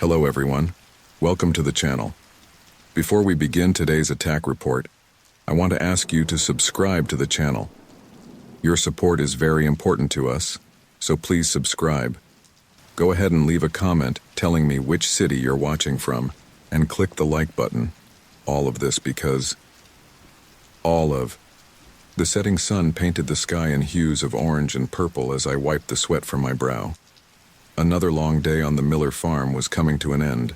Hello everyone, welcome to the channel. Before we begin today's attack report, I want to ask you to subscribe to the channel. Your support is very important to us, so please subscribe. Go ahead and leave a comment telling me which city you're watching from, and click the like button. All of this because the setting sun painted the sky in hues of orange and purple as I wiped the sweat from my brow. Another long day on the Miller farm was coming to an end.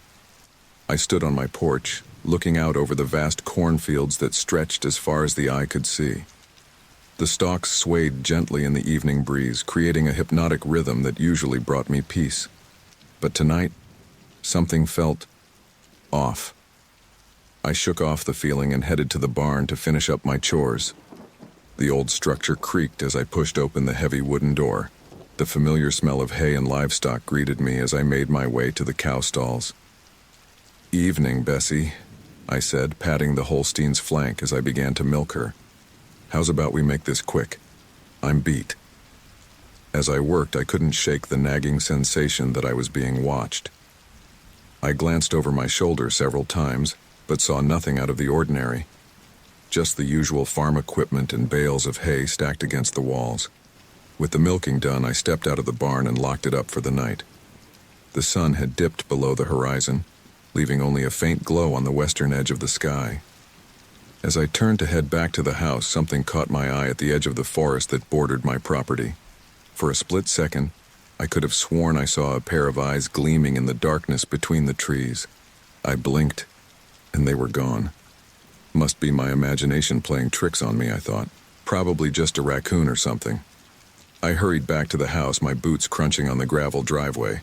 I stood on my porch, looking out over the vast cornfields that stretched as far as the eye could see. The stalks swayed gently in the evening breeze, creating a hypnotic rhythm that usually brought me peace. But tonight, something felt off. I shook off the feeling and headed to the barn to finish up my chores. The old structure creaked as I pushed open the heavy wooden door. The familiar smell of hay and livestock greeted me as I made my way to the cow stalls. "Evening, Bessie," I said, patting the Holstein's flank as I began to milk her. "How's about we make this quick? I'm beat." As I worked, I couldn't shake the nagging sensation that I was being watched. I glanced over my shoulder several times, but saw nothing out of the ordinary. Just the usual farm equipment and bales of hay stacked against the walls. With the milking done, I stepped out of the barn and locked it up for the night. The sun had dipped below the horizon, leaving only a faint glow on the western edge of the sky. As I turned to head back to the house, something caught my eye at the edge of the forest that bordered my property. For a split second, I could have sworn I saw a pair of eyes gleaming in the darkness between the trees. I blinked, and they were gone. Must be my imagination playing tricks on me, I thought. Probably just a raccoon or something. I hurried back to the house, my boots crunching on the gravel driveway.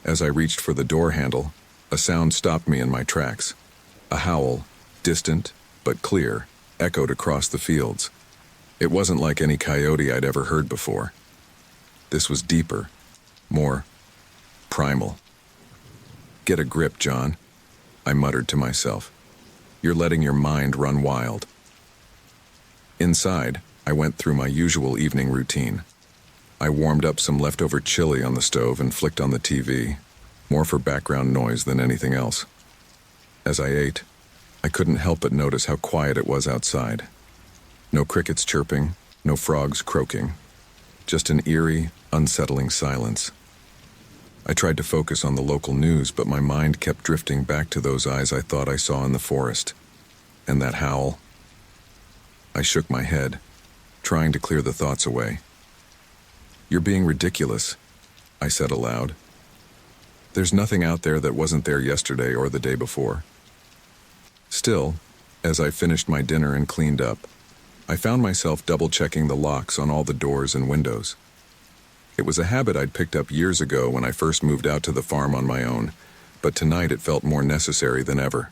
As I reached for the door handle, a sound stopped me in my tracks. A howl, distant but clear, echoed across the fields. It wasn't like any coyote I'd ever heard before. This was deeper, more primal. "Get a grip, John," I muttered to myself. "You're letting your mind run wild." Inside, I went through my usual evening routine. I warmed up some leftover chili on the stove and flicked on the TV, more for background noise than anything else. As I ate, I couldn't help but notice how quiet it was outside. No crickets chirping, no frogs croaking. Just an eerie, unsettling silence. I tried to focus on the local news, but my mind kept drifting back to those eyes I thought I saw in the forest. And that howl. I shook my head, trying to clear the thoughts away. "You're being ridiculous," I said aloud. "There's nothing out there that wasn't there yesterday or the day before." Still, as I finished my dinner and cleaned up, I found myself double-checking the locks on all the doors and windows. It was a habit I'd picked up years ago when I first moved out to the farm on my own, but tonight it felt more necessary than ever.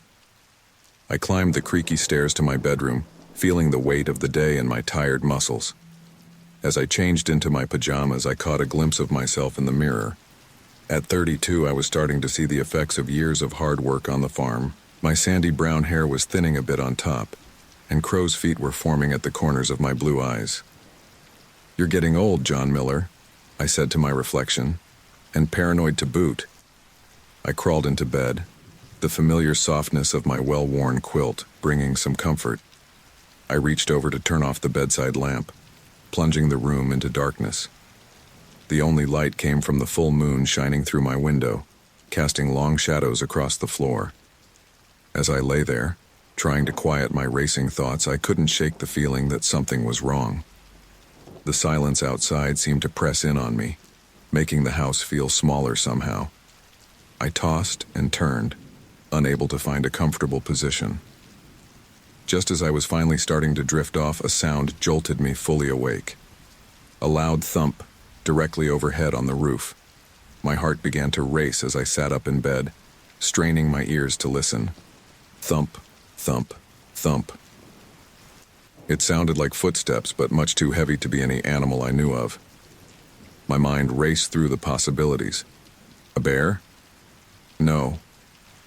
I climbed the creaky stairs to my bedroom, feeling the weight of the day in my tired muscles. As I changed into my pajamas, I caught a glimpse of myself in the mirror. At 32, I was starting to see the effects of years of hard work on the farm. My sandy brown hair was thinning a bit on top, and crow's feet were forming at the corners of my blue eyes. "You're getting old, John Miller," I said to my reflection, "and paranoid to boot." I crawled into bed, the familiar softness of my well-worn quilt bringing some comfort. I reached over to turn off the bedside lamp, plunging the room into darkness. The only light came from the full moon shining through my window, casting long shadows across the floor. As I lay there, trying to quiet my racing thoughts, I couldn't shake the feeling that something was wrong. The silence outside seemed to press in on me, making the house feel smaller somehow. I tossed and turned, unable to find a comfortable position. Just as I was finally starting to drift off, a sound jolted me fully awake. A loud thump directly overhead on the roof. My heart began to race as I sat up in bed, straining my ears to listen. Thump, thump, thump. It sounded like footsteps, but much too heavy to be any animal I knew of. My mind raced through the possibilities. A bear? No,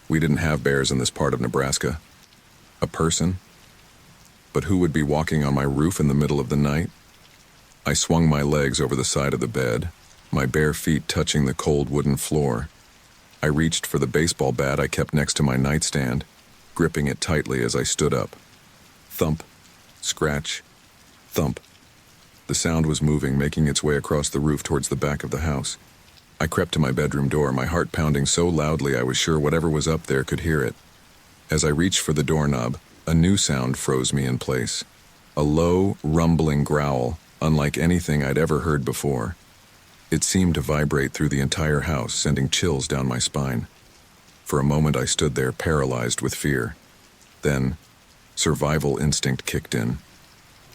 we didn't have bears in this part of Nebraska. A person? But who would be walking on my roof in the middle of the night? I swung my legs over the side of the bed, my bare feet touching the cold wooden floor. I reached for the baseball bat I kept next to my nightstand, gripping it tightly as I stood up. Thump, scratch, thump. The sound was moving, making its way across the roof towards the back of the house. I crept to my bedroom door, my heart pounding so loudly I was sure whatever was up there could hear it. As I reached for the doorknob, a new sound froze me in place. A low, rumbling growl, unlike anything I'd ever heard before. It seemed to vibrate through the entire house, sending chills down my spine. For a moment I stood there, paralyzed with fear. Then, survival instinct kicked in.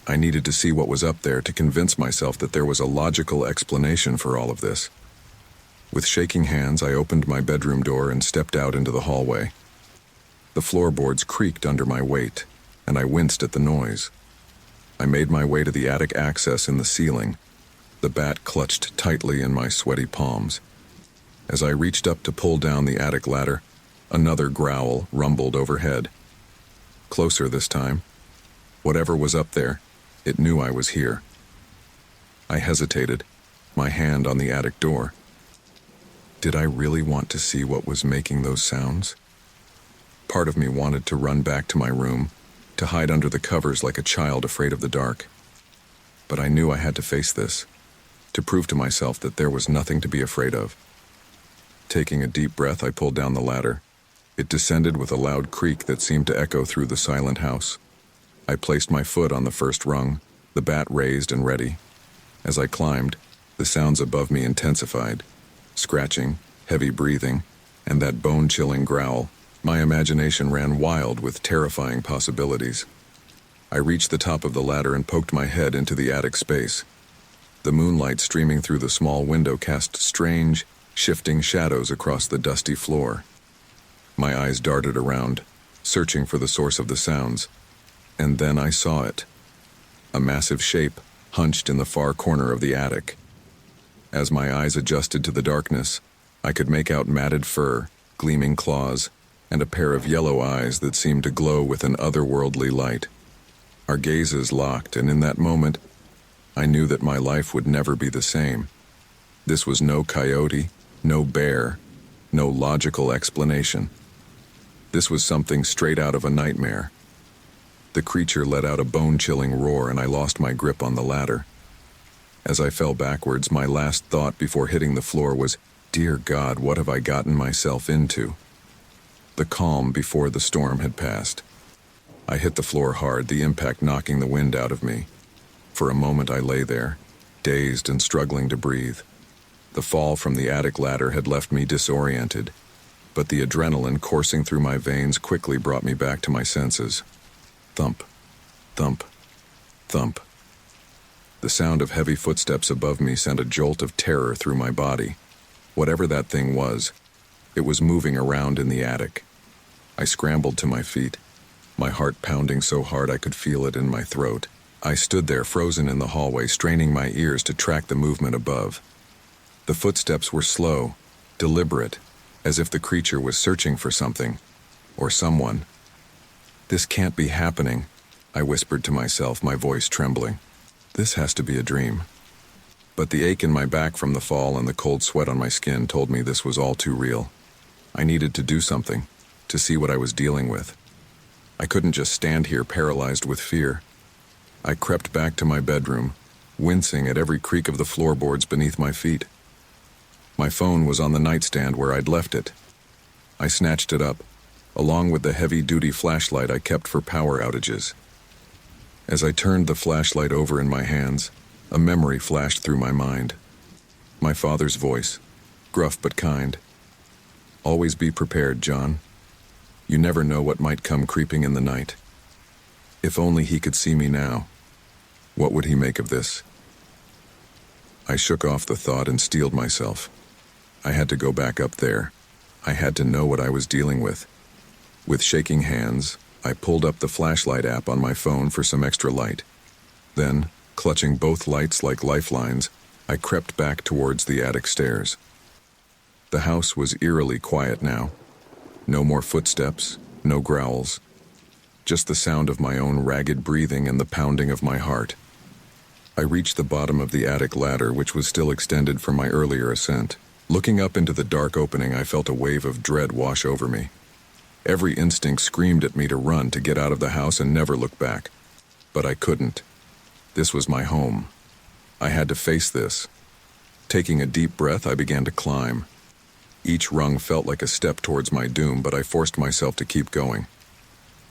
I needed to see what was up there to convince myself that there was a logical explanation for all of this. With shaking hands, I opened my bedroom door and stepped out into the hallway. The floorboards creaked under my weight, and I winced at the noise. I made my way to the attic access in the ceiling, the bat clutched tightly in my sweaty palms. As I reached up to pull down the attic ladder, another growl rumbled overhead. Closer this time. Whatever was up there, it knew I was here. I hesitated, my hand on the attic door. Did I really want to see what was making those sounds? Part of me wanted to run back to my room, to hide under the covers like a child afraid of the dark. But I knew I had to face this, to prove to myself that there was nothing to be afraid of. Taking a deep breath, I pulled down the ladder. It descended with a loud creak that seemed to echo through the silent house. I placed my foot on the first rung, the bat raised and ready. As I climbed, the sounds above me intensified. Scratching, heavy breathing, and that bone-chilling growl. My imagination ran wild with terrifying possibilities. I reached the top of the ladder and poked my head into the attic space. The moonlight streaming through the small window cast strange, shifting shadows across the dusty floor. My eyes darted around, searching for the source of the sounds. And then I saw it. A massive shape hunched in the far corner of the attic. As my eyes adjusted to the darkness, I could make out matted fur, gleaming claws, and a pair of yellow eyes that seemed to glow with an otherworldly light. Our gazes locked, and in that moment, I knew that my life would never be the same. This was no coyote, no bear, no logical explanation. This was something straight out of a nightmare. The creature let out a bone-chilling roar, and I lost my grip on the ladder. As I fell backwards, my last thought before hitting the floor was, "Dear God, what have I gotten myself into?" The calm before the storm had passed. I hit the floor hard, the impact knocking the wind out of me. For a moment I lay there, dazed and struggling to breathe. The fall from the attic ladder had left me disoriented, but the adrenaline coursing through my veins quickly brought me back to my senses. Thump, thump, thump. The sound of heavy footsteps above me sent a jolt of terror through my body. Whatever that thing was, it was moving around in the attic. I scrambled to my feet, my heart pounding so hard I could feel it in my throat. I stood there frozen in the hallway, straining my ears to track the movement above. The footsteps were slow, deliberate, as if the creature was searching for something, or someone. "This can't be happening," I whispered to myself, my voice trembling. "This has to be a dream." But the ache in my back from the fall and the cold sweat on my skin told me this was all too real. I needed to do something, to see what I was dealing with. I couldn't just stand here paralyzed with fear. I crept back to my bedroom, wincing at every creak of the floorboards beneath my feet. My phone was on the nightstand where I'd left it. I snatched it up, along with the heavy-duty flashlight I kept for power outages. As I turned the flashlight over in my hands, a memory flashed through my mind. My father's voice, gruff but kind. "Always be prepared, John. You never know what might come creeping in the night." If only he could see me now. What would he make of this? I shook off the thought and steeled myself. I had to go back up there. I had to know what I was dealing with. With shaking hands, I pulled up the flashlight app on my phone for some extra light. Then, clutching both lights like lifelines, I crept back towards the attic stairs. The house was eerily quiet now. No more footsteps, no growls. Just the sound of my own ragged breathing and the pounding of my heart. I reached the bottom of the attic ladder, which was still extended from my earlier ascent. Looking up into the dark opening, I felt a wave of dread wash over me. Every instinct screamed at me to run, to get out of the house and never look back. But I couldn't. This was my home. I had to face this. Taking a deep breath, I began to climb. Each rung felt like a step towards my doom, but I forced myself to keep going.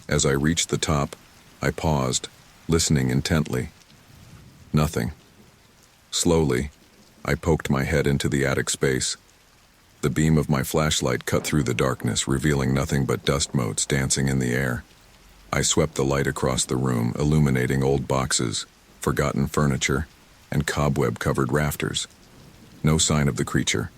As I reached the top, I paused, listening intently. Nothing. Slowly, I poked my head into the attic space. The beam of my flashlight cut through the darkness, revealing nothing but dust motes dancing in the air. I swept the light across the room, illuminating old boxes, forgotten furniture, and cobweb-covered rafters. No sign of the creature.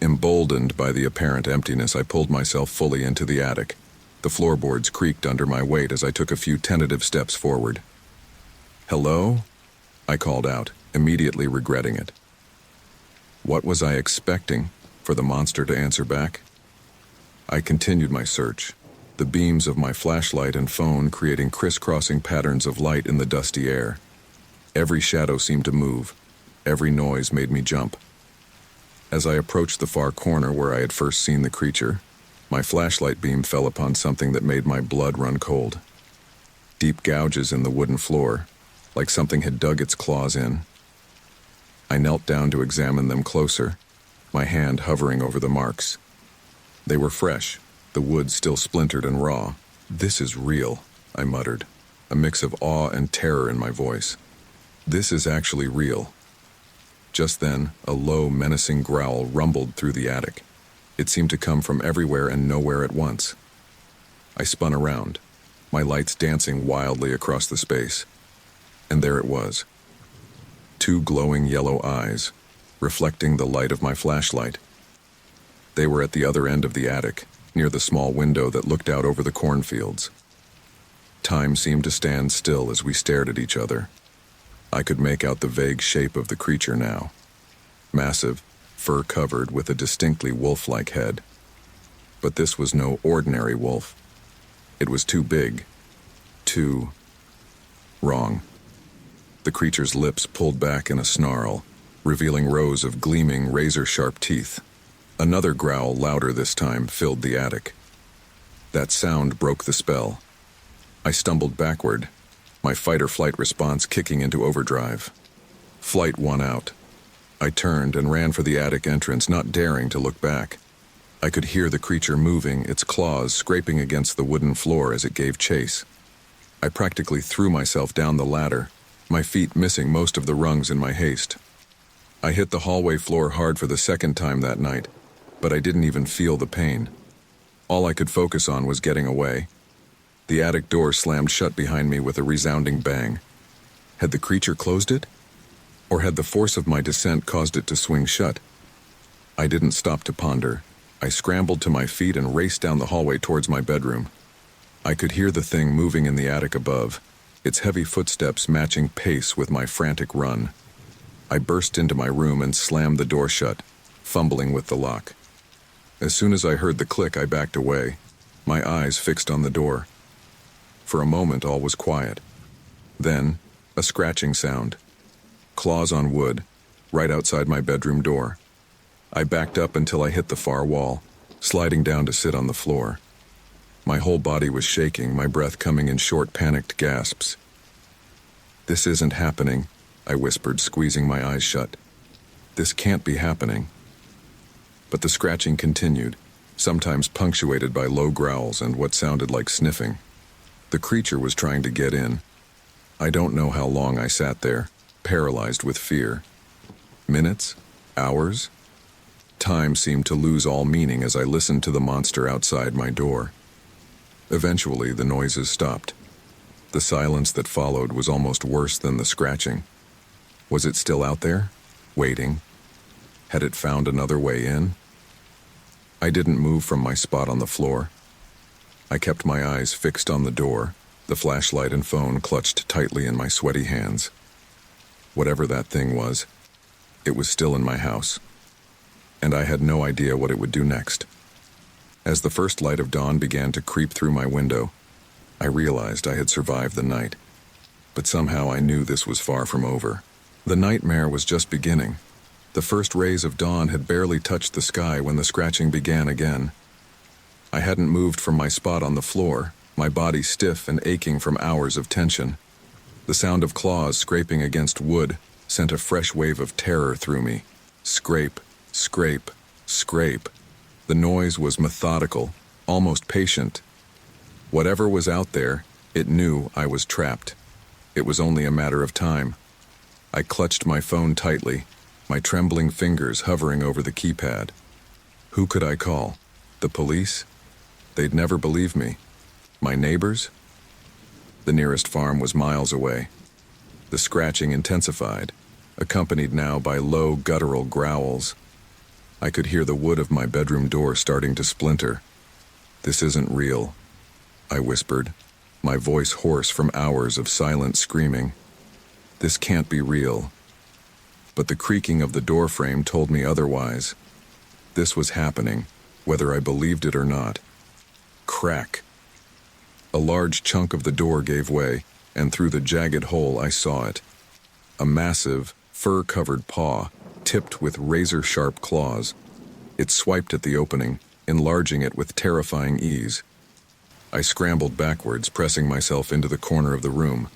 Emboldened by the apparent emptiness, I pulled myself fully into the attic. The floorboards creaked under my weight as I took a few tentative steps forward. "Hello?" I called out, immediately regretting it. What was I expecting? For the monster to answer back? I continued my search, the beams of my flashlight and phone creating crisscrossing patterns of light in the dusty air. Every shadow seemed to move. Every noise made me jump. As I approached the far corner where I had first seen the creature, my flashlight beam fell upon something that made my blood run cold. Deep gouges in the wooden floor, like something had dug its claws in. I knelt down to examine them closer, my hand hovering over the marks. They were fresh, the wood still splintered and raw. "This is real," I muttered, a mix of awe and terror in my voice. "This is actually real." Just then, a low, menacing growl rumbled through the attic. It seemed to come from everywhere and nowhere at once. I spun around, my lights dancing wildly across the space. And there it was. Two glowing yellow eyes, reflecting the light of my flashlight. They were at the other end of the attic, near the small window that looked out over the cornfields. Time seemed to stand still as we stared at each other. I could make out the vague shape of the creature now. Massive, fur-covered, with a distinctly wolf-like head. But this was no ordinary wolf. It was too big. Too wrong. The creature's lips pulled back in a snarl, revealing rows of gleaming, razor-sharp teeth. Another growl, louder this time, filled the attic. That sound broke the spell. I stumbled backward, my fight-or-flight response kicking into overdrive. Flight won out. I turned and ran for the attic entrance, not daring to look back. I could hear the creature moving, its claws scraping against the wooden floor as it gave chase. I practically threw myself down the ladder, my feet missing most of the rungs in my haste. I hit the hallway floor hard for the second time that night, but I didn't even feel the pain. All I could focus on was getting away. The attic door slammed shut behind me with a resounding bang. Had the creature closed it? Or had the force of my descent caused it to swing shut? I didn't stop to ponder. I scrambled to my feet and raced down the hallway towards my bedroom. I could hear the thing moving in the attic above, its heavy footsteps matching pace with my frantic run. I burst into my room and slammed the door shut, fumbling with the lock. As soon as I heard the click, I backed away, my eyes fixed on the door. For a moment, all was quiet. Then, a scratching sound. Claws on wood, right outside my bedroom door. I backed up until I hit the far wall, sliding down to sit on the floor. My whole body was shaking, my breath coming in short, panicked gasps. "This isn't happening," I whispered, squeezing my eyes shut. "This can't be happening." But the scratching continued, sometimes punctuated by low growls and what sounded like sniffing. The creature was trying to get in. I don't know how long I sat there, paralyzed with fear. Minutes? Hours? Time seemed to lose all meaning as I listened to the monster outside my door. Eventually, the noises stopped. The silence that followed was almost worse than the scratching. Was it still out there, waiting? Had it found another way in? I didn't move from my spot on the floor. I kept my eyes fixed on the door, the flashlight and phone clutched tightly in my sweaty hands. Whatever that thing was, it was still in my house, and I had no idea what it would do next. As the first light of dawn began to creep through my window, I realized I had survived the night, but somehow I knew this was far from over. The nightmare was just beginning. The first rays of dawn had barely touched the sky when the scratching began again. I hadn't moved from my spot on the floor, my body stiff and aching from hours of tension. The sound of claws scraping against wood sent a fresh wave of terror through me. Scrape, scrape, scrape. The noise was methodical, almost patient. Whatever was out there, it knew I was trapped. It was only a matter of time. I clutched my phone tightly, my trembling fingers hovering over the keypad. Who could I call? The police? They'd never believe me. My neighbors? The nearest farm was miles away. The scratching intensified, accompanied now by low guttural growls. I could hear the wood of my bedroom door starting to splinter. "This isn't real," I whispered, my voice hoarse from hours of silent screaming. "This can't be real." But the creaking of the doorframe told me otherwise. This was happening, whether I believed it or not. Crack. A large chunk of the door gave way, and through the jagged hole I saw it. A massive, fur-covered paw, tipped with razor-sharp claws. It swiped at the opening, enlarging it with terrifying ease. I scrambled backwards, pressing myself into the corner of the room.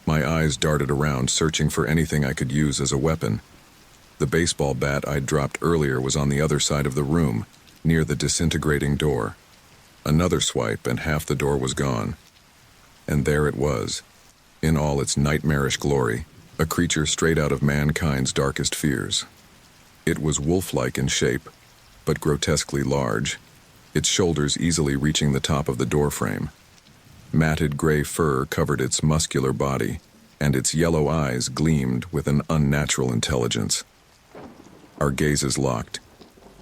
My eyes darted around, searching for anything I could use as a weapon. The baseball bat I'd dropped earlier was on the other side of the room, near the disintegrating door. Another swipe, and half the door was gone. And there it was, in all its nightmarish glory, a creature straight out of mankind's darkest fears. It was wolf-like in shape, but grotesquely large, its shoulders easily reaching the top of the doorframe. Matted gray fur covered its muscular body, and its yellow eyes gleamed with an unnatural intelligence. Our gazes locked,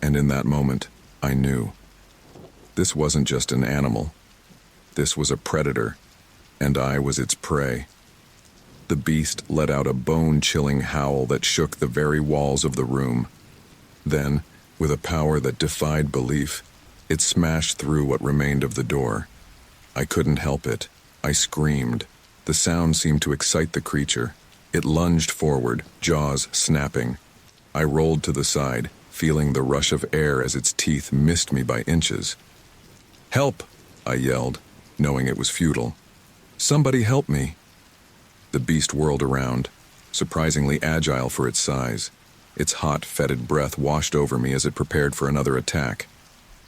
and in that moment, I knew. This wasn't just an animal. This was a predator, and I was its prey. The beast let out a bone-chilling howl that shook the very walls of the room. Then, with a power that defied belief, it smashed through what remained of the door. I couldn't help it. I screamed. The sound seemed to excite the creature. It lunged forward, jaws snapping. I rolled to the side, feeling the rush of air as its teeth missed me by inches. "Help!" I yelled, knowing it was futile. "Somebody help me!" The beast whirled around, surprisingly agile for its size. Its hot, fetid breath washed over me as it prepared for another attack.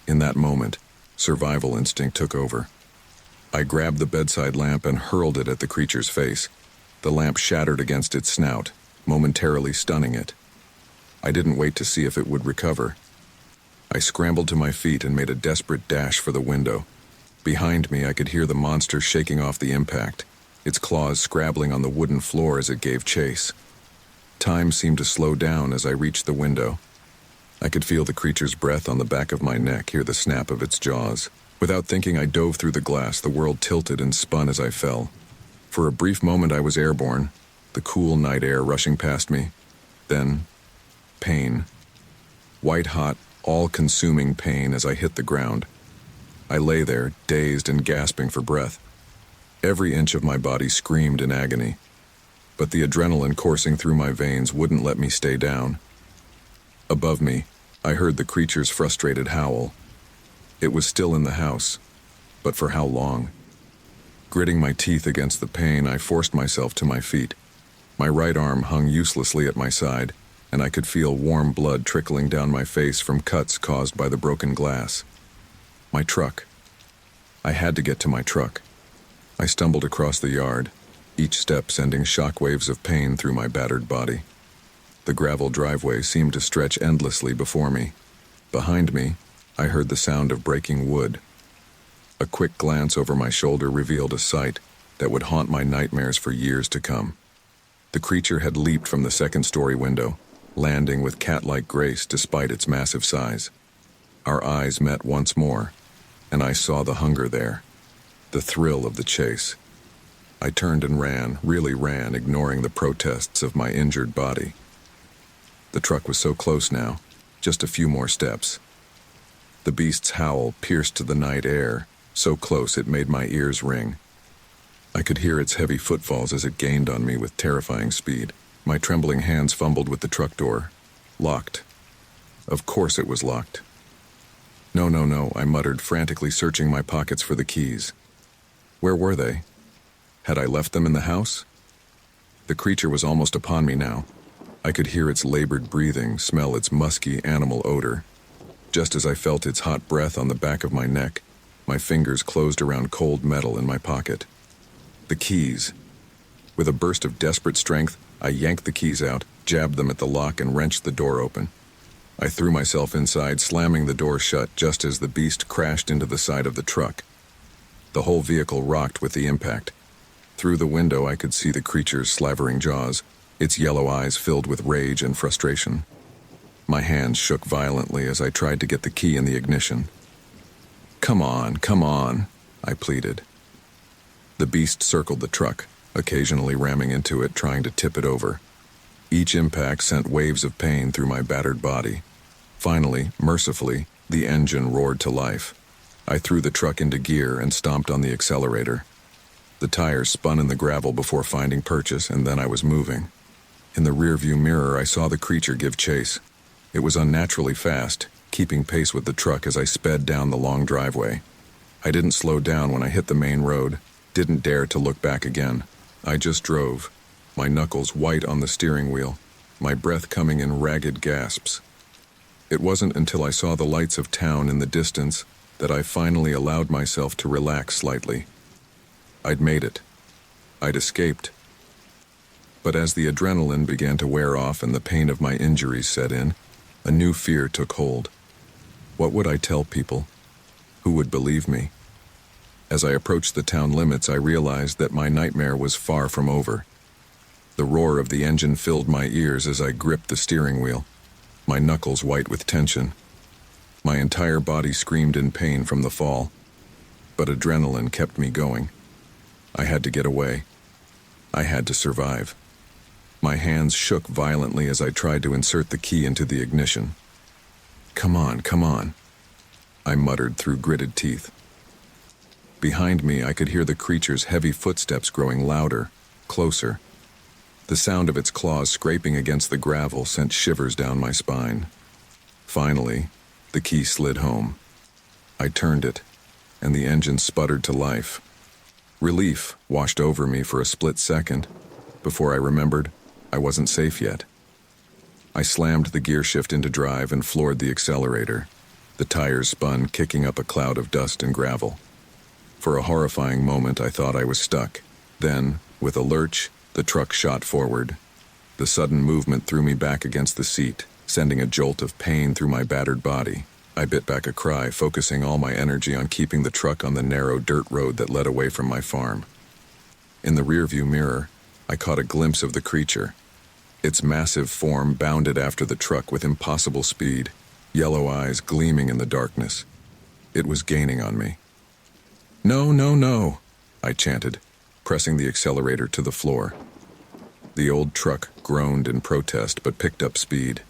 In that moment, survival instinct took over. I grabbed the bedside lamp and hurled it at the creature's face. The lamp shattered against its snout, momentarily stunning it. I didn't wait to see if it would recover. I scrambled to my feet and made a desperate dash for the window. Behind me, I could hear the monster shaking off the impact, its claws scrabbling on the wooden floor as it gave chase. Time seemed to slow down as I reached the window. I could feel the creature's breath on the back of my neck, hear the snap of its jaws. Without thinking, I dove through the glass. The world tilted and spun as I fell. For a brief moment, I was airborne, the cool night air rushing past me. Then, pain. White-hot, all-consuming pain as I hit the ground. I lay there, dazed and gasping for breath. Every inch of my body screamed in agony. But the adrenaline coursing through my veins wouldn't let me stay down. Above me, I heard the creature's frustrated howl. It was still in the house, but for how long? Gritting my teeth against the pain, I forced myself to my feet. My right arm hung uselessly at my side, and I could feel warm blood trickling down my face from cuts caused by the broken glass. My truck. I had to get to my truck. I stumbled across the yard, each step sending shockwaves of pain through my battered body. The gravel driveway seemed to stretch endlessly before me. Behind me, I heard the sound of breaking wood. A quick glance over my shoulder revealed a sight that would haunt my nightmares for years to come. The creature had leaped from the second-story window, landing with cat-like grace despite its massive size. Our eyes met once more, and I saw the hunger there, the thrill of the chase. I turned and ran, really ran, ignoring the protests of my injured body. The truck was so close now, just a few more steps. The beast's howl pierced to the night air, so close it made my ears ring. I could hear its heavy footfalls as it gained on me with terrifying speed. My trembling hands fumbled with the truck door. Locked. Of course it was locked. No, no, no, I muttered, frantically searching my pockets for the keys. Where were they? Had I left them in the house? The creature was almost upon me now. I could hear its labored breathing, smell its musky animal odor. Just as I felt its hot breath on the back of my neck, my fingers closed around cold metal in my pocket. The keys. With a burst of desperate strength, I yanked the keys out, jabbed them at the lock, and wrenched the door open. I threw myself inside, slamming the door shut just as the beast crashed into the side of the truck. The whole vehicle rocked with the impact. Through the window, I could see the creature's slavering jaws, its yellow eyes filled with rage and frustration. My hands shook violently as I tried to get the key in the ignition. Come on, I pleaded. The beast circled the truck, occasionally ramming into it, trying to tip it over. Each impact sent waves of pain through my battered body. Finally, mercifully, the engine roared to life. I threw the truck into gear and stomped on the accelerator. The tires spun in the gravel before finding purchase, and then I was moving. In the rearview mirror, I saw the creature give chase. It was unnaturally fast, keeping pace with the truck as I sped down the long driveway. I didn't slow down when I hit the main road, didn't dare to look back again. I just drove, my knuckles white on the steering wheel, my breath coming in ragged gasps. It wasn't until I saw the lights of town in the distance that I finally allowed myself to relax slightly. I'd made it. I'd escaped. But as the adrenaline began to wear off and the pain of my injuries set in, a new fear took hold. What would I tell people? Who would believe me? As I approached the town limits, I realized that my nightmare was far from over. The roar of the engine filled my ears as I gripped the steering wheel, my knuckles white with tension. My entire body screamed in pain from the fall, but adrenaline kept me going. I had to get away. I had to survive. My hands shook violently as I tried to insert the key into the ignition. Come on, I muttered through gritted teeth. Behind me, I could hear the creature's heavy footsteps growing louder, closer. The sound of its claws scraping against the gravel sent shivers down my spine. Finally, the key slid home. I turned it, and the engine sputtered to life. Relief washed over me for a split second. Before I remembered, I wasn't safe yet. I slammed the gear shift into drive and floored the accelerator. The tires spun, kicking up a cloud of dust and gravel. For a horrifying moment, I thought I was stuck. Then, with a lurch, the truck shot forward. The sudden movement threw me back against the seat, sending a jolt of pain through my battered body. I bit back a cry, focusing all my energy on keeping the truck on the narrow dirt road that led away from my farm. In the rearview mirror, I caught a glimpse of the creature. Its massive form bounded after the truck with impossible speed, yellow eyes gleaming in the darkness. It was gaining on me. No, no, no, I chanted, pressing the accelerator to the floor. The old truck groaned in protest but picked up speed.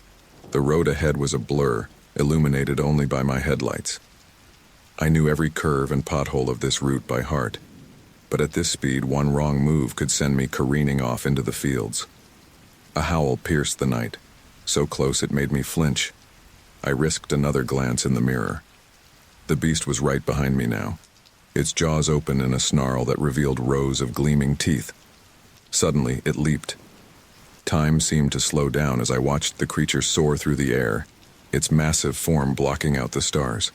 The road ahead was a blur, illuminated only by my headlights. I knew every curve and pothole of this route by heart, but at this speed, one wrong move could send me careening off into the fields. A howl pierced the night, so close it made me flinch. I risked another glance in the mirror. The beast was right behind me now, its jaws open in a snarl that revealed rows of gleaming teeth. Suddenly, it leaped. Time seemed to slow down as I watched the creature soar through the air, its massive form blocking out the stars.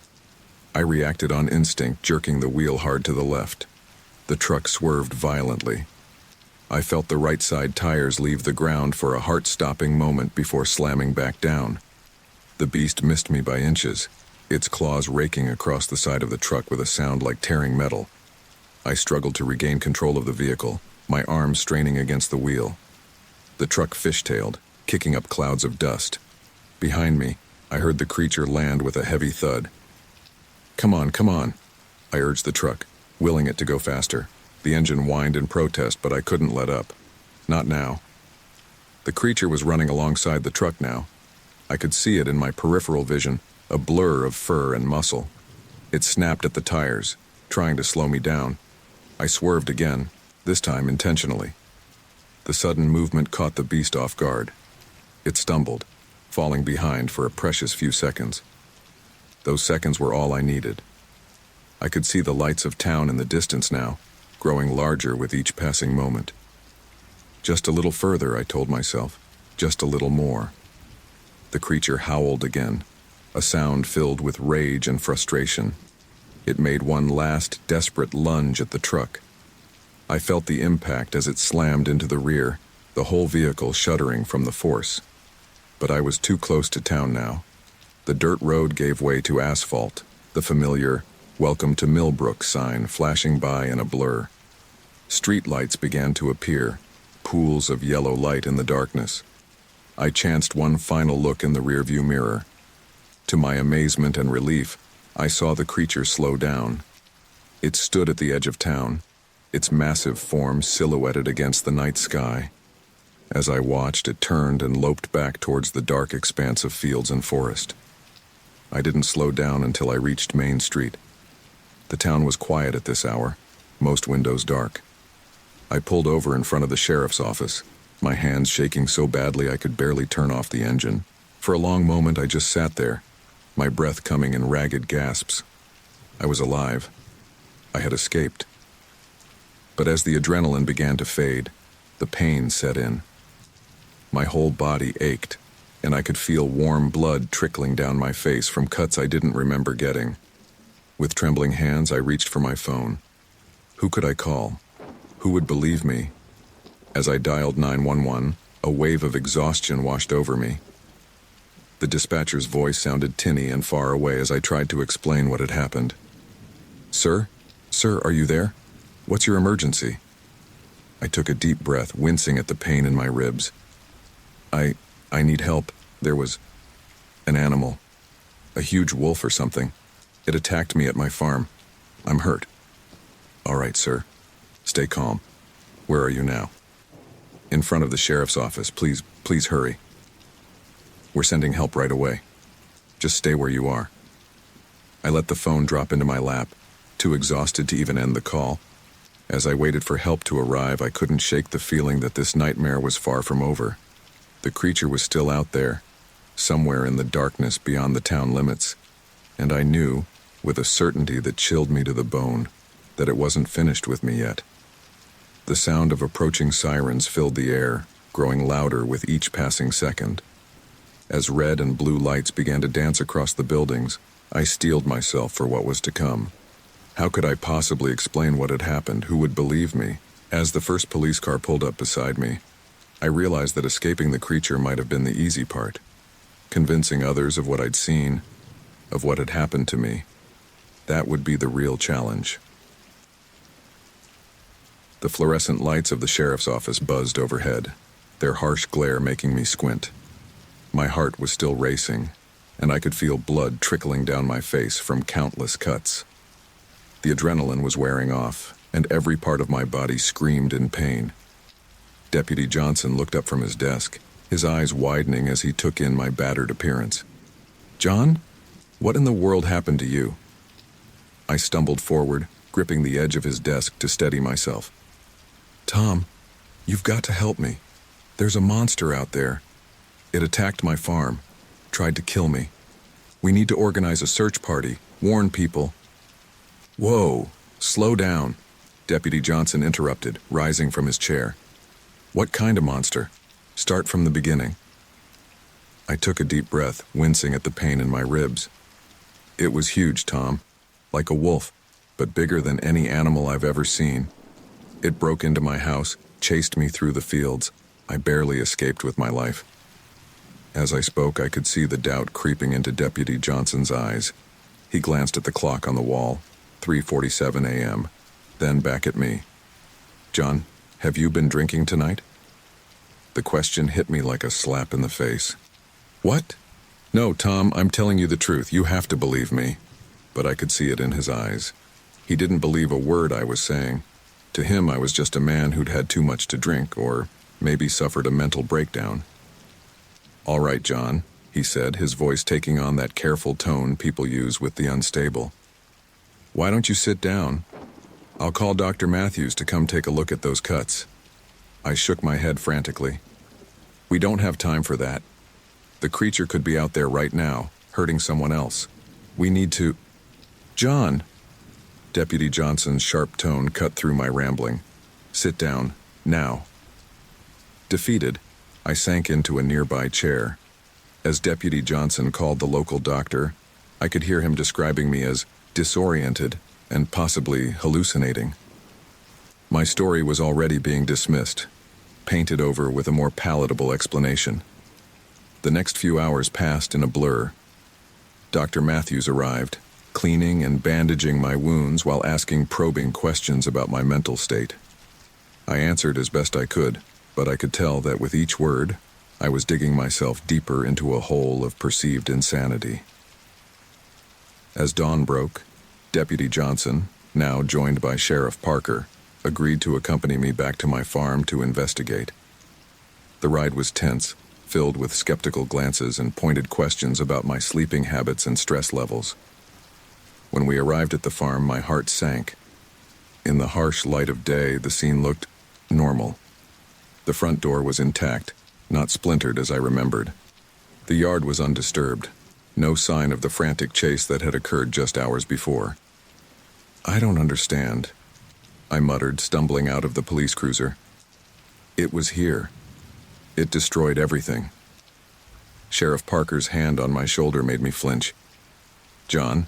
I reacted on instinct, jerking the wheel hard to the left. The truck swerved violently. I felt the right side tires leave the ground for a heart-stopping moment before slamming back down. The beast missed me by inches, its claws raking across the side of the truck with a sound like tearing metal. I struggled to regain control of the vehicle, my arms straining against the wheel. The truck fishtailed, kicking up clouds of dust. Behind me, I heard the creature land with a heavy thud. Come on, I urged the truck, willing it to go faster. The engine whined in protest, but I couldn't let up. Not now. The creature was running alongside the truck now. I could see it in my peripheral vision, a blur of fur and muscle. It snapped at the tires, trying to slow me down. I swerved again, this time intentionally. The sudden movement caught the beast off guard. It stumbled, falling behind for a precious few seconds. Those seconds were all I needed. I could see the lights of town in the distance now, growing larger with each passing moment. Just a little further, I told myself. Just a little more. The creature howled again, a sound filled with rage and frustration. It made one last, desperate lunge at the truck. I felt the impact as it slammed into the rear, the whole vehicle shuddering from the force. But I was too close to town now. The dirt road gave way to asphalt, the familiar "Welcome to Millbrook" sign flashing by in a blur. Street lights began to appear, pools of yellow light in the darkness. I chanced one final look in the rearview mirror. To my amazement and relief, I saw the creature slow down. It stood at the edge of town, its massive form silhouetted against the night sky. As I watched, it turned and loped back towards the dark expanse of fields and forest. I didn't slow down until I reached Main Street. The town was quiet at this hour, most windows dark. I pulled over in front of the sheriff's office, my hands shaking so badly I could barely turn off the engine. For a long moment I just sat there, my breath coming in ragged gasps. I was alive. I had escaped. But as the adrenaline began to fade, the pain set in. My whole body ached, and I could feel warm blood trickling down my face from cuts I didn't remember getting. With trembling hands, I reached for my phone. Who could I call? Who would believe me? As I dialed 911, a wave of exhaustion washed over me. The dispatcher's voice sounded tinny and far away as I tried to explain what had happened. Sir, are you there? What's your emergency?" I took a deep breath, wincing at the pain in my ribs. I need help. There was an animal, a huge wolf or something. It attacked me at my farm. I'm hurt." "All right, sir. Stay calm. Where are you now?" "In front of the sheriff's office. Please hurry. We're sending help right away. Just stay where you are." I let the phone drop into my lap, too exhausted to even end the call. As I waited for help to arrive, I couldn't shake the feeling that this nightmare was far from over. The creature was still out there, somewhere in the darkness beyond the town limits, and I knew, with a certainty that chilled me to the bone, that it wasn't finished with me yet. The sound of approaching sirens filled the air, growing louder with each passing second. As red and blue lights began to dance across the buildings, I steeled myself for what was to come. How could I possibly explain what had happened? Who would believe me? As the first police car pulled up beside me, I realized that escaping the creature might have been the easy part. Convincing others of what I'd seen, of what had happened to me, that would be the real challenge. The fluorescent lights of the sheriff's office buzzed overhead, their harsh glare making me squint. My heart was still racing, and I could feel blood trickling down my face from countless cuts. The adrenaline was wearing off, and every part of my body screamed in pain. Deputy Johnson looked up from his desk, his eyes widening as he took in my battered appearance. "John? What in the world happened to you?" I stumbled forward, gripping the edge of his desk to steady myself. "Tom, you've got to help me. There's a monster out there. It attacked my farm, tried to kill me. We need to organize a search party, warn people." "Whoa, slow down," Deputy Johnson interrupted, rising from his chair. "What kind of monster? Start from the beginning." I took a deep breath, wincing at the pain in my ribs. "It was huge, Tom, like a wolf, but bigger than any animal I've ever seen. It broke into my house, chased me through the fields. I barely escaped with my life." As I spoke, I could see the doubt creeping into Deputy Johnson's eyes. He glanced at the clock on the wall, 3:47 a.m., then back at me. "John, have you been drinking tonight?" The question hit me like a slap in the face. "What?" "No, Tom, I'm telling you the truth. You have to believe me." But I could see it in his eyes. He didn't believe a word I was saying. To him, I was just a man who'd had too much to drink, or maybe suffered a mental breakdown. "All right, John," he said, his voice taking on that careful tone people use with the unstable. "Why don't you sit down? I'll call Dr. Matthews to come take a look at those cuts." I shook my head frantically. "We don't have time for that. The creature could be out there right now, hurting someone else. We need to... John! Deputy Johnson's sharp tone cut through my rambling. Sit down, now. Defeated, I sank into a nearby chair. As Deputy Johnson called the local doctor, I could hear him describing me as disoriented and possibly hallucinating. My story was already being dismissed, painted over with a more palatable explanation. The next few hours passed in a blur. Dr. Matthews arrived, cleaning and bandaging my wounds while asking probing questions about my mental state. I answered as best I could, but I could tell that with each word, I was digging myself deeper into a hole of perceived insanity. As dawn broke, Deputy Johnson, now joined by Sheriff Parker, agreed to accompany me back to my farm to investigate. The ride was tense, filled with skeptical glances and pointed questions about my sleeping habits and stress levels. When we arrived at the farm, my heart sank. In the harsh light of day, the scene looked normal. The front door was intact, not splintered as I remembered. The yard was undisturbed, no sign of the frantic chase that had occurred just hours before. I don't understand, I muttered, stumbling out of the police cruiser. It was here. It destroyed everything. Sheriff Parker's hand on my shoulder made me flinch. John,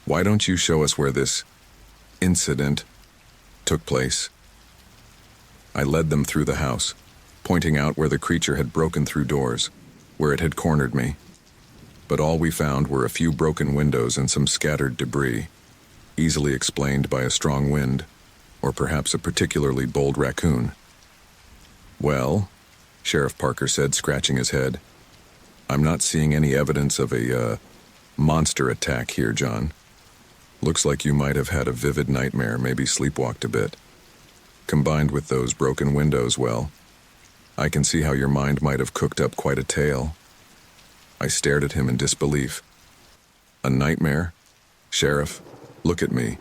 why don't you show us where this incident took place? I led them through the house, pointing out where the creature had broken through doors, where it had cornered me. But all we found were a few broken windows and some scattered debris, easily explained by a strong wind, or perhaps a particularly bold raccoon. Well, Sheriff Parker said, scratching his head, I'm not seeing any evidence of a, monster attack here, John. Looks like you might have had a vivid nightmare, maybe sleepwalked a bit. Combined with those broken windows, well, I can see how your mind might have cooked up quite a tale. I stared at him in disbelief. A nightmare? Sheriff, look at me.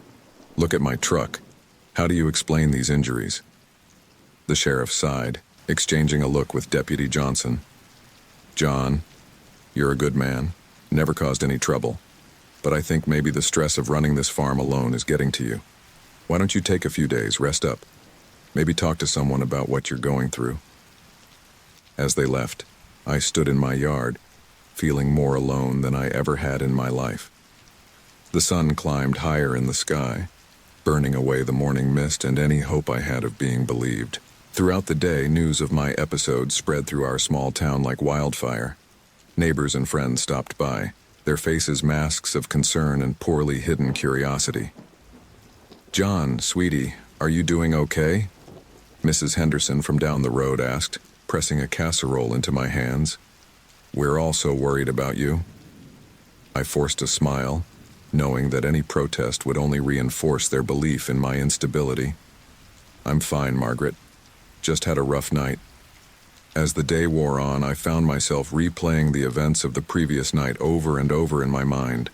Look at my truck. How do you explain these injuries? The sheriff sighed, exchanging a look with Deputy Johnson. John, you're a good man, never caused any trouble, but I think maybe the stress of running this farm alone is getting to you. Why don't you take a few days, rest up? Maybe talk to someone about what you're going through. As they left, I stood in my yard, feeling more alone than I ever had in my life. The sun climbed higher in the sky, burning away the morning mist and any hope I had of being believed. Throughout the day, news of my episode spread through our small town like wildfire. Neighbors and friends stopped by, their faces masks of concern and poorly hidden curiosity. John, sweetie, are you doing okay? Mrs. Henderson from down the road asked, pressing a casserole into my hands. We're all so worried about you. I forced a smile, knowing that any protest would only reinforce their belief in my instability. I'm fine, Margaret. Just had a rough night. As the day wore on, I found myself replaying the events of the previous night over and over in my mind.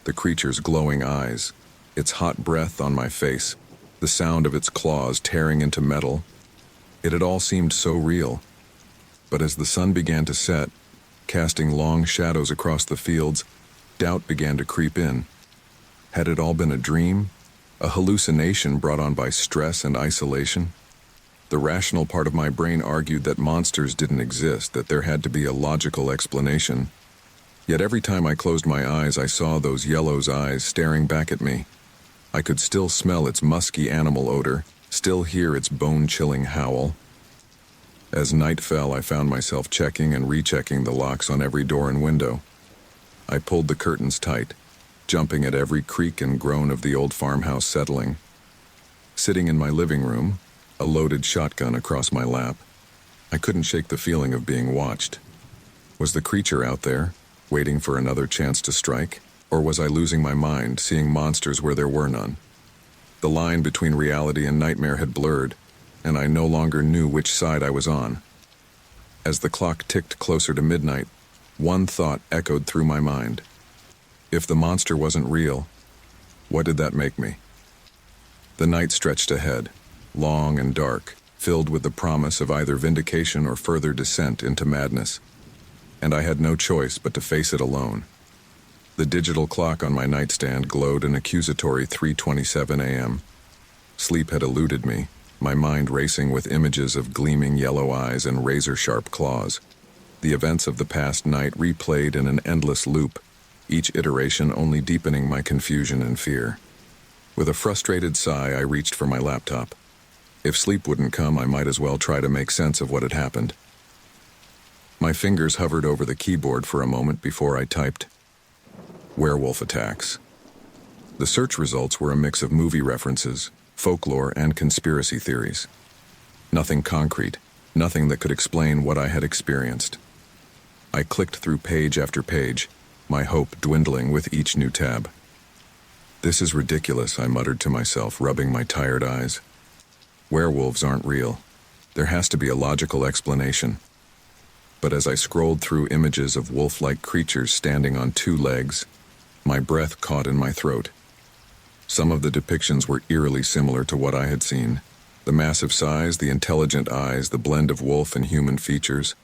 The creature's glowing eyes, its hot breath on my face, the sound of its claws tearing into metal. It had all seemed so real. But as the sun began to set, casting long shadows across the fields, doubt began to creep in. Had it all been a dream? A hallucination brought on by stress and isolation? The rational part of my brain argued that monsters didn't exist, that there had to be a logical explanation. Yet every time I closed my eyes, I saw those yellow's eyes staring back at me. I could still smell its musky animal odor, still hear its bone-chilling howl. As night fell, I found myself checking and rechecking the locks on every door and window. I pulled the curtains tight, jumping at every creak and groan of the old farmhouse settling. Sitting in my living room, a loaded shotgun across my lap, I couldn't shake the feeling of being watched. Was the creature out there, waiting for another chance to strike? Or was I losing my mind, seeing monsters where there were none? The line between reality and nightmare had blurred, and I no longer knew which side I was on. As the clock ticked closer to midnight, one thought echoed through my mind. If the monster wasn't real, what did that make me? The night stretched ahead, long and dark, filled with the promise of either vindication or further descent into madness. and I had no choice but to face it alone. The digital clock on my nightstand glowed an accusatory 3:27 a.m. Sleep had eluded me, my mind racing with images of gleaming yellow eyes and razor-sharp claws. The events of the past night replayed in an endless loop, each iteration only deepening my confusion and fear. With a frustrated sigh, I reached for my laptop. If sleep wouldn't come, I might as well try to make sense of what had happened. My fingers hovered over the keyboard for a moment before I typed, "Werewolf attacks." The search results were a mix of movie references, folklore, and conspiracy theories. Nothing concrete, nothing that could explain what I had experienced. I clicked through page after page, my hope dwindling with each new tab. "This is ridiculous," I muttered to myself, rubbing my tired eyes. "Werewolves aren't real. There has to be a logical explanation." But as I scrolled through images of wolf-like creatures standing on two legs, my breath caught in my throat. Some of the depictions were eerily similar to what I had seen. The massive size, the intelligent eyes, the blend of wolf and human features.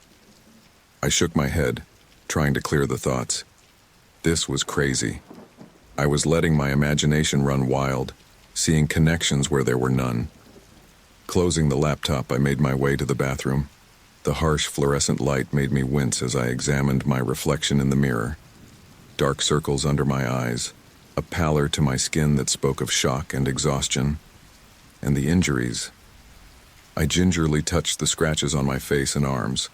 I shook my head, trying to clear the thoughts. This was crazy. I was letting my imagination run wild, seeing connections where there were none. Closing the laptop, I made my way to the bathroom. The harsh fluorescent light made me wince as I examined my reflection in the mirror. Dark circles under my eyes, a pallor to my skin that spoke of shock and exhaustion, and the injuries. I gingerly touched the scratches on my face and arms.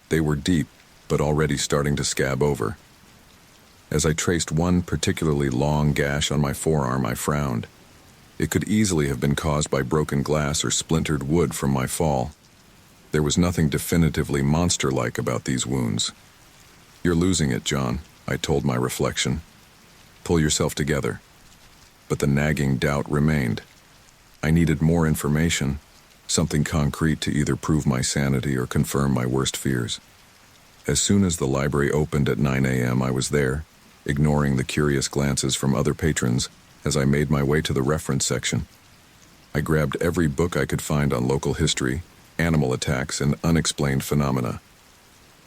They were deep, but already starting to scab over. As I traced one particularly long gash on my forearm, I frowned. It could easily have been caused by broken glass or splintered wood from my fall. There was nothing definitively monster-like about these wounds. "You're losing it, John," I told my reflection. "Pull yourself together." But the nagging doubt remained. I needed more information, something concrete to either prove my sanity or confirm my worst fears. As soon as the library opened at 9 a.m., I was there, ignoring the curious glances from other patrons as I made my way to the reference section. I grabbed every book I could find on local history, animal attacks, and unexplained phenomena.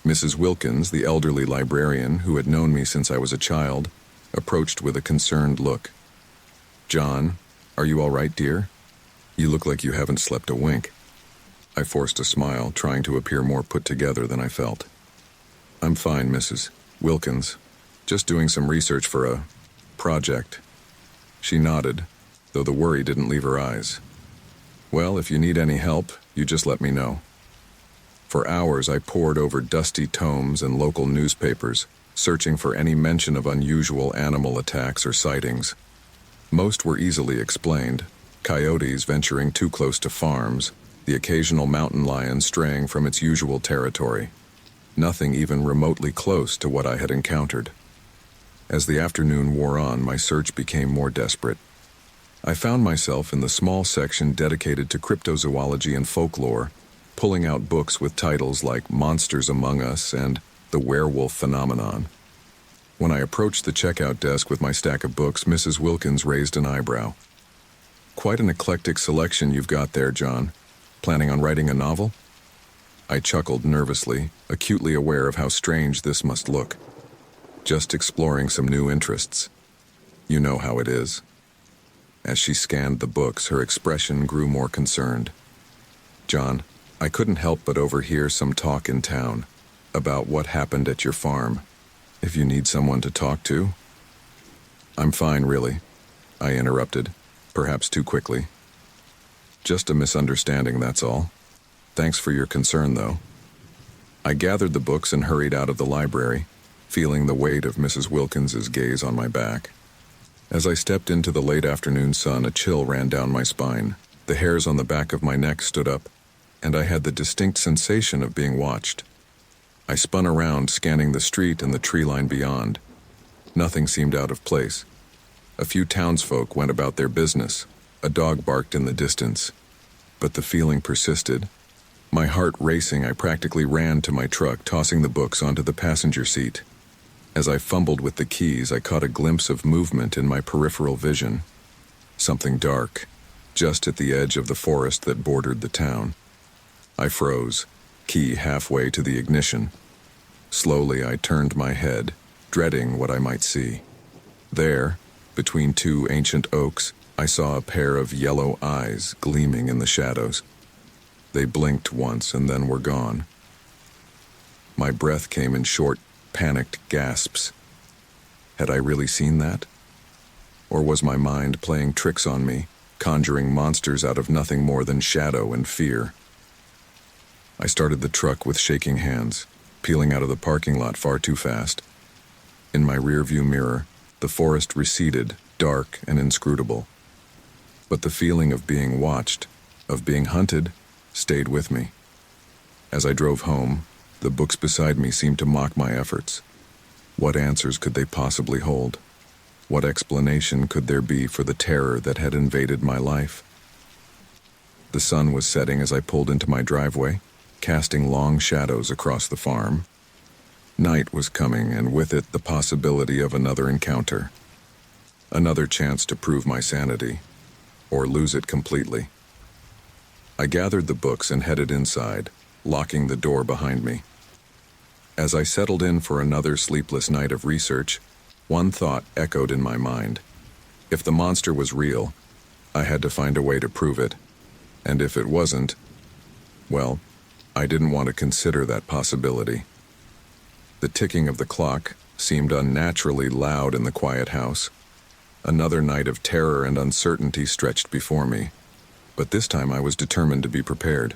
Mrs. Wilkins, the elderly librarian who had known me since I was a child, approached with a concerned look. "John, are you all right, dear? You look like you haven't slept a wink." I forced a smile, trying to appear more put together than I felt. "I'm fine, Mrs. Wilkins. Just doing some research for a project." She nodded, though the worry didn't leave her eyes. "Well, if you need any help, you just let me know." For hours I pored over dusty tomes and local newspapers, searching for any mention of unusual animal attacks or sightings. Most were easily explained: coyotes venturing too close to farms, the occasional mountain lion straying from its usual territory. Nothing even remotely close to what I had encountered. As the afternoon wore on, my search became more desperate. I found myself in the small section dedicated to cryptozoology and folklore, pulling out books with titles like Monsters Among Us and The Werewolf Phenomenon. When I approached the checkout desk with my stack of books, Mrs. Wilkins raised an eyebrow. "Quite an eclectic selection you've got there, John. Planning on writing a novel?" I chuckled nervously, acutely aware of how strange this must look. "Just exploring some new interests. You know how it is." As she scanned the books, her expression grew more concerned. "John, I couldn't help but overhear some talk in town about what happened at your farm. If you need someone to talk to..." "I'm fine, really," I interrupted, perhaps too quickly. "Just a misunderstanding, that's all. Thanks for your concern, though." I gathered the books and hurried out of the library, feeling the weight of Mrs. Wilkins's gaze on my back. As I stepped into the late afternoon sun, a chill ran down my spine. The hairs on the back of my neck stood up, and I had the distinct sensation of being watched. I spun around, scanning the street and the tree line beyond. Nothing seemed out of place. A few townsfolk went about their business. A dog barked in the distance. But the feeling persisted. My heart racing, I practically ran to my truck, tossing the books onto the passenger seat. As I fumbled with the keys, I caught a glimpse of movement in my peripheral vision. Something dark, just at the edge of the forest that bordered the town. I froze, key halfway to the ignition. Slowly, I turned my head, dreading what I might see. There, between two ancient oaks, I saw a pair of yellow eyes gleaming in the shadows. They blinked once and then were gone. My breath came in short, panicked gasps. Had I really seen that? Or was my mind playing tricks on me, conjuring monsters out of nothing more than shadow and fear? I started the truck with shaking hands, peeling out of the parking lot far too fast. In my rearview mirror, the forest receded, dark and inscrutable. But the feeling of being watched, of being hunted, stayed with me. As I drove home, the books beside me seemed to mock my efforts. What answers could they possibly hold? What explanation could there be for the terror that had invaded my life? The sun was setting as I pulled into my driveway, casting long shadows across the farm. Night was coming, and with it the possibility of another encounter. Another chance to prove my sanity, or lose it completely. I gathered the books and headed inside, locking the door behind me. As I settled in for another sleepless night of research, one thought echoed in my mind. If the monster was real, I had to find a way to prove it. And if it wasn't, well, I didn't want to consider that possibility. The ticking of the clock seemed unnaturally loud in the quiet house. Another night of terror and uncertainty stretched before me, but this time I was determined to be prepared.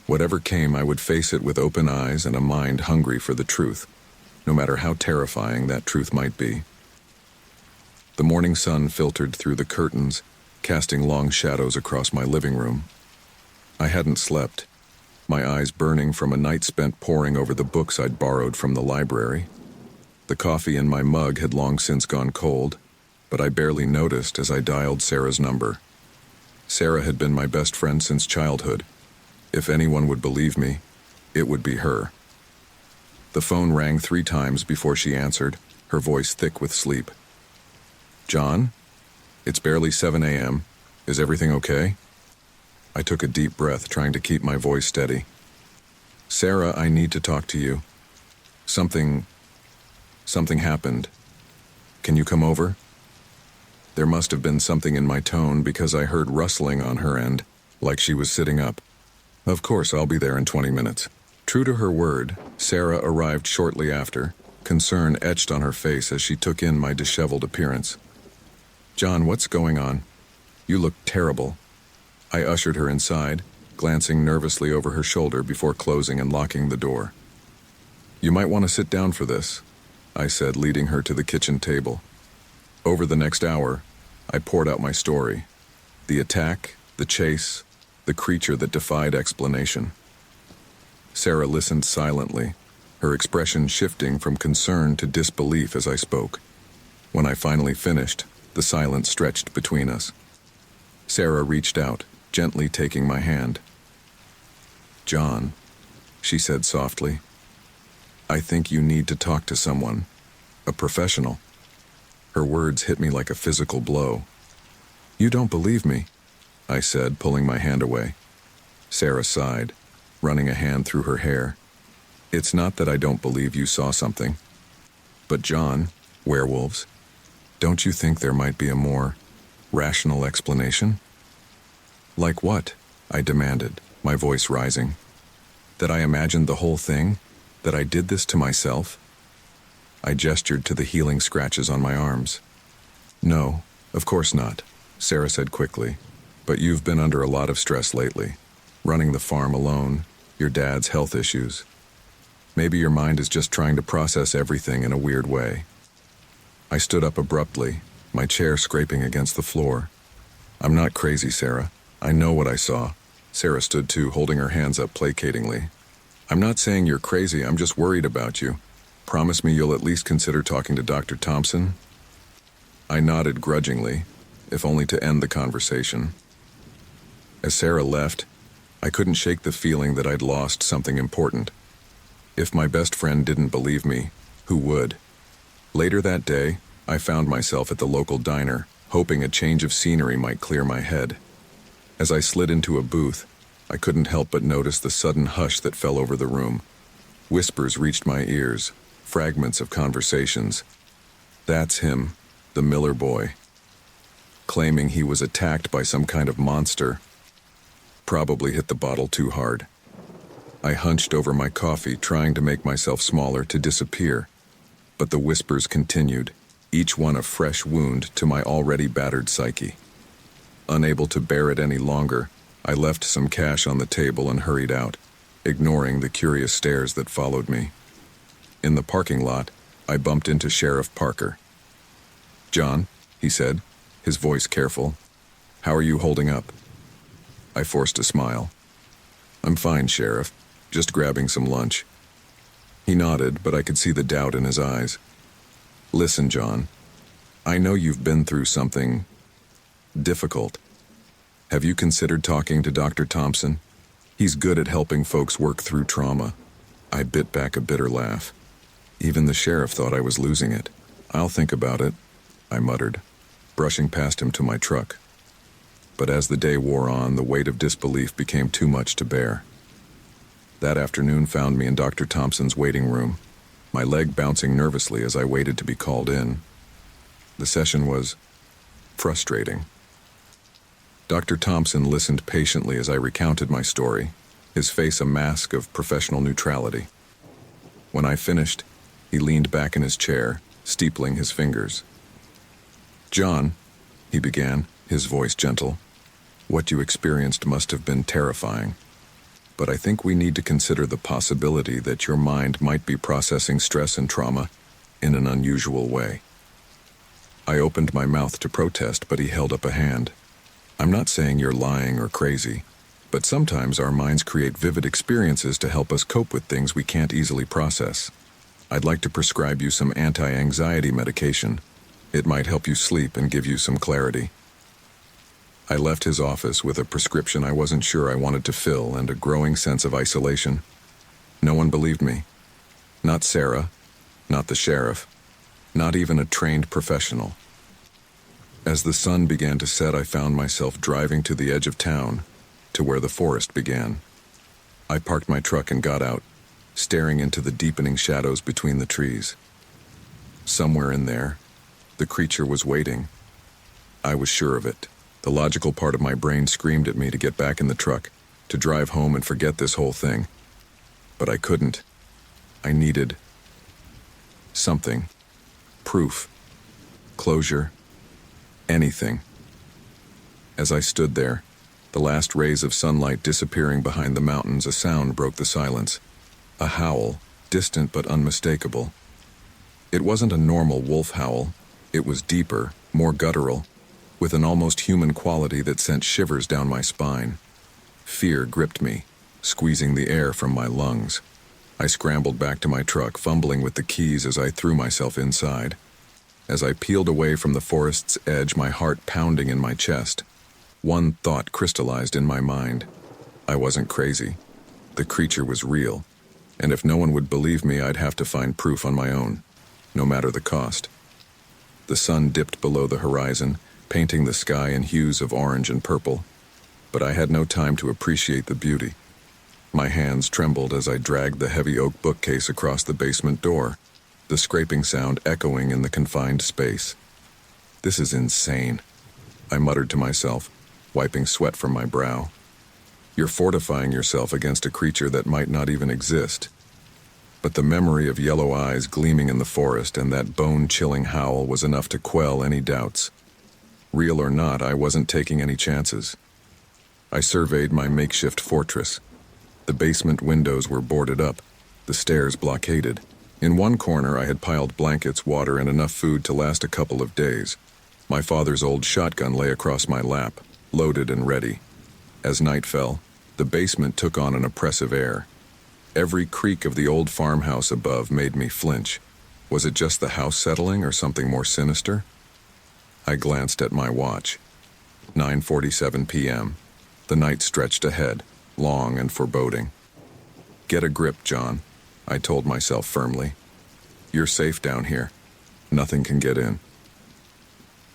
Whatever came, I would face it with open eyes and a mind hungry for the truth, no matter how terrifying that truth might be. The morning sun filtered through the curtains, casting long shadows across my living room. I hadn't slept, my eyes burning from a night spent poring over the books I'd borrowed from the library. The coffee in my mug had long since gone cold, but I barely noticed as I dialed Sarah's number. Sarah had been my best friend since childhood. If anyone would believe me, it would be her. The phone rang 3 times before she answered, her voice thick with sleep. "John? It's barely 7 a.m. Is everything okay?" I took a deep breath, trying to keep my voice steady. "Sarah, I need to talk to you. Something happened. Can you come over?" There must have been something in my tone because I heard rustling on her end, like she was sitting up. "Of course, I'll be there in 20 minutes. True to her word, Sarah arrived shortly after, concern etched on her face as she took in my disheveled appearance. "John, what's going on? You look terrible." I ushered her inside, glancing nervously over her shoulder before closing and locking the door. "You might want to sit down for this," I said, leading her to the kitchen table. Over the next hour, I poured out my story. The attack, the chase, the creature that defied explanation. Sarah listened silently, her expression shifting from concern to disbelief as I spoke. When I finally finished, the silence stretched between us. Sarah reached out, gently taking my hand. "John," she said softly, "I think you need to talk to someone, a professional." Her words hit me like a physical blow. "You don't believe me," I said, pulling my hand away. Sarah sighed, running a hand through her hair. "It's not that I don't believe you saw something. But John, werewolves, don't you think there might be a more rational explanation?" "Like what?" I demanded, my voice rising. "That I imagined the whole thing? That I did this to myself?" I gestured to the healing scratches on my arms. "No, of course not," Sarah said quickly. "But you've been under a lot of stress lately. Running the farm alone, your dad's health issues. Maybe your mind is just trying to process everything in a weird way." I stood up abruptly, my chair scraping against the floor. "I'm not crazy, Sarah. I know what I saw." Sarah stood too, holding her hands up placatingly. "I'm not saying you're crazy, I'm just worried about you. Promise me you'll at least consider talking to Dr. Thompson?" I nodded grudgingly, if only to end the conversation. As Sarah left, I couldn't shake the feeling that I'd lost something important. If my best friend didn't believe me, who would? Later that day, I found myself at the local diner, hoping a change of scenery might clear my head. As I slid into a booth, I couldn't help but notice the sudden hush that fell over the room. Whispers reached my ears, fragments of conversations. That's him, the Miller boy, claiming he was attacked by some kind of monster. Probably hit the bottle too hard. I hunched over my coffee, trying to make myself smaller to disappear. But the whispers continued, each one a fresh wound to my already battered psyche. Unable to bear it any longer, I left some cash on the table and hurried out, ignoring the curious stares that followed me. In the parking lot, I bumped into Sheriff Parker. "John," he said, his voice careful, "how are you holding up?" I forced a smile. "I'm fine, Sheriff, just grabbing some lunch." He nodded, but I could see the doubt in his eyes. "Listen, John, I know you've been through something difficult. Have you considered talking to Dr. Thompson? He's good at helping folks work through trauma." I bit back a bitter laugh. Even the sheriff thought I was losing it. "I'll think about it," I muttered, brushing past him to my truck. But as the day wore on, the weight of disbelief became too much to bear. That afternoon found me in Dr. Thompson's waiting room, my leg bouncing nervously as I waited to be called in. The session was frustrating. Dr. Thompson listened patiently as I recounted my story, his face a mask of professional neutrality. When I finished, he leaned back in his chair, steepling his fingers. "John," he began, his voice gentle, "what you experienced must have been terrifying. But I think we need to consider the possibility that your mind might be processing stress and trauma in an unusual way." I opened my mouth to protest, but he held up a hand. "I'm not saying you're lying or crazy, but sometimes our minds create vivid experiences to help us cope with things we can't easily process. I'd like to prescribe you some anti-anxiety medication. It might help you sleep and give you some clarity." I left his office with a prescription I wasn't sure I wanted to fill and a growing sense of isolation. No one believed me. Not Sarah, not the sheriff, not even a trained professional. As the sun began to set, I found myself driving to the edge of town, to where the forest began. I parked my truck and got out, staring into the deepening shadows between the trees. Somewhere in there, the creature was waiting. I was sure of it. The logical part of my brain screamed at me to get back in the truck, to drive home and forget this whole thing. But I couldn't. I needed something. Proof. Closure. Anything. As I stood there, the last rays of sunlight disappearing behind the mountains, a sound broke the silence. A howl, distant but unmistakable. It wasn't a normal wolf howl. It was deeper, more guttural, with an almost human quality that sent shivers down my spine. Fear gripped me, squeezing the air from my lungs. I scrambled back to my truck, fumbling with the keys as I threw myself inside. As I peeled away from the forest's edge, my heart pounding in my chest, one thought crystallized in my mind. I wasn't crazy. The creature was real, and if no one would believe me, I'd have to find proof on my own, no matter the cost. The sun dipped below the horizon, painting the sky in hues of orange and purple, but I had no time to appreciate the beauty. My hands trembled as I dragged the heavy oak bookcase across the basement door, the scraping sound echoing in the confined space. "This is insane," I muttered to myself, wiping sweat from my brow. "You're fortifying yourself against a creature that might not even exist." But the memory of yellow eyes gleaming in the forest and that bone-chilling howl was enough to quell any doubts. Real or not, I wasn't taking any chances. I surveyed my makeshift fortress. The basement windows were boarded up, the stairs blockaded. In one corner, I had piled blankets, water, and enough food to last a couple of days. My father's old shotgun lay across my lap, loaded and ready. As night fell, the basement took on an oppressive air. Every creak of the old farmhouse above made me flinch. Was it just the house settling or something more sinister? I glanced at my watch. 9:47 p.m. The night stretched ahead, long and foreboding. "Get a grip, John," I told myself firmly. "You're safe down here. Nothing can get in."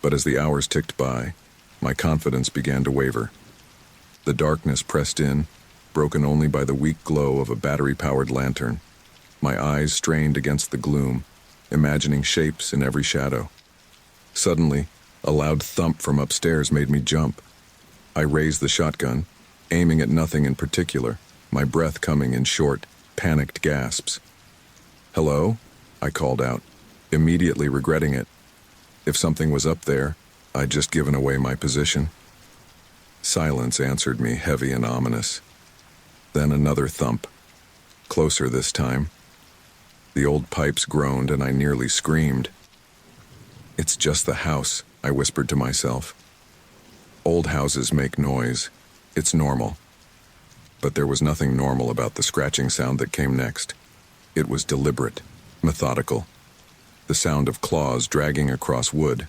But as the hours ticked by, my confidence began to waver. The darkness pressed in, broken only by the weak glow of a battery-powered lantern. my eyes strained against the gloom, imagining shapes in every shadow. Suddenly, a loud thump from upstairs made me jump. I raised the shotgun, aiming at nothing in particular, my breath coming in short, panicked gasps. "Hello?" I called out, immediately regretting it. If something was up there, I'd just given away my position. Silence answered me, heavy and ominous. Then another thump. Closer this time. The old pipes groaned and I nearly screamed. "It's just the house," I whispered to myself. Old houses make noise. It's normal. But there was nothing normal about the scratching sound that came next. It was deliberate, methodical. The sound of claws dragging across wood.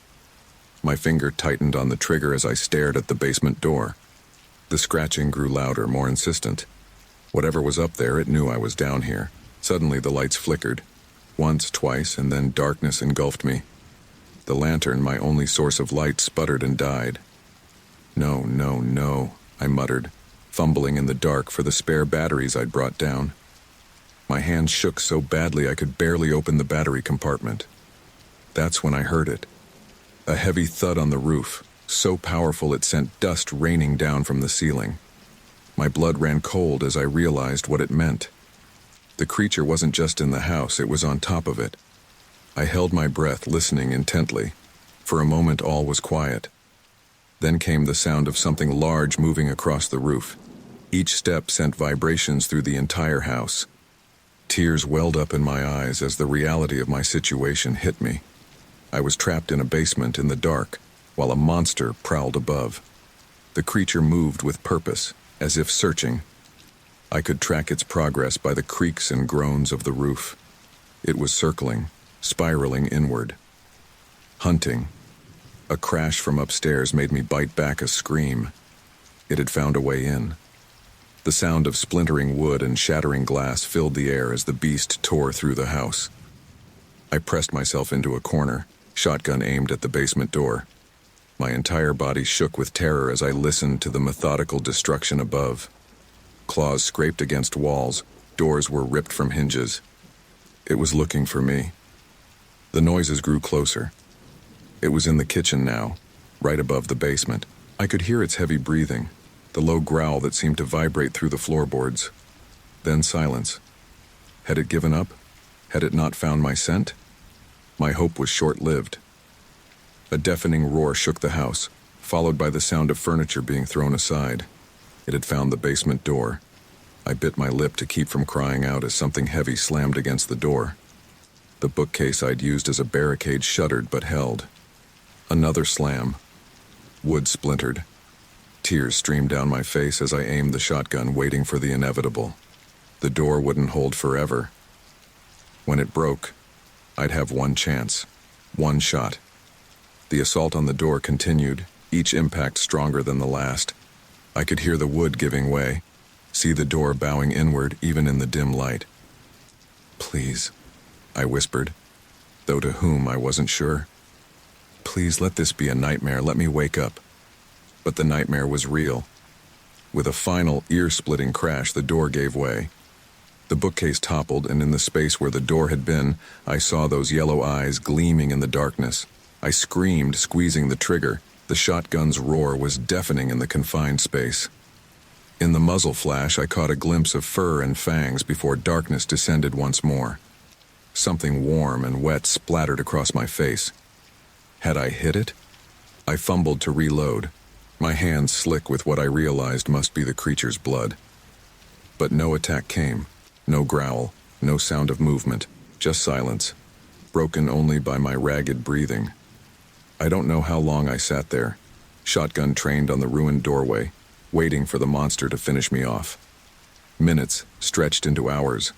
My finger tightened on the trigger as I stared at the basement door. The scratching grew louder, more insistent. Whatever was up there, it knew I was down here. Suddenly the lights flickered. Once, twice, and then darkness engulfed me. The lantern, my only source of light, sputtered and died. "No, no, no," I muttered, fumbling in the dark for the spare batteries I'd brought down. My hands shook so badly I could barely open the battery compartment. That's when I heard it. A heavy thud on the roof, so powerful it sent dust raining down from the ceiling. My blood ran cold as I realized what it meant. The creature wasn't just in the house, it was on top of it. I held my breath, listening intently. For a moment all was quiet. Then came the sound of something large moving across the roof. Each step sent vibrations through the entire house. Tears welled up in my eyes as the reality of my situation hit me. I was trapped in a basement in the dark, while a monster prowled above. The creature moved with purpose, as if searching. I could track its progress by the creaks and groans of the roof. It was circling, spiraling inward. Hunting. A crash from upstairs made me bite back a scream. It had found a way in. The sound of splintering wood and shattering glass filled the air as the beast tore through the house. I pressed myself into a corner, shotgun aimed at the basement door. My entire body shook with terror as I listened to the methodical destruction above. Claws scraped against walls, doors were ripped from hinges. It was looking for me. The noises grew closer. It was in the kitchen now, right above the basement. I could hear its heavy breathing, the low growl that seemed to vibrate through the floorboards. Then silence. Had it given up? Had it not found my scent? My hope was short-lived. A deafening roar shook the house, followed by the sound of furniture being thrown aside. It had found the basement door. I bit my lip to keep from crying out as something heavy slammed against the door. The bookcase I'd used as a barricade shuddered but held. Another slam. Wood splintered. Tears streamed down my face as I aimed the shotgun, waiting for the inevitable. The door wouldn't hold forever. When it broke, I'd have one chance, one shot. The assault on the door continued, each impact stronger than the last. I could hear the wood giving way, see the door bowing inward even in the dim light. "Please," I whispered, though to whom I wasn't sure. "Please let this be a nightmare, let me wake up." But the nightmare was real. With a final, ear-splitting crash, the door gave way. The bookcase toppled, and in the space where the door had been, I saw those yellow eyes gleaming in the darkness. I screamed, squeezing the trigger. The shotgun's roar was deafening in the confined space. In the muzzle flash, I caught a glimpse of fur and fangs before darkness descended once more. Something warm and wet splattered across my face. Had I hit it? I fumbled to reload, my hands slick with what I realized must be the creature's blood. But no attack came, no growl, no sound of movement, just silence, broken only by my ragged breathing. I don't know how long I sat there, shotgun trained on the ruined doorway, waiting for the monster to finish me off. Minutes stretched into hours.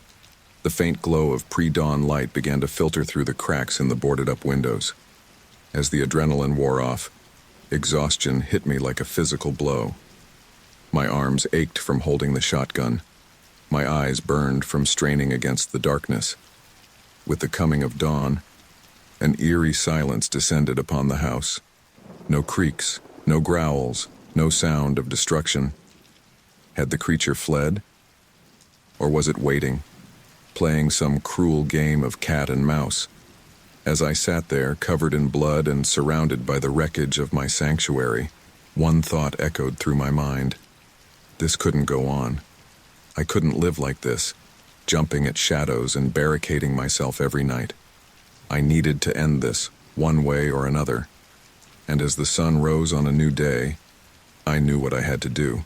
The faint glow of pre-dawn light began to filter through the cracks in the boarded-up windows. As the adrenaline wore off, exhaustion hit me like a physical blow. My arms ached from holding the shotgun. My eyes burned from straining against the darkness. With the coming of dawn, an eerie silence descended upon the house. No creaks, no growls, no sound of destruction. Had the creature fled? Or was it waiting, playing some cruel game of cat and mouse. As I sat there, covered in blood and surrounded by the wreckage of my sanctuary, one thought echoed through my mind. This couldn't go on. I couldn't live like this, jumping at shadows and barricading myself every night. I needed to end this, one way or another. And as the sun rose on a new day, I knew what I had to do.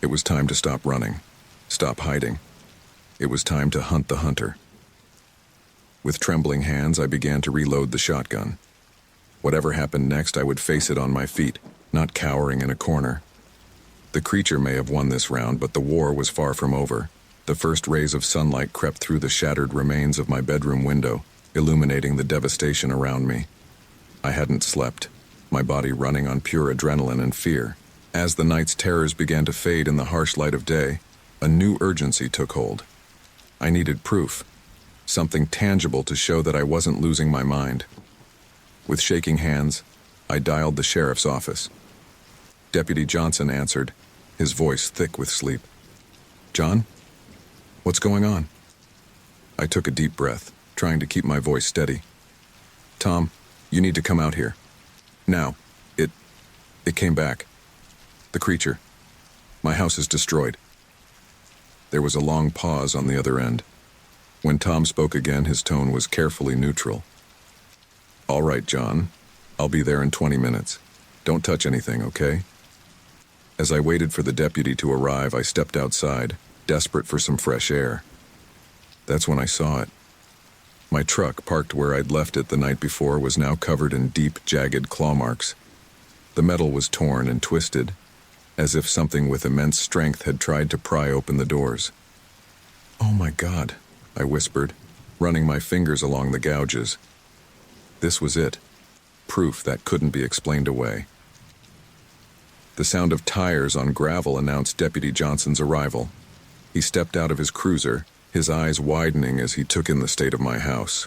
It was time to stop running, stop hiding. It was time to hunt the hunter. With trembling hands, I began to reload the shotgun. Whatever happened next, I would face it on my feet, not cowering in a corner. The creature may have won this round, but the war was far from over. The first rays of sunlight crept through the shattered remains of my bedroom window, illuminating the devastation around me. I hadn't slept, my body running on pure adrenaline and fear. As the night's terrors began to fade in the harsh light of day, a new urgency took hold. I needed proof, something tangible to show that I wasn't losing my mind. With shaking hands, I dialed the sheriff's office. Deputy Johnson answered, his voice thick with sleep. "John? What's going on?" I took a deep breath, trying to keep my voice steady. "Tom, you need to come out here. Now. It came back. The creature. My house is destroyed." There was a long pause on the other end. When Tom spoke again, his tone was carefully neutral. "All right, John. I'll be there in 20 minutes. Don't touch anything, okay?" As I waited for the deputy to arrive, I stepped outside, desperate for some fresh air. That's when I saw it. My truck, parked where I'd left it the night before, was now covered in deep, jagged claw marks. The metal was torn and twisted, as if something with immense strength had tried to pry open the doors. "Oh my God," I whispered, running my fingers along the gouges. This was it. Proof that couldn't be explained away. The sound of tires on gravel announced Deputy Johnson's arrival. He stepped out of his cruiser, his eyes widening as he took in the state of my house.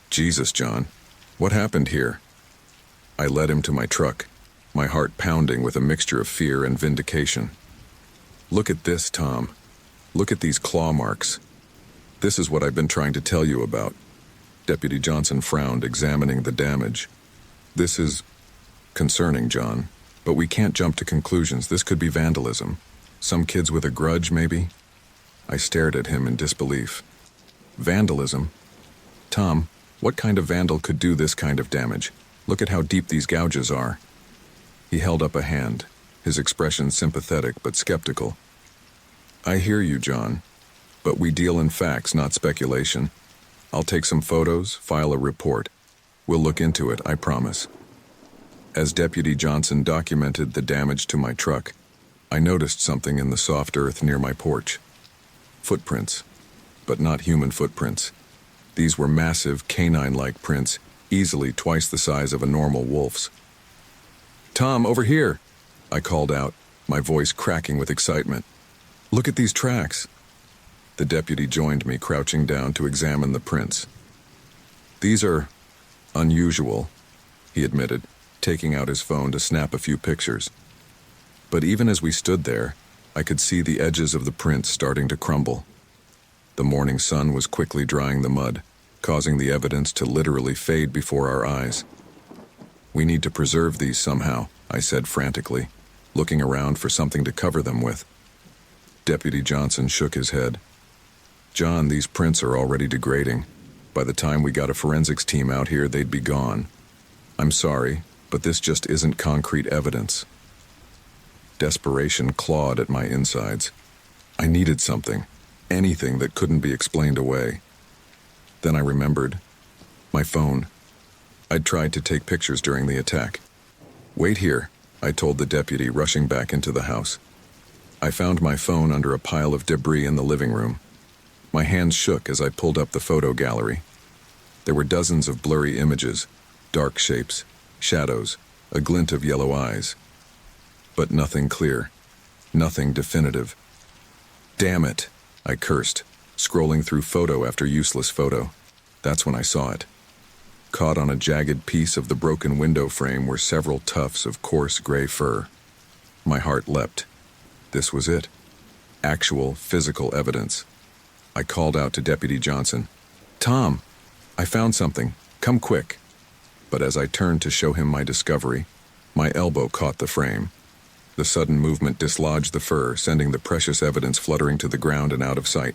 "Jesus, John, what happened here?" I led him to my truck, my heart pounding with a mixture of fear and vindication. "Look at this, Tom. Look at these claw marks. This is what I've been trying to tell you about." Deputy Johnson frowned, examining the damage. "This is concerning, John, but we can't jump to conclusions. This could be vandalism. Some kids with a grudge, maybe?" I stared at him in disbelief. "Vandalism? Tom, what kind of vandal could do this kind of damage? Look at how deep these gouges are." He held up a hand, his expression sympathetic but skeptical. "I hear you, John, but we deal in facts, not speculation. I'll take some photos, file a report. We'll look into it, I promise." As Deputy Johnson documented the damage to my truck, I noticed something in the soft earth near my porch. Footprints, but not human footprints. These were massive, canine-like prints, easily twice the size of a normal wolf's. "Tom, over here!" I called out, my voice cracking with excitement. "Look at these tracks." The deputy joined me, crouching down to examine the prints. "These are unusual," he admitted, taking out his phone to snap a few pictures. But even as we stood there, I could see the edges of the prints starting to crumble. The morning sun was quickly drying the mud, causing the evidence to literally fade before our eyes. "We need to preserve these somehow," I said frantically, looking around for something to cover them with. Deputy Johnson shook his head. "John, these prints are already degrading. By the time we got a forensics team out here, they'd be gone. I'm sorry, but this just isn't concrete evidence." Desperation clawed at my insides. I needed something, anything that couldn't be explained away. Then I remembered. My phone. I'd tried to take pictures during the attack. "Wait here," I told the deputy, rushing back into the house. I found my phone under a pile of debris in the living room. My hands shook as I pulled up the photo gallery. There were dozens of blurry images, dark shapes, shadows, a glint of yellow eyes. But nothing clear, nothing definitive. "Damn it," I cursed, scrolling through photo after useless photo. That's when I saw it. Caught on a jagged piece of the broken window frame were several tufts of coarse gray fur. My heart leapt. This was it. Actual, physical evidence. I called out to Deputy Johnson, "Tom, I found something. Come quick." But as I turned to show him my discovery, my elbow caught the frame. The sudden movement dislodged the fur, sending the precious evidence fluttering to the ground and out of sight.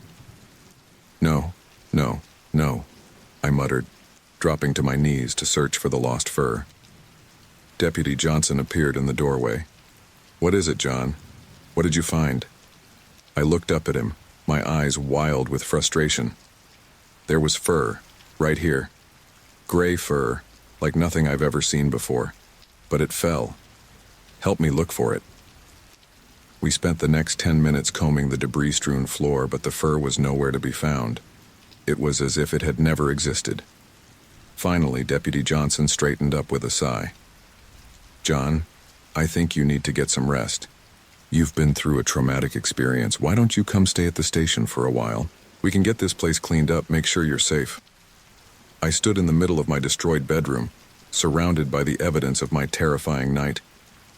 "No, no, no," I muttered, dropping to my knees to search for the lost fur. Deputy Johnson appeared in the doorway. "What is it, John? What did you find?" I looked up at him, my eyes wild with frustration. There was fur, right here. Gray fur, like nothing I've ever seen before. But it fell. Help me look for it. We spent the next 10 minutes combing the debris-strewn floor, but the fur was nowhere to be found. It was as if it had never existed. Finally, Deputy Johnson straightened up with a sigh. "John, I think you need to get some rest. You've been through a traumatic experience. Why don't you come stay at the station for a while? We can get this place cleaned up, make sure you're safe." I stood in the middle of my destroyed bedroom, surrounded by the evidence of my terrifying night,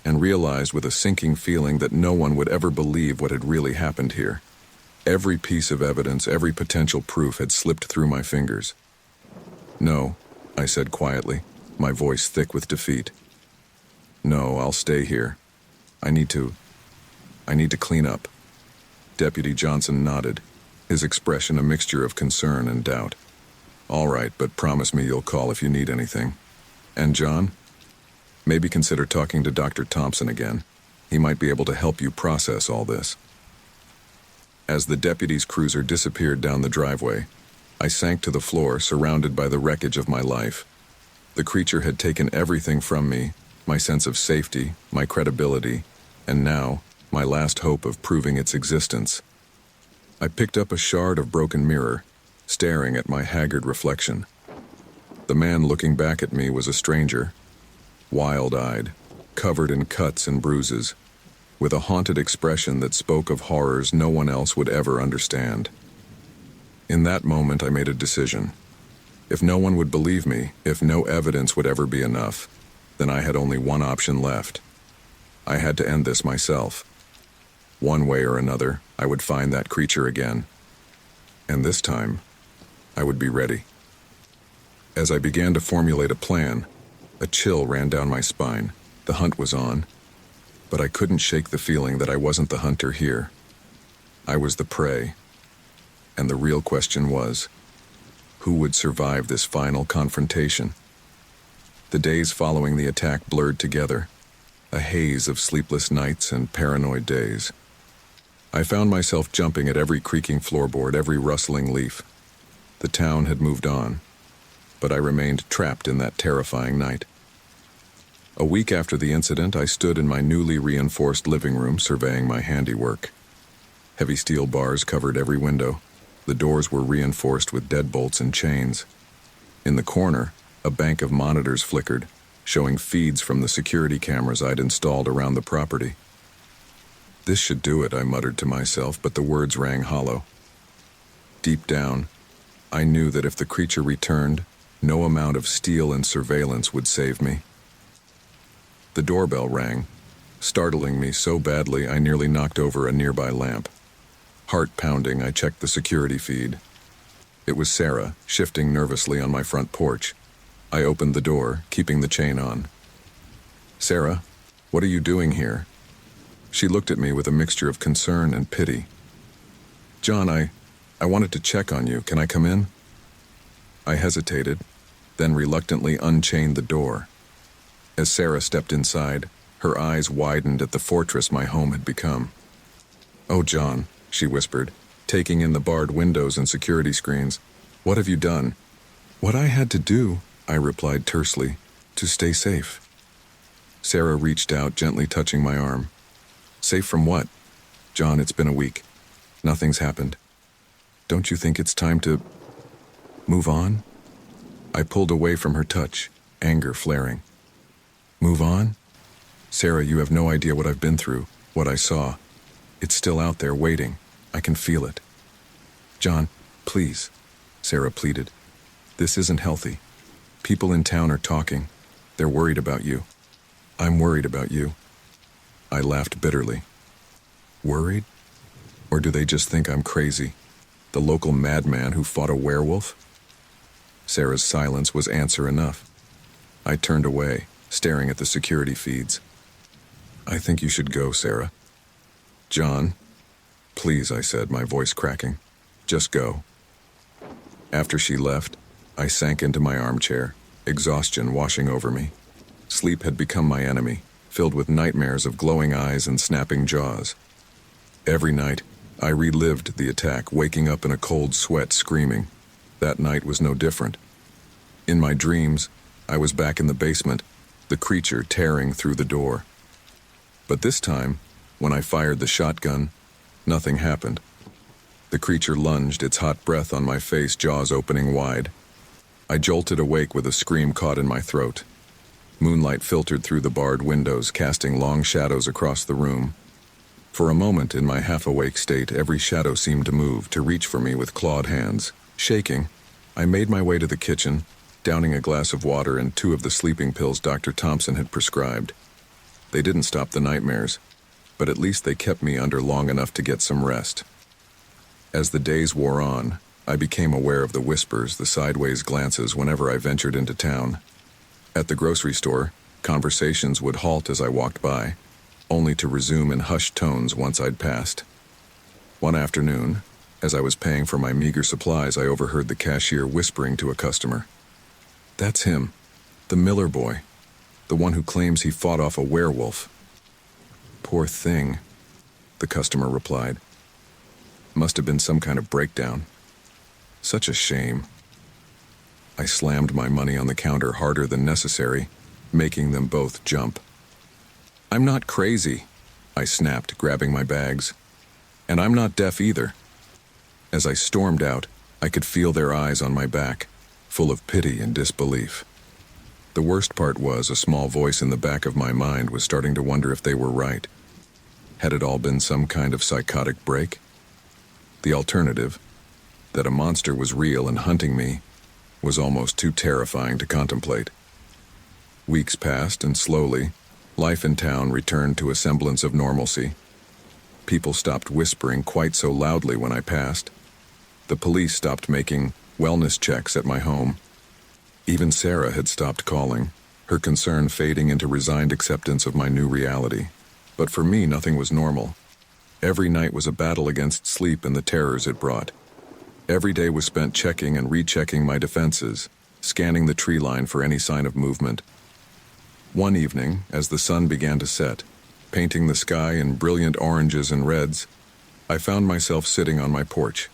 and realized with a sinking feeling that no one would ever believe what had really happened here. Every piece of evidence, every potential proof had slipped through my fingers. "No," I said quietly, my voice thick with defeat. "No, I'll stay here. I need to clean up." Deputy Johnson nodded, his expression a mixture of concern and doubt. "All right, but promise me you'll call if you need anything. And John, maybe consider talking to Dr. Thompson again. He might be able to help you process all this." As the deputy's cruiser disappeared down the driveway, I sank to the floor, surrounded by the wreckage of my life. The creature had taken everything from me, my sense of safety, my credibility, and now, my last hope of proving its existence. I picked up a shard of broken mirror, staring at my haggard reflection. The man looking back at me was a stranger, wild-eyed, covered in cuts and bruises, with a haunted expression that spoke of horrors no one else would ever understand. In that moment, I made a decision. If no one would believe me, if no evidence would ever be enough, then I had only one option left. I had to end this myself. One way or another, I would find that creature again. And this time, I would be ready. As I began to formulate a plan, a chill ran down my spine. The hunt was on, but I couldn't shake the feeling that I wasn't the hunter here. I was the prey. And the real question was, who would survive this final confrontation? The days following the attack blurred together, a haze of sleepless nights and paranoid days. I found myself jumping at every creaking floorboard, every rustling leaf. The town had moved on, but I remained trapped in that terrifying night. A week after the incident, I stood in my newly reinforced living room surveying my handiwork. Heavy steel bars covered every window. The doors were reinforced with deadbolts and chains. In the corner, a bank of monitors flickered, showing feeds from the security cameras I'd installed around the property. This should do it, I muttered to myself, but the words rang hollow. Deep down, I knew that if the creature returned, no amount of steel and surveillance would save me. The doorbell rang, startling me so badly I nearly knocked over a nearby lamp. Heart pounding, I checked the security feed. It was Sarah, shifting nervously on my front porch. I opened the door, keeping the chain on. "Sarah, what are you doing here?" She looked at me with a mixture of concern and pity. "John, I wanted to check on you. Can I come in?" I hesitated, then reluctantly unchained the door. As Sarah stepped inside, her eyes widened at the fortress my home had become. "Oh, John," she whispered, taking in the barred windows and security screens. "What have you done?" "What I had to do," I replied tersely, "to stay safe." Sarah reached out, gently touching my arm. "Safe from what?" "John, it's been a week. Nothing's happened. Don't you think it's time to move on?" I pulled away from her touch, anger flaring. "Move on? Sarah, you have no idea what I've been through, what I saw. It's still out there waiting. I can feel it." "John, please," Sarah pleaded. "This isn't healthy. People in town are talking. They're worried about you. I'm worried about you." I laughed bitterly. Worried? Or do they just think I'm crazy? The local madman who fought a werewolf? Sarah's silence was answer enough. I turned away, staring at the security feeds. I think you should go, Sarah. John, please, I said, my voice cracking. Just go. After she left, I sank into my armchair, exhaustion washing over me. Sleep had become my enemy, filled with nightmares of glowing eyes and snapping jaws. Every night, I relived the attack, waking up in a cold sweat, screaming. That night was no different. In my dreams, I was back in the basement, the creature tearing through the door. But this time, when I fired the shotgun, nothing happened. The creature lunged, its hot breath on my face, jaws opening wide. I jolted awake with a scream caught in my throat. Moonlight filtered through the barred windows, casting long shadows across the room. For a moment, in my half-awake state, every shadow seemed to move, to reach for me with clawed hands. Shaking, I made my way to the kitchen, downing a glass of water and 2 of the sleeping pills Dr. Thompson had prescribed. They didn't stop the nightmares, but at least they kept me under long enough to get some rest. As the days wore on, I became aware of the whispers, the sideways glances whenever I ventured into town. At the grocery store, conversations would halt as I walked by, only to resume in hushed tones once I'd passed. One afternoon, as I was paying for my meager supplies, I overheard the cashier whispering to a customer. That's him, the Miller boy, the one who claims he fought off a werewolf. Poor thing, the customer replied. Must have been some kind of breakdown. Such a shame. I slammed my money on the counter harder than necessary, making them both jump. I'm not crazy, I snapped, grabbing my bags. And I'm not deaf either. As I stormed out, I could feel their eyes on my back, full of pity and disbelief. The worst part was a small voice in the back of my mind was starting to wonder if they were right. Had it all been some kind of psychotic break? The alternative, that a monster was real and hunting me, was almost too terrifying to contemplate. Weeks passed, and slowly, life in town returned to a semblance of normalcy. People stopped whispering quite so loudly when I passed. The police stopped making wellness checks at my home. Even Sarah had stopped calling, her concern fading into resigned acceptance of my new reality. But for me, nothing was normal. Every night was a battle against sleep and the terrors it brought. Every day was spent checking and rechecking my defenses, scanning the tree line for any sign of movement. One evening, as the sun began to set, painting the sky in brilliant oranges and reds, I found myself sitting on my porch.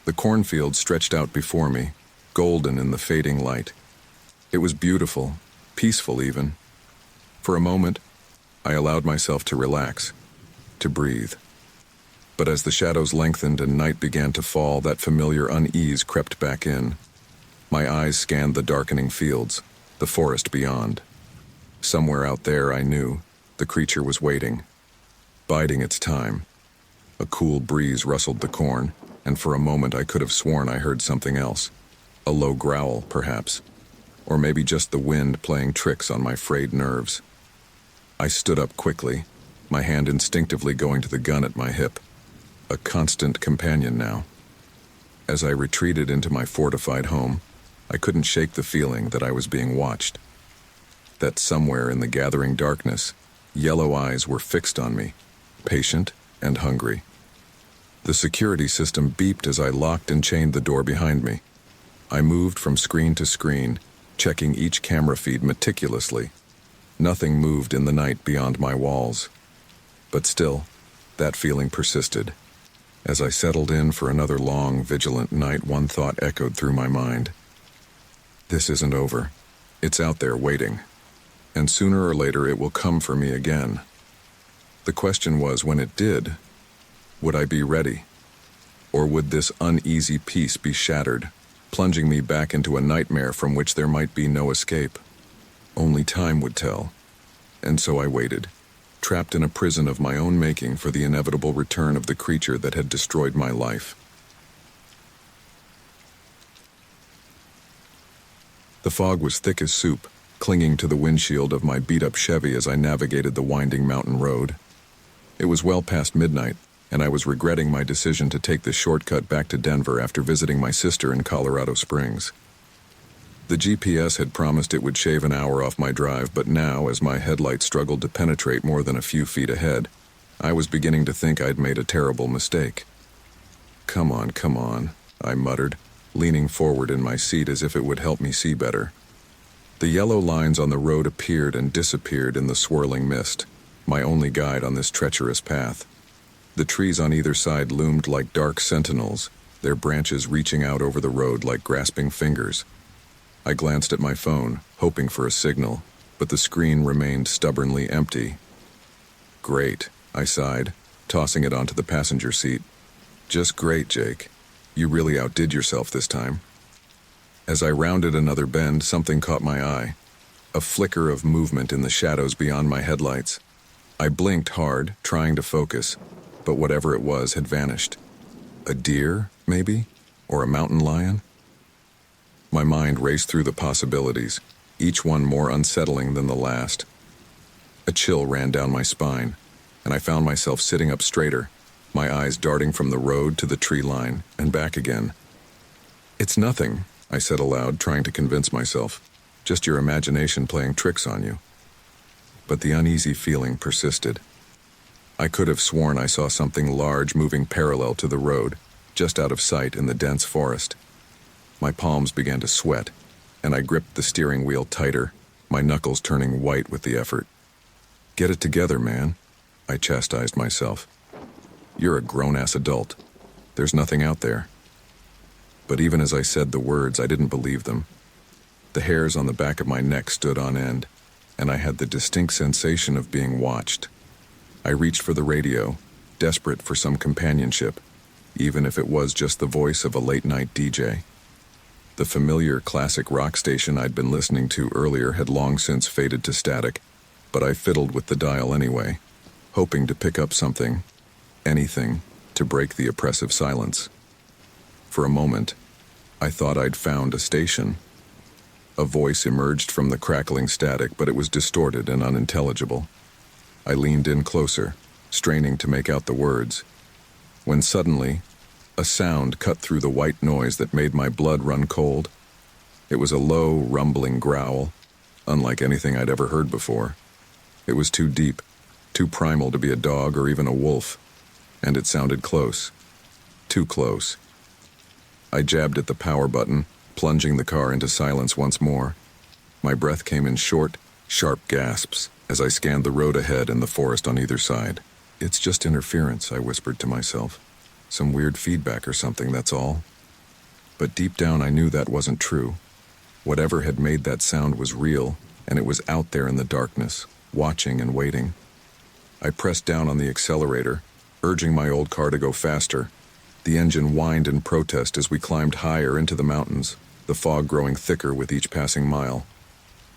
The cornfield stretched out before me, golden in the fading light. It was beautiful, peaceful even. For a moment, I allowed myself to relax, to breathe. But as the shadows lengthened and night began to fall, that familiar unease crept back in. My eyes scanned the darkening fields, the forest beyond. Somewhere out there, I knew, the creature was waiting, biding its time. A cool breeze rustled the corn, and for a moment I could have sworn I heard something else. A low growl, perhaps. Or maybe just the wind playing tricks on my frayed nerves. I stood up quickly, my hand instinctively going to the gun at my hip. A constant companion now. As I retreated into my fortified home, I couldn't shake the feeling that I was being watched. That somewhere in the gathering darkness, yellow eyes were fixed on me, patient and hungry. The security system beeped as I locked and chained the door behind me. I moved from screen to screen, checking each camera feed meticulously. Nothing moved in the night beyond my walls. But still, that feeling persisted. As I settled in for another long, vigilant night, one thought echoed through my mind. This isn't over. It's out there waiting. And sooner or later it will come for me again. The question was, when it did, would I be ready? Or would this uneasy peace be shattered, plunging me back into a nightmare from which there might be no escape? Only time would tell. And so I waited, trapped in a prison of my own making for the inevitable return of the creature that had destroyed my life. The fog was thick as soup, clinging to the windshield of my beat-up Chevy as I navigated the winding mountain road. It was well past midnight, and I was regretting my decision to take the shortcut back to Denver after visiting my sister in Colorado Springs. The GPS had promised it would shave an hour off my drive, but now, as my headlights struggled to penetrate more than a few feet ahead, I was beginning to think I'd made a terrible mistake. Come on, I muttered, leaning forward in my seat as if it would help me see better. The yellow lines on the road appeared and disappeared in the swirling mist, my only guide on this treacherous path. The trees on either side loomed like dark sentinels, their branches reaching out over the road like grasping fingers. I glanced at my phone, hoping for a signal, but the screen remained stubbornly empty. Great, I sighed, tossing it onto the passenger seat. Just great, Jake. You really outdid yourself this time. As I rounded another bend, something caught my eye. A flicker of movement in the shadows beyond my headlights. I blinked hard, trying to focus, but whatever it was had vanished. A deer, maybe? Or a mountain lion? My mind raced through the possibilities, each one more unsettling than the last. A chill ran down my spine, and I found myself sitting up straighter, my eyes darting from the road to the tree line and back again. It's nothing, I said aloud, trying to convince myself. Just your imagination playing tricks on you. But the uneasy feeling persisted. I could have sworn I saw something large moving parallel to the road, just out of sight in the dense forest. My palms began to sweat, and I gripped the steering wheel tighter, my knuckles turning white with the effort. Get it together, man, I chastised myself. You're a grown-ass adult. There's nothing out there. But even as I said the words, I didn't believe them. The hairs on the back of my neck stood on end, and I had the distinct sensation of being watched. I reached for the radio, desperate for some companionship, even if it was just the voice of a late-night DJ. The familiar classic rock station I'd been listening to earlier had long since faded to static, but I fiddled with the dial anyway, hoping to pick up something, anything, to break the oppressive silence. For a moment, I thought I'd found a station. A voice emerged from the crackling static, but it was distorted and unintelligible. I leaned in closer, straining to make out the words, when suddenly, a sound cut through the white noise that made my blood run cold. It was a low, rumbling growl, unlike anything I'd ever heard before. It was too deep, too primal to be a dog or even a wolf, and it sounded close. Too close. I jabbed at the power button, plunging the car into silence once more. My breath came in short, sharp gasps as I scanned the road ahead and the forest on either side. It's just interference, I whispered to myself. Some weird feedback or something, that's all. But deep down I knew that wasn't true. Whatever had made that sound was real, and it was out there in the darkness, watching and waiting. I pressed down on the accelerator, urging my old car to go faster. The engine whined in protest as we climbed higher into the mountains, the fog growing thicker with each passing mile.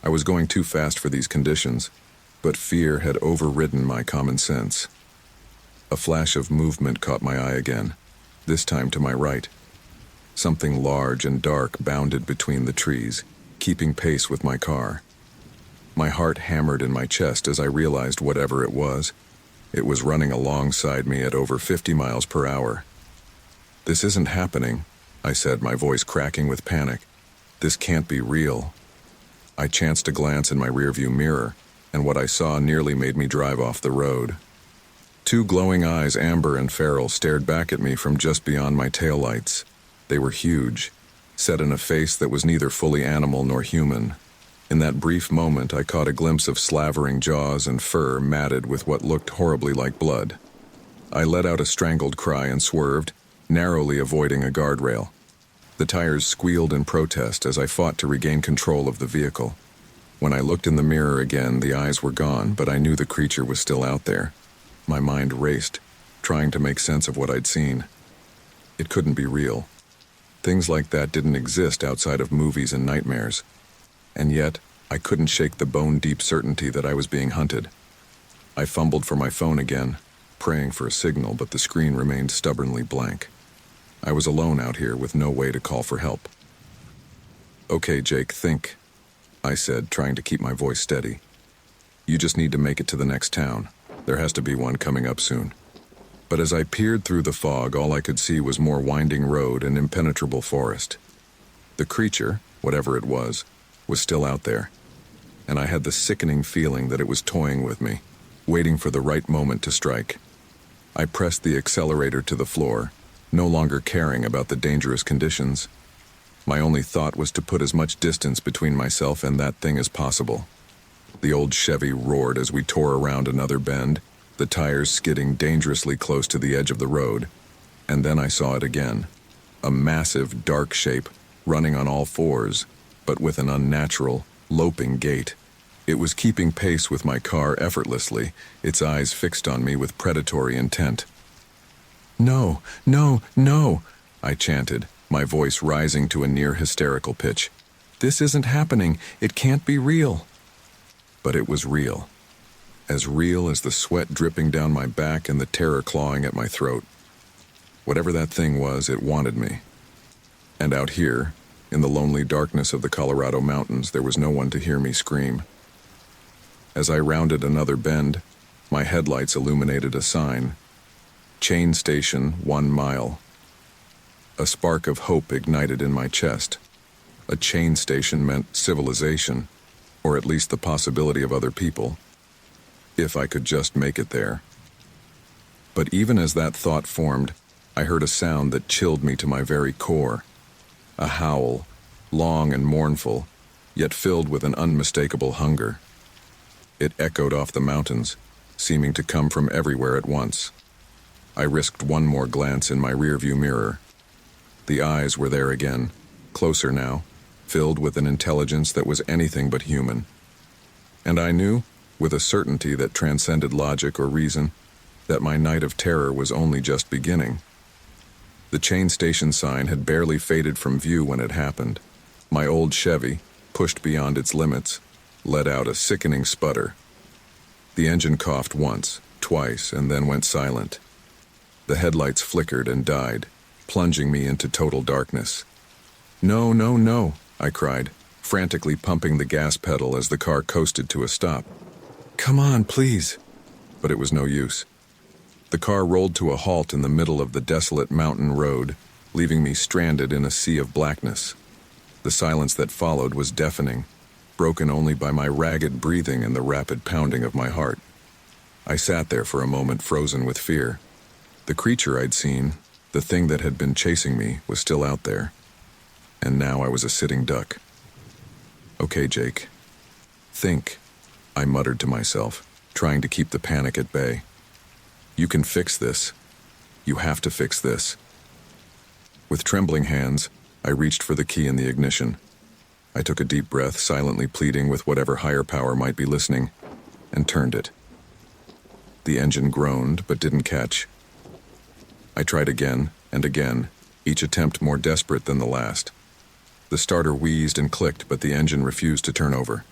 I was going too fast for these conditions, but fear had overridden my common sense. A flash of movement caught my eye again, this time to my right. Something large and dark bounded between the trees, keeping pace with my car. My heart hammered in my chest as I realized whatever it was running alongside me at over 50 miles per hour. This isn't happening, I said, my voice cracking with panic. This can't be real. I chanced a glance in my rearview mirror, and what I saw nearly made me drive off the road. Two glowing eyes, amber and feral, stared back at me from just beyond my taillights. They were huge, set in a face that was neither fully animal nor human. In that brief moment, I caught a glimpse of slavering jaws and fur matted with what looked horribly like blood. I let out a strangled cry and swerved, narrowly avoiding a guardrail. The tires squealed in protest as I fought to regain control of the vehicle. When I looked in the mirror again, the eyes were gone, but I knew the creature was still out there. My mind raced, trying to make sense of what I'd seen. It couldn't be real. Things like that didn't exist outside of movies and nightmares. And yet, I couldn't shake the bone-deep certainty that I was being hunted. I fumbled for my phone again, praying for a signal, but the screen remained stubbornly blank. I was alone out here with no way to call for help. Okay, Jake, think, I said, trying to keep my voice steady. You just need to make it to the next town. There has to be one coming up soon. But as I peered through the fog, all I could see was more winding road and impenetrable forest. The creature, whatever it was still out there, and I had the sickening feeling that it was toying with me, waiting for the right moment to strike. I pressed the accelerator to the floor, no longer caring about the dangerous conditions. My only thought was to put as much distance between myself and that thing as possible. The old Chevy roared as we tore around another bend, the tires skidding dangerously close to the edge of the road. And then I saw it again. A massive, dark shape, running on all fours, but with an unnatural, loping gait. It was keeping pace with my car effortlessly, its eyes fixed on me with predatory intent. "No, no, no," I chanted, my voice rising to a near hysterical pitch. "This isn't happening. It can't be real." But it was real. As real as the sweat dripping down my back and the terror clawing at my throat. Whatever that thing was, it wanted me. And out here, in the lonely darkness of the Colorado mountains, there was no one to hear me scream. As I rounded another bend, my headlights illuminated a sign. Chain Station 1 mile. A spark of hope ignited in my chest. A chain station meant civilization, or at least the possibility of other people, if I could just make it there. But even as that thought formed, I heard a sound that chilled me to my very core. A howl, long and mournful, yet filled with an unmistakable hunger. It echoed off the mountains, seeming to come from everywhere at once. I risked one more glance in my rearview mirror. The eyes were there again, closer now, filled with an intelligence that was anything but human. And I knew, with a certainty that transcended logic or reason, that my night of terror was only just beginning. The chain station sign had barely faded from view when it happened. My old Chevy, pushed beyond its limits, let out a sickening sputter. The engine coughed once, twice, and then went silent. The headlights flickered and died, plunging me into total darkness. "No, no, no," I cried, frantically pumping the gas pedal as the car coasted to a stop. "Come on, please." But it was no use. The car rolled to a halt in the middle of the desolate mountain road, leaving me stranded in a sea of blackness. The silence that followed was deafening, broken only by my ragged breathing and the rapid pounding of my heart. I sat there for a moment, frozen with fear. The creature I'd seen, the thing that had been chasing me, was still out there. And now I was a sitting duck. "Okay, Jake. Think," I muttered to myself, trying to keep the panic at bay. "You can fix this. You have to fix this." With trembling hands, I reached for the key in the ignition. I took a deep breath, silently pleading with whatever higher power might be listening, and turned it. The engine groaned, but didn't catch. I tried again and again, each attempt more desperate than the last. The starter wheezed and clicked, but the engine refused to turn over.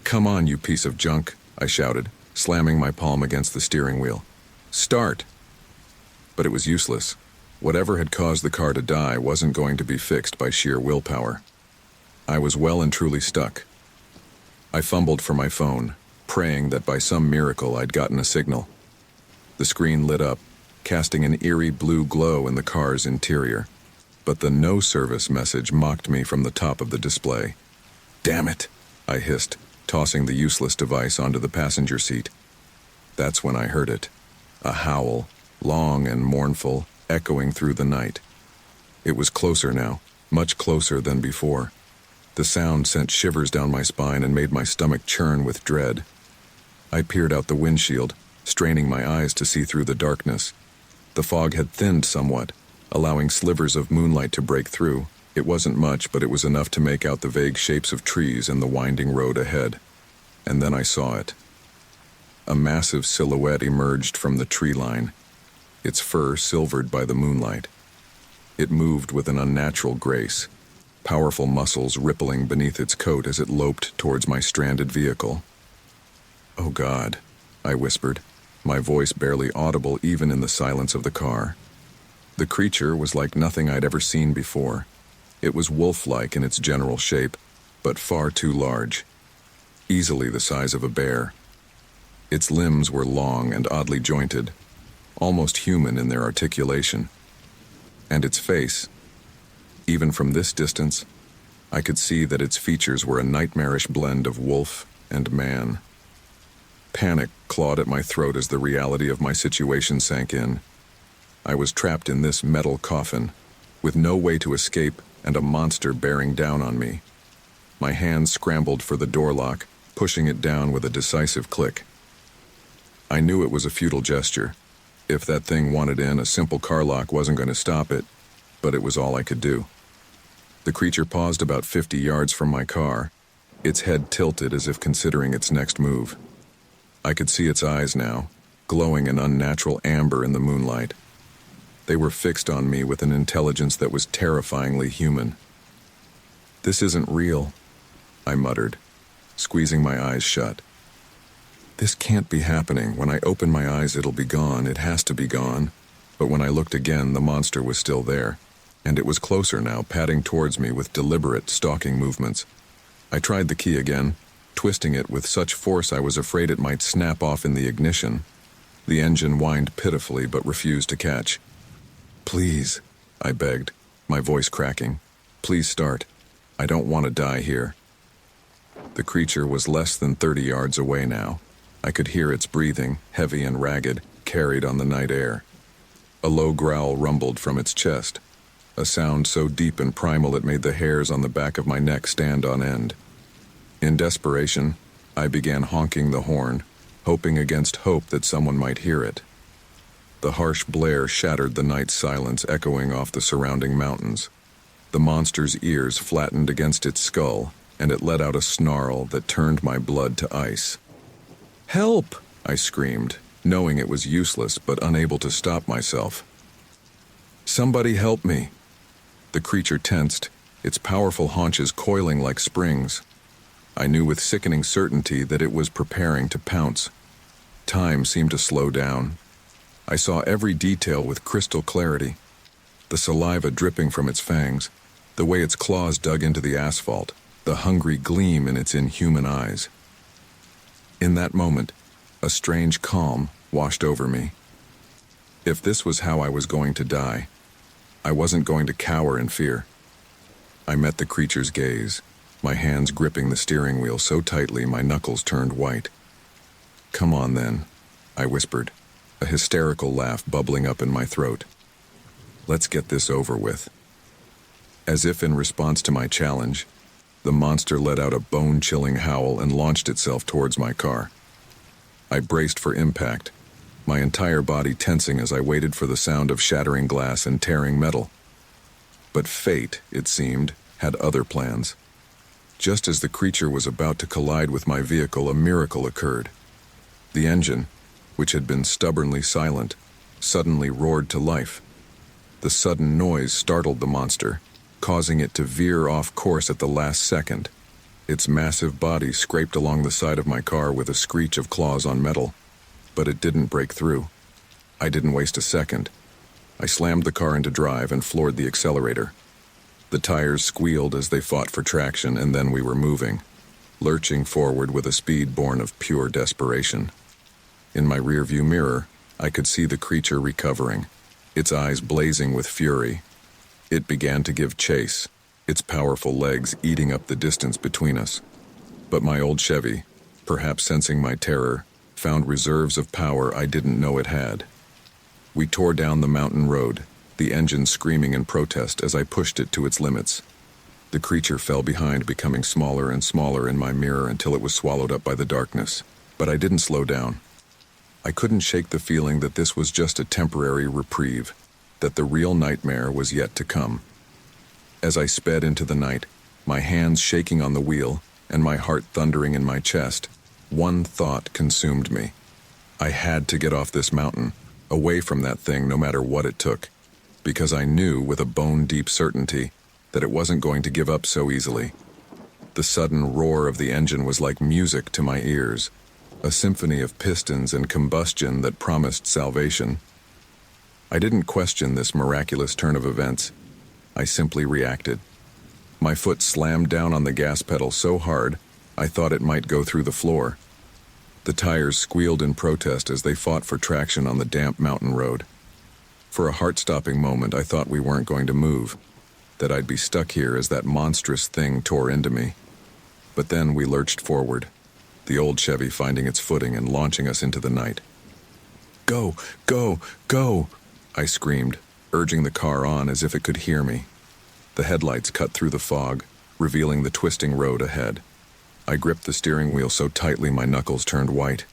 "Come on, you piece of junk," I shouted, slamming my palm against the steering wheel. "Start!" But it was useless. Whatever had caused the car to die wasn't going to be fixed by sheer willpower. I was well and truly stuck. I fumbled for my phone, praying that by some miracle I'd gotten a signal. The screen lit up, casting an eerie blue glow in the car's interior. But the no service message mocked me from the top of the display. "Damn it," I hissed, tossing the useless device onto the passenger seat. That's when I heard it. A howl, long and mournful, echoing through the night. It was closer now, much closer than before. The sound sent shivers down my spine and made my stomach churn with dread. I peered out the windshield, straining my eyes to see through the darkness. The fog had thinned somewhat, allowing slivers of moonlight to break through. It wasn't much, but it was enough to make out the vague shapes of trees and the winding road ahead. And then I saw it. A massive silhouette emerged from the tree line, its fur silvered by the moonlight. It moved with an unnatural grace, powerful muscles rippling beneath its coat as it loped towards my stranded vehicle. "Oh God," I whispered, my voice barely audible even in the silence of the car. The creature was like nothing I'd ever seen before. It was wolf-like in its general shape, but far too large, easily the size of a bear. Its limbs were long and oddly jointed. almost human in their articulation. And its face, even from this distance, I could see that its features were a nightmarish blend of wolf and man. Panic clawed at my throat as the reality of my situation sank in. I was trapped in this metal coffin, with no way to escape and a monster bearing down on me. My hands scrambled for the door lock, pushing it down with a decisive click. I knew it was a futile gesture. If that thing wanted in, a simple car lock wasn't going to stop it, but it was all I could do. The creature paused about 50 yards from my car, its head tilted as if considering its next move. I could see its eyes now, glowing an unnatural amber in the moonlight. They were fixed on me with an intelligence that was terrifyingly human. "This isn't real," I muttered, squeezing my eyes shut. "This can't be happening. When I open my eyes, it'll be gone. It has to be gone." But when I looked again, the monster was still there, and it was closer now, padding towards me with deliberate, stalking movements. I tried the key again, twisting it with such force I was afraid it might snap off in the ignition. The engine whined pitifully but refused to catch. "Please," I begged, my voice cracking. "Please start. I don't want to die here." The creature was less than 30 yards away now. I could hear its breathing, heavy and ragged, carried on the night air. A low growl rumbled from its chest, a sound so deep and primal it made the hairs on the back of my neck stand on end. In desperation, I began honking the horn, hoping against hope that someone might hear it. The harsh blare shattered the night silence, echoing off the surrounding mountains. The monster's ears flattened against its skull, and it let out a snarl that turned my blood to ice. "Help!" I screamed, knowing it was useless but unable to stop myself. "Somebody help me!" The creature tensed, its powerful haunches coiling like springs. I knew with sickening certainty that it was preparing to pounce. Time seemed to slow down. I saw every detail with crystal clarity. The saliva dripping from its fangs, the way its claws dug into the asphalt, the hungry gleam in its inhuman eyes. In that moment, a strange calm washed over me. If this was how I was going to die, I wasn't going to cower in fear. I met the creature's gaze, my hands gripping the steering wheel so tightly my knuckles turned white. "Come on then," I whispered, a hysterical laugh bubbling up in my throat. "Let's get this over with." As if in response to my challenge, the monster let out a bone-chilling howl and launched itself towards my car. I braced for impact, my entire body tensing as I waited for the sound of shattering glass and tearing metal. But fate, it seemed, had other plans. Just as the creature was about to collide with my vehicle, a miracle occurred. The engine, which had been stubbornly silent, suddenly roared to life. The sudden noise startled the monster, causing it to veer off course at the last second. Its massive body scraped along the side of my car with a screech of claws on metal, but it didn't break through. I didn't waste a second. I slammed the car into drive and floored the accelerator. The tires squealed as they fought for traction, and then we were moving, lurching forward with a speed born of pure desperation. In my rearview mirror, I could see the creature recovering, its eyes blazing with fury. It began to give chase, its powerful legs eating up the distance between us. But my old Chevy, perhaps sensing my terror, found reserves of power I didn't know it had. We tore down the mountain road, the engine screaming in protest as I pushed it to its limits. The creature fell behind, becoming smaller and smaller in my mirror until it was swallowed up by the darkness. But I didn't slow down. I couldn't shake the feeling that this was just a temporary reprieve, that the real nightmare was yet to come. As I sped into the night, my hands shaking on the wheel and my heart thundering in my chest, one thought consumed me. I had to get off this mountain, away from that thing no matter what it took, because I knew with a bone-deep certainty that it wasn't going to give up so easily. The sudden roar of the engine was like music to my ears, a symphony of pistons and combustion that promised salvation. I didn't question this miraculous turn of events. I simply reacted. My foot slammed down on the gas pedal so hard, I thought it might go through the floor. The tires squealed in protest as they fought for traction on the damp mountain road. For a heart-stopping moment, I thought we weren't going to move, that I'd be stuck here as that monstrous thing tore into me. But then we lurched forward, the old Chevy finding its footing and launching us into the night. "Go, go, go!" I screamed, urging the car on as if it could hear me. The headlights cut through the fog, revealing the twisting road ahead. I gripped the steering wheel so tightly my knuckles turned white,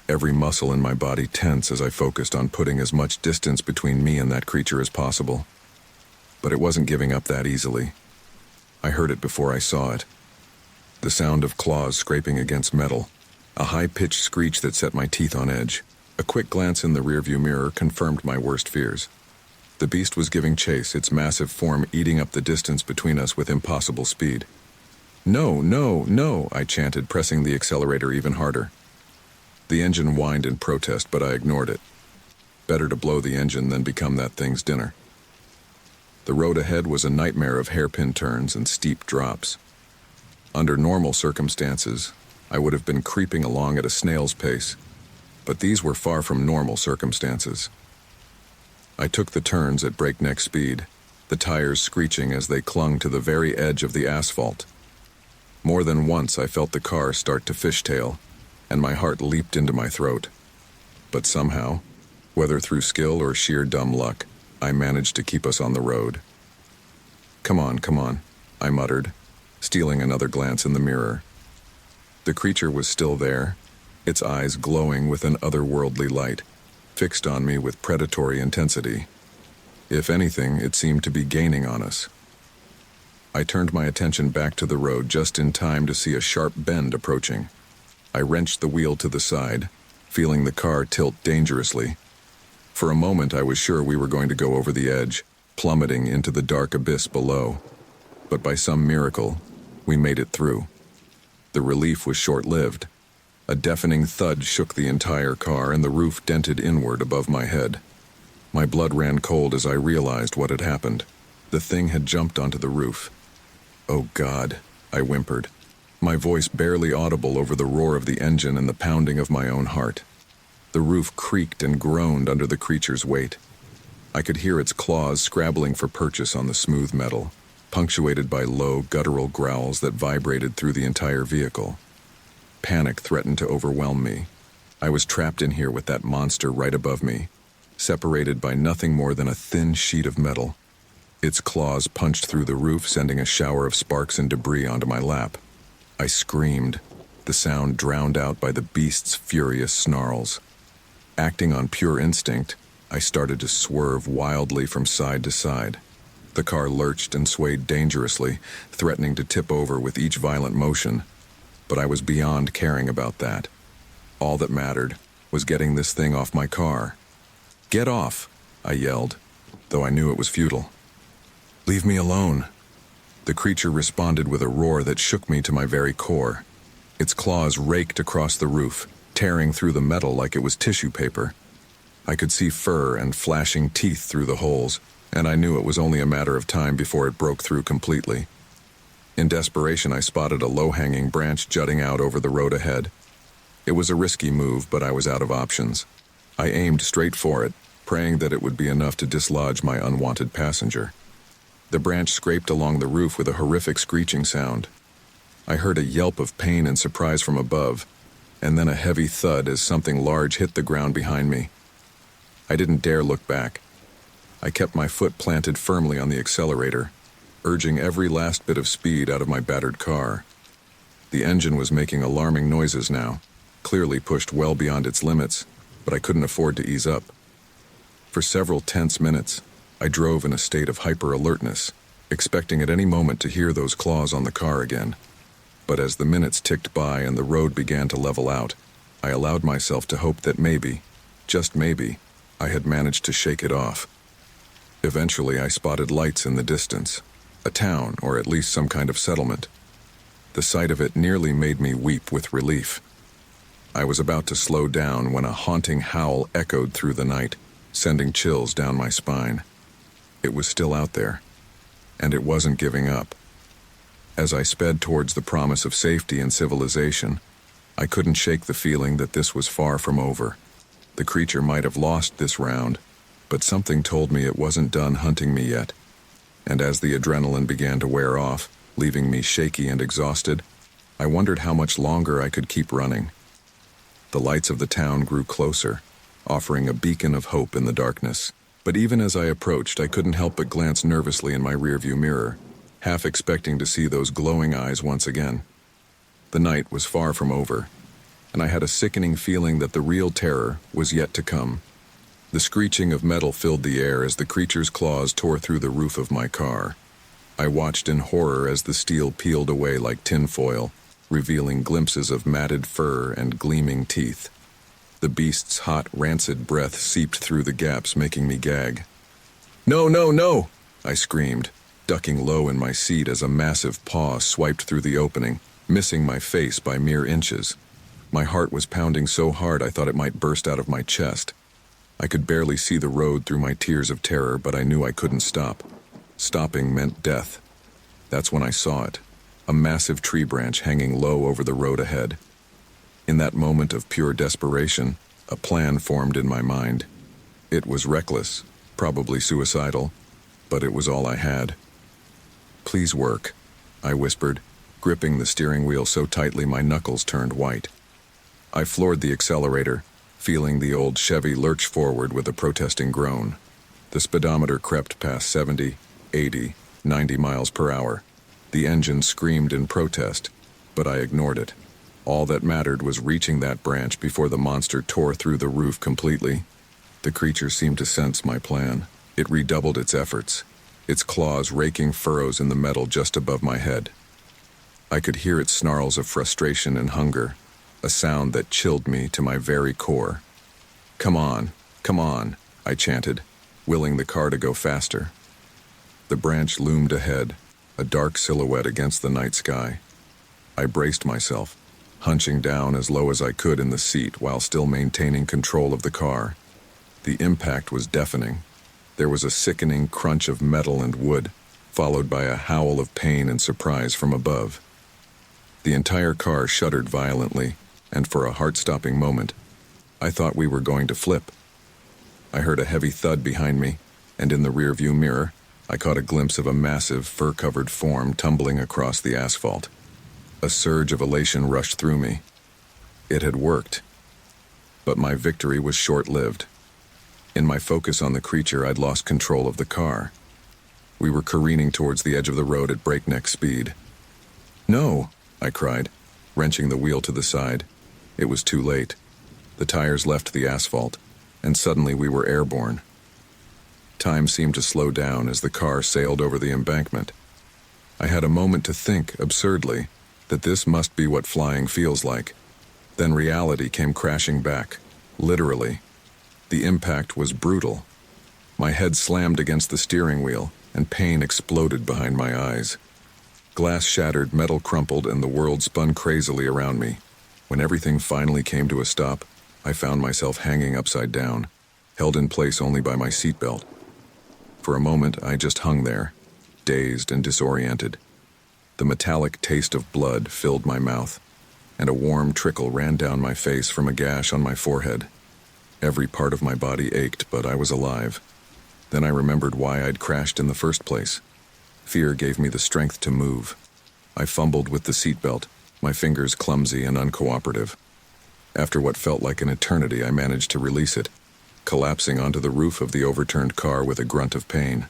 every muscle in my body tense as I focused on putting as much distance between me and that creature as possible. But it wasn't giving up that easily. I heard it before I saw it. The sound of claws scraping against metal, a high-pitched screech that set my teeth on edge. A quick glance in the rearview mirror confirmed my worst fears. The beast was giving chase, its massive form eating up the distance between us with impossible speed. "No, no, no," I chanted, pressing the accelerator even harder. The engine whined in protest, but I ignored it. Better to blow the engine than become that thing's dinner. The road ahead was a nightmare of hairpin turns and steep drops. Under normal circumstances, I would have been creeping along at a snail's pace, but these were far from normal circumstances. I took the turns at breakneck speed, the tires screeching as they clung to the very edge of the asphalt. More than once I felt the car start to fishtail, and my heart leaped into my throat. But somehow, whether through skill or sheer dumb luck, I managed to keep us on the road. Come on," I muttered, stealing another glance in the mirror. The creature was still there, its eyes glowing with an otherworldly light, fixed on me with predatory intensity. If anything, it seemed to be gaining on us. I turned my attention back to the road just in time to see a sharp bend approaching. I wrenched the wheel to the side, feeling the car tilt dangerously. For a moment I was sure we were going to go over the edge, plummeting into the dark abyss below. But by some miracle, we made it through. The relief was short-lived. A deafening thud shook the entire car and the roof dented inward above my head. My blood ran cold as I realized what had happened. The thing had jumped onto the roof. "Oh God," I whimpered, my voice barely audible over the roar of the engine and the pounding of my own heart. The roof creaked and groaned under the creature's weight. I could hear its claws scrabbling for purchase on the smooth metal, punctuated by low, guttural growls that vibrated through the entire vehicle. Panic threatened to overwhelm me. I was trapped in here with that monster right above me, separated by nothing more than a thin sheet of metal. Its claws punched through the roof, sending a shower of sparks and debris onto my lap. I screamed, the sound drowned out by the beast's furious snarls. Acting on pure instinct, I started to swerve wildly from side to side. The car lurched and swayed dangerously, threatening to tip over with each violent motion. But I was beyond caring about that. All that mattered was getting this thing off my car. "Get off!" I yelled, though I knew it was futile. "Leave me alone." The creature responded with a roar that shook me to my very core. Its claws raked across the roof, tearing through the metal like it was tissue paper. I could see fur and flashing teeth through the holes, and I knew it was only a matter of time before it broke through completely. In desperation, I spotted a low-hanging branch jutting out over the road ahead. It was a risky move, but I was out of options. I aimed straight for it, praying that it would be enough to dislodge my unwanted passenger. The branch scraped along the roof with a horrific screeching sound. I heard a yelp of pain and surprise from above, and then a heavy thud as something large hit the ground behind me. I didn't dare look back. I kept my foot planted firmly on the accelerator, urging every last bit of speed out of my battered car. The engine was making alarming noises now, clearly pushed well beyond its limits, but I couldn't afford to ease up. For several tense minutes, I drove in a state of hyper-alertness, expecting at any moment to hear those claws on the car again. But as the minutes ticked by and the road began to level out, I allowed myself to hope that maybe, just maybe, I had managed to shake it off. Eventually, I spotted lights in the distance, a town or at least some kind of settlement. The sight of it nearly made me weep with relief. I was about to slow down when a haunting howl echoed through the night, sending chills down my spine. It was still out there, and it wasn't giving up. As I sped towards the promise of safety and civilization, I couldn't shake the feeling that this was far from over. The creature might have lost this round, but something told me it wasn't done hunting me yet. And as the adrenaline began to wear off, leaving me shaky and exhausted, I wondered how much longer I could keep running. The lights of the town grew closer, offering a beacon of hope in the darkness. But even as I approached, I couldn't help but glance nervously in my rearview mirror, half expecting to see those glowing eyes once again. The night was far from over, and I had a sickening feeling that the real terror was yet to come. The screeching of metal filled the air as the creature's claws tore through the roof of my car. I watched in horror as the steel peeled away like tinfoil, revealing glimpses of matted fur and gleaming teeth. The beast's hot, rancid breath seeped through the gaps, making me gag. "No, no, no!" I screamed, ducking low in my seat as a massive paw swiped through the opening, missing my face by mere inches. My heart was pounding so hard I thought it might burst out of my chest. I could barely see the road through my tears of terror, but I knew I couldn't stop. Stopping meant death. That's when I saw it, a massive tree branch hanging low over the road ahead. In that moment of pure desperation, a plan formed in my mind. It was reckless, probably suicidal, but it was all I had. "Please work," I whispered, gripping the steering wheel so tightly my knuckles turned white. I floored the accelerator, feeling the old Chevy lurch forward with a protesting groan. The speedometer crept past 70, 80, 90 miles per hour. The engine screamed in protest, but I ignored it. All that mattered was reaching that branch before the monster tore through the roof completely. The creature seemed to sense my plan. It redoubled its efforts, its claws raking furrows in the metal just above my head. I could hear its snarls of frustration and hunger, a sound that chilled me to my very core. Come on," I chanted, willing the car to go faster. The branch loomed ahead, a dark silhouette against the night sky. I braced myself, hunching down as low as I could in the seat while still maintaining control of the car. The impact was deafening. There was a sickening crunch of metal and wood, followed by a howl of pain and surprise from above. The entire car shuddered violently, and for a heart-stopping moment, I thought we were going to flip. I heard a heavy thud behind me, and in the rearview mirror, I caught a glimpse of a massive, fur-covered form tumbling across the asphalt. A surge of elation rushed through me. It had worked. But my victory was short-lived. In my focus on the creature, I'd lost control of the car. We were careening towards the edge of the road at breakneck speed. "No!" I cried, wrenching the wheel to the side. It was too late. The tires left the asphalt, and suddenly we were airborne. Time seemed to slow down as the car sailed over the embankment. I had a moment to think, absurdly, that this must be what flying feels like. Then reality came crashing back, literally. The impact was brutal. My head slammed against the steering wheel, and pain exploded behind my eyes. Glass shattered, metal crumpled, and the world spun crazily around me. When everything finally came to a stop, I found myself hanging upside down, held in place only by my seatbelt. For a moment, I just hung there, dazed and disoriented. The metallic taste of blood filled my mouth, and a warm trickle ran down my face from a gash on my forehead. Every part of my body ached, but I was alive. Then I remembered why I'd crashed in the first place. Fear gave me the strength to move. I fumbled with the seatbelt, my fingers clumsy and uncooperative. After what felt like an eternity, I managed to release it, collapsing onto the roof of the overturned car with a grunt of pain.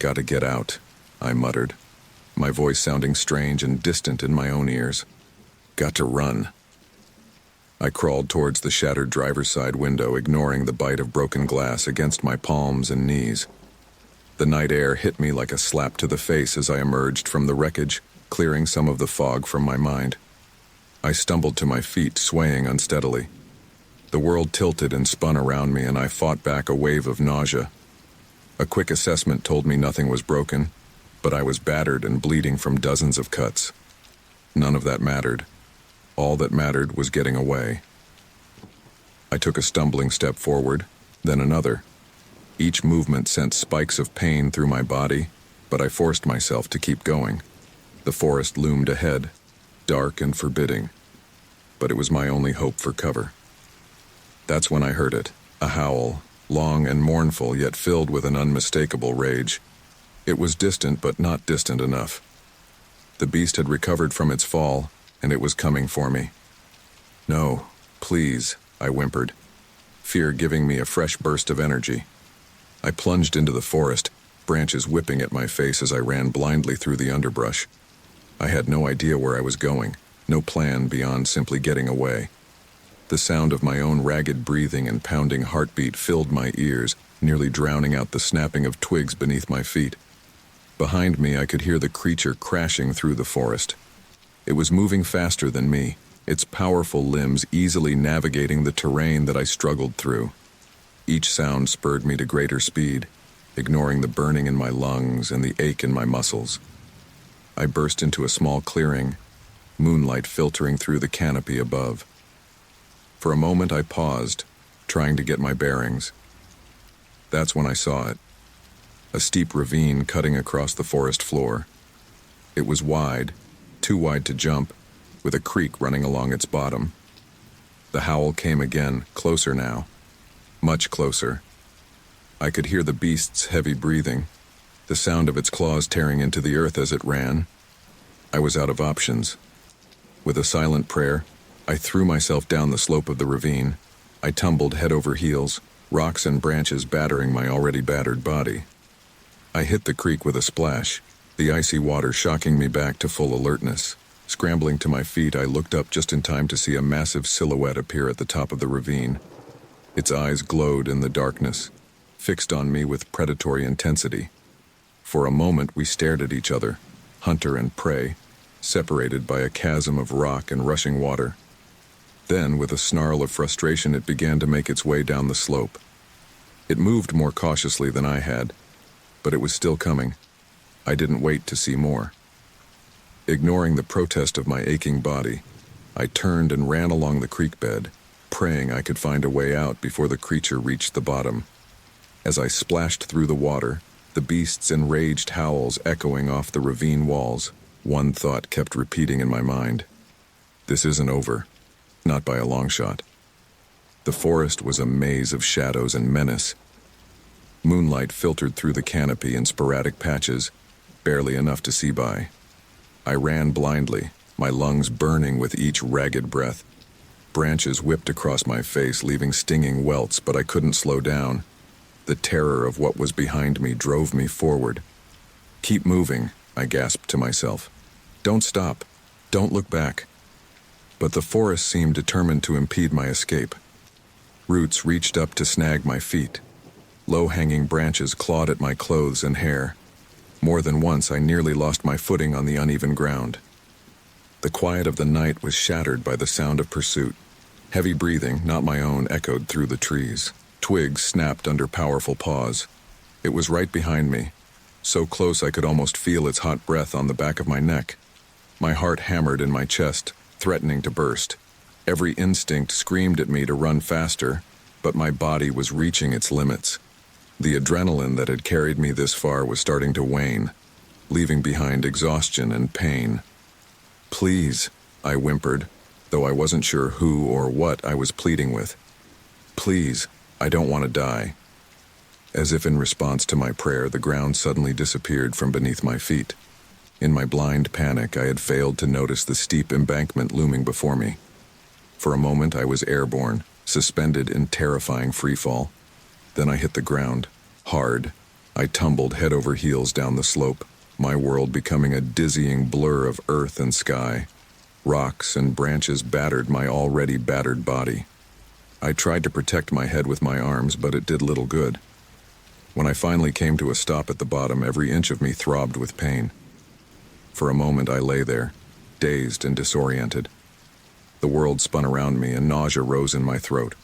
"Gotta get out," I muttered, my voice sounding strange and distant in my own ears. "Got to run." I crawled towards the shattered driver's side window, ignoring the bite of broken glass against my palms and knees. The night air hit me like a slap to the face as I emerged from the wreckage, clearing some of the fog from my mind. I stumbled to my feet, swaying unsteadily. The world tilted and spun around me, and I fought back a wave of nausea. A quick assessment told me nothing was broken, but I was battered and bleeding from dozens of cuts. None of that mattered. All that mattered was getting away. I took a stumbling step forward, then another. Each movement sent spikes of pain through my body, but I forced myself to keep going. The forest loomed ahead, dark and forbidding. but it was my only hope for cover. That's when I heard it, a howl, long and mournful yet filled with an unmistakable rage. It was distant but not distant enough. The beast had recovered from its fall, and it was coming for me. "No, please," I whimpered, fear giving me a fresh burst of energy. I plunged into the forest, branches whipping at my face as I ran blindly through the underbrush. I had no idea where I was going, no plan beyond simply getting away. The sound of my own ragged breathing and pounding heartbeat filled my ears, nearly drowning out the snapping of twigs beneath my feet. Behind me, I could hear the creature crashing through the forest. It was moving faster than me, its powerful limbs easily navigating the terrain that I struggled through. Each sound spurred me to greater speed, ignoring the burning in my lungs and the ache in my muscles. I burst into a small clearing, moonlight filtering through the canopy above. For a moment I paused, trying to get my bearings. That's when I saw it. A steep ravine cutting across the forest floor. It was wide, too wide to jump, with a creek running along its bottom. The howl came again, closer now. Much closer. I could hear the beast's heavy breathing, the sound of its claws tearing into the earth as it ran. I was out of options. With a silent prayer, I threw myself down the slope of the ravine. I tumbled head over heels, rocks and branches battering my already battered body. I hit the creek with a splash, the icy water shocking me back to full alertness. Scrambling to my feet, I looked up just in time to see a massive silhouette appear at the top of the ravine. Its eyes glowed in the darkness, fixed on me with predatory intensity. For a moment we stared at each other, hunter and prey, separated by a chasm of rock and rushing water. Then, with a snarl of frustration, it began to make its way down the slope. It moved more cautiously than I had, but it was still coming. I didn't wait to see more. Ignoring the protest of my aching body, I turned and ran along the creek bed, praying I could find a way out before the creature reached the bottom. As I splashed through the water, the beast's enraged howls echoing off the ravine walls, one thought kept repeating in my mind. This isn't over. Not by a long shot. The forest was a maze of shadows and menace. Moonlight filtered through the canopy in sporadic patches, barely enough to see by. I ran blindly, my lungs burning with each ragged breath. Branches whipped across my face, leaving stinging welts, but I couldn't slow down. The terror of what was behind me drove me forward. "Keep moving," I gasped to myself. "Don't stop. Don't look back." But the forest seemed determined to impede my escape. Roots reached up to snag my feet. Low-hanging branches clawed at my clothes and hair. More than once I nearly lost my footing on the uneven ground. The quiet of the night was shattered by the sound of pursuit. Heavy breathing, not my own, echoed through the trees. Twigs snapped under powerful paws. It was right behind me, so close I could almost feel its hot breath on the back of my neck. My heart hammered in my chest, threatening to burst. Every instinct screamed at me to run faster, but my body was reaching its limits. The adrenaline that had carried me this far was starting to wane, leaving behind exhaustion and pain. "Please," I whimpered, though I wasn't sure who or what I was pleading with. "Please, I don't want to die." As if in response to my prayer, the ground suddenly disappeared from beneath my feet. In my blind panic, I had failed to notice the steep embankment looming before me. For a moment, I was airborne, suspended in terrifying freefall. Then I hit the ground, hard. I tumbled head over heels down the slope, my world becoming a dizzying blur of earth and sky. Rocks and branches battered my already battered body. I tried to protect my head with my arms, but it did little good. When I finally came to a stop at the bottom, every inch of me throbbed with pain. For a moment I lay there, dazed and disoriented. The world spun around me and nausea rose in my throat.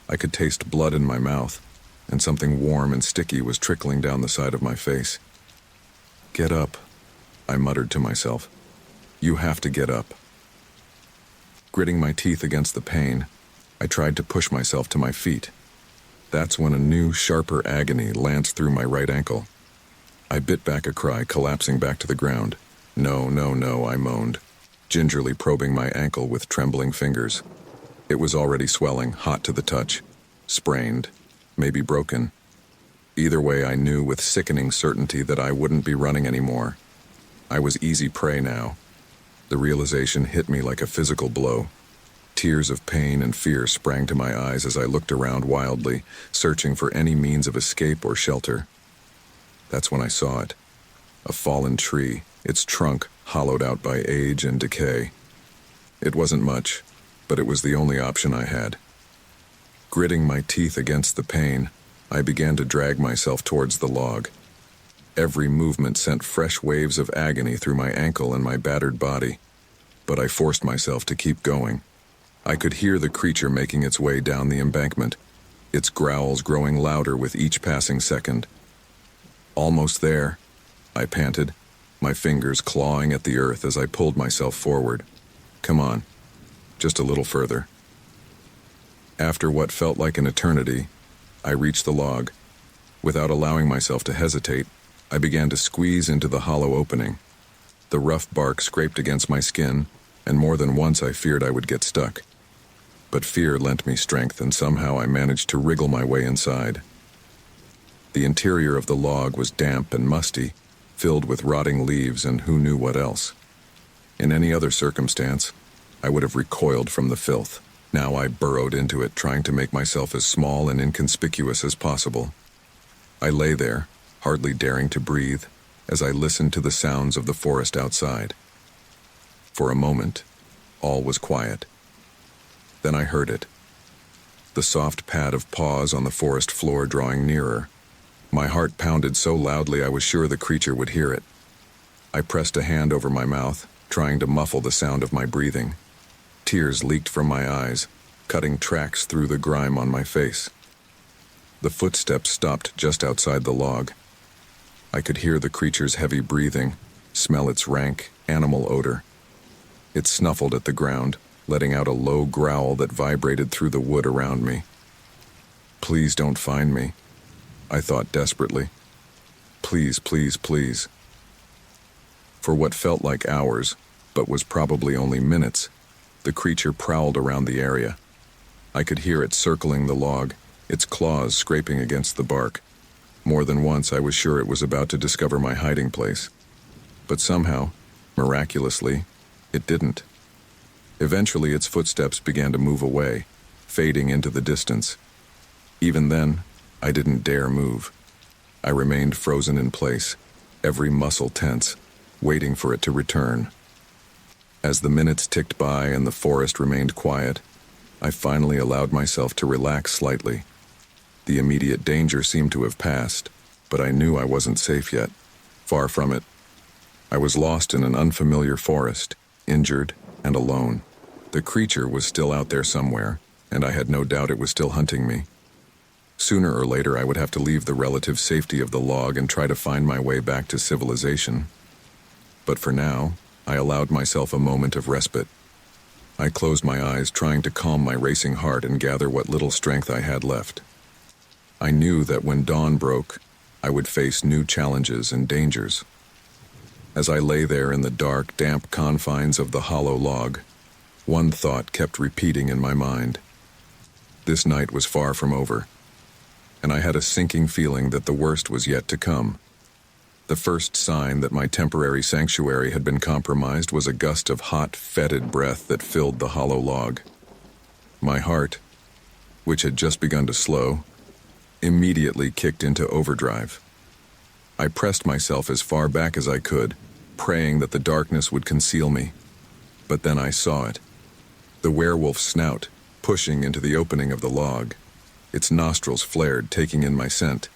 I could taste blood in my mouth, and something warm and sticky was trickling down the side of my face. "Get up," I muttered to myself. "You have to get up." Gritting my teeth against the pain, I tried to push myself to my feet. That's when a new, sharper agony lanced through my right ankle. I bit back a cry, collapsing back to the ground. "No, no, no," I moaned. gingerly probing my ankle with trembling fingers. It was already swelling, hot to the touch, sprained, maybe broken. Either way, I knew with sickening certainty that I wouldn't be running anymore. I was easy prey now. The realization hit me like a physical blow. Tears of pain and fear sprang to my eyes as I looked around wildly, searching for any means of escape or shelter. That's when I saw it. A fallen tree, its trunk hollowed out by age and decay. It wasn't much, but it was the only option I had. Gritting my teeth against the pain, I began to drag myself towards the log. Every movement sent fresh waves of agony through my ankle and my battered body, but I forced myself to keep going. I could hear the creature making its way down the embankment, its growls growing louder with each passing second. Almost there, I panted, my fingers clawing at the earth as I pulled myself forward. Come on, just a little further. After what felt like an eternity, I reached the log. Without allowing myself to hesitate, I began to squeeze into the hollow opening. The rough bark scraped against my skin, and more than once I feared I would get stuck. But fear lent me strength, and somehow I managed to wriggle my way inside. The interior of the log was damp and musty, filled with rotting leaves and who knew what else. In any other circumstance, I would have recoiled from the filth. Now I burrowed into it, trying to make myself as small and inconspicuous as possible. I lay there, hardly daring to breathe, as I listened to the sounds of the forest outside. For a moment, all was quiet. Then I heard it. The soft pad of paws on the forest floor drawing nearer. My heart pounded so loudly I was sure the creature would hear it. I pressed a hand over my mouth, trying to muffle the sound of my breathing. Tears leaked from my eyes, cutting tracks through the grime on my face. The footsteps stopped just outside the log. I could hear the creature's heavy breathing, smell its rank, animal odor. It snuffled at the ground, letting out a low growl that vibrated through the wood around me. Please don't find me, I thought desperately. Please, please, please. For what felt like hours, but was probably only minutes, the creature prowled around the area. I could hear it circling the log, its claws scraping against the bark. More than once I was sure it was about to discover my hiding place. But somehow, miraculously, it didn't. Eventually its footsteps began to move away, fading into the distance. Even then, I didn't dare move. I remained frozen in place, every muscle tense, waiting for it to return. As the minutes ticked by and the forest remained quiet, I finally allowed myself to relax slightly. The immediate danger seemed to have passed, but I knew I wasn't safe yet. Far from it. I was lost in an unfamiliar forest, injured and alone. The creature was still out there somewhere, and I had no doubt it was still hunting me. Sooner or later I would have to leave the relative safety of the log and try to find my way back to civilization. But for now, I allowed myself a moment of respite. I closed my eyes, trying to calm my racing heart and gather what little strength I had left. I knew that when dawn broke, I would face new challenges and dangers. As I lay there in the dark, damp confines of the hollow log, one thought kept repeating in my mind. This night was far from over, and I had a sinking feeling that the worst was yet to come. The first sign that my temporary sanctuary had been compromised was a gust of hot, fetid breath that filled the hollow log. My heart, which had just begun to slow, immediately kicked into overdrive. I pressed myself as far back as I could, praying that the darkness would conceal me. But then I saw it. The werewolf's snout, pushing into the opening of the log. Its nostrils flared, taking in my scent.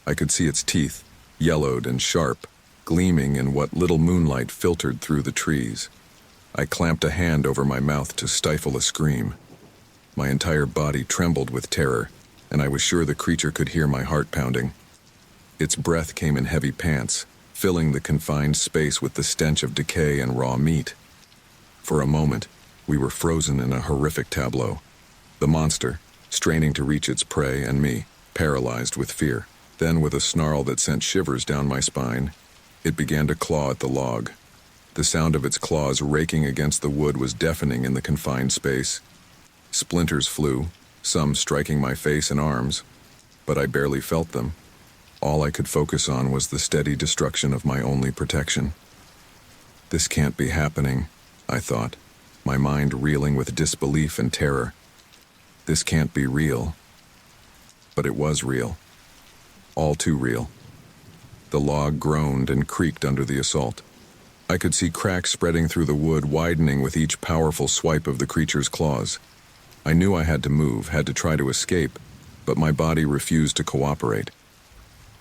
I could see its teeth, yellowed and sharp, gleaming in what little moonlight filtered through the trees. I clamped a hand over my mouth to stifle a scream. My entire body trembled with terror, and I was sure the creature could hear my heart pounding. Its breath came in heavy pants, filling the confined space with the stench of decay and raw meat. For a moment, we were frozen in a horrific tableau. The monster, straining to reach its prey, and me, paralyzed with fear. Then, with a snarl that sent shivers down my spine, it began to claw at the log. The sound of its claws raking against the wood was deafening in the confined space. Splinters flew, some striking my face and arms, but I barely felt them. All I could focus on was the steady destruction of my only protection. This can't be happening, I thought, my mind reeling with disbelief and terror. This can't be real. But it was real. All too real. The log groaned and creaked under the assault. I could see cracks spreading through the wood, widening with each powerful swipe of the creature's claws. I knew I had to move, had to try to escape, but my body refused to cooperate.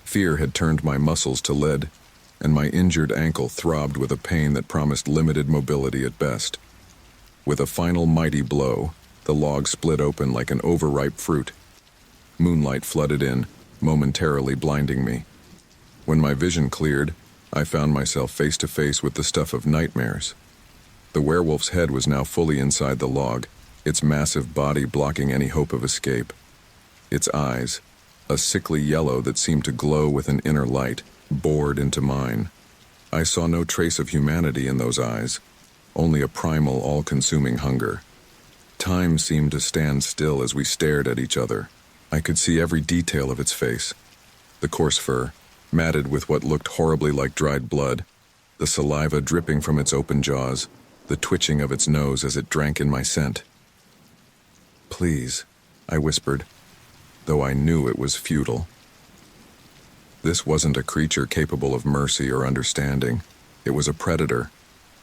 Fear had turned my muscles to lead, and my injured ankle throbbed with a pain that promised limited mobility at best. With a final mighty blow, the log split open like an overripe fruit. Moonlight flooded in, momentarily blinding me. When my vision cleared, I found myself face to face with the stuff of nightmares. The werewolf's head was now fully inside the log, its massive body blocking any hope of escape. Its eyes, a sickly yellow that seemed to glow with an inner light, bored into mine. I saw no trace of humanity in those eyes, only a primal, all-consuming hunger. Time seemed to stand still as we stared at each other. I could see every detail of its face. The coarse fur, matted with what looked horribly like dried blood, the saliva dripping from its open jaws, the twitching of its nose as it drank in my scent. "Please," I whispered, though I knew it was futile. This wasn't a creature capable of mercy or understanding. It was a predator,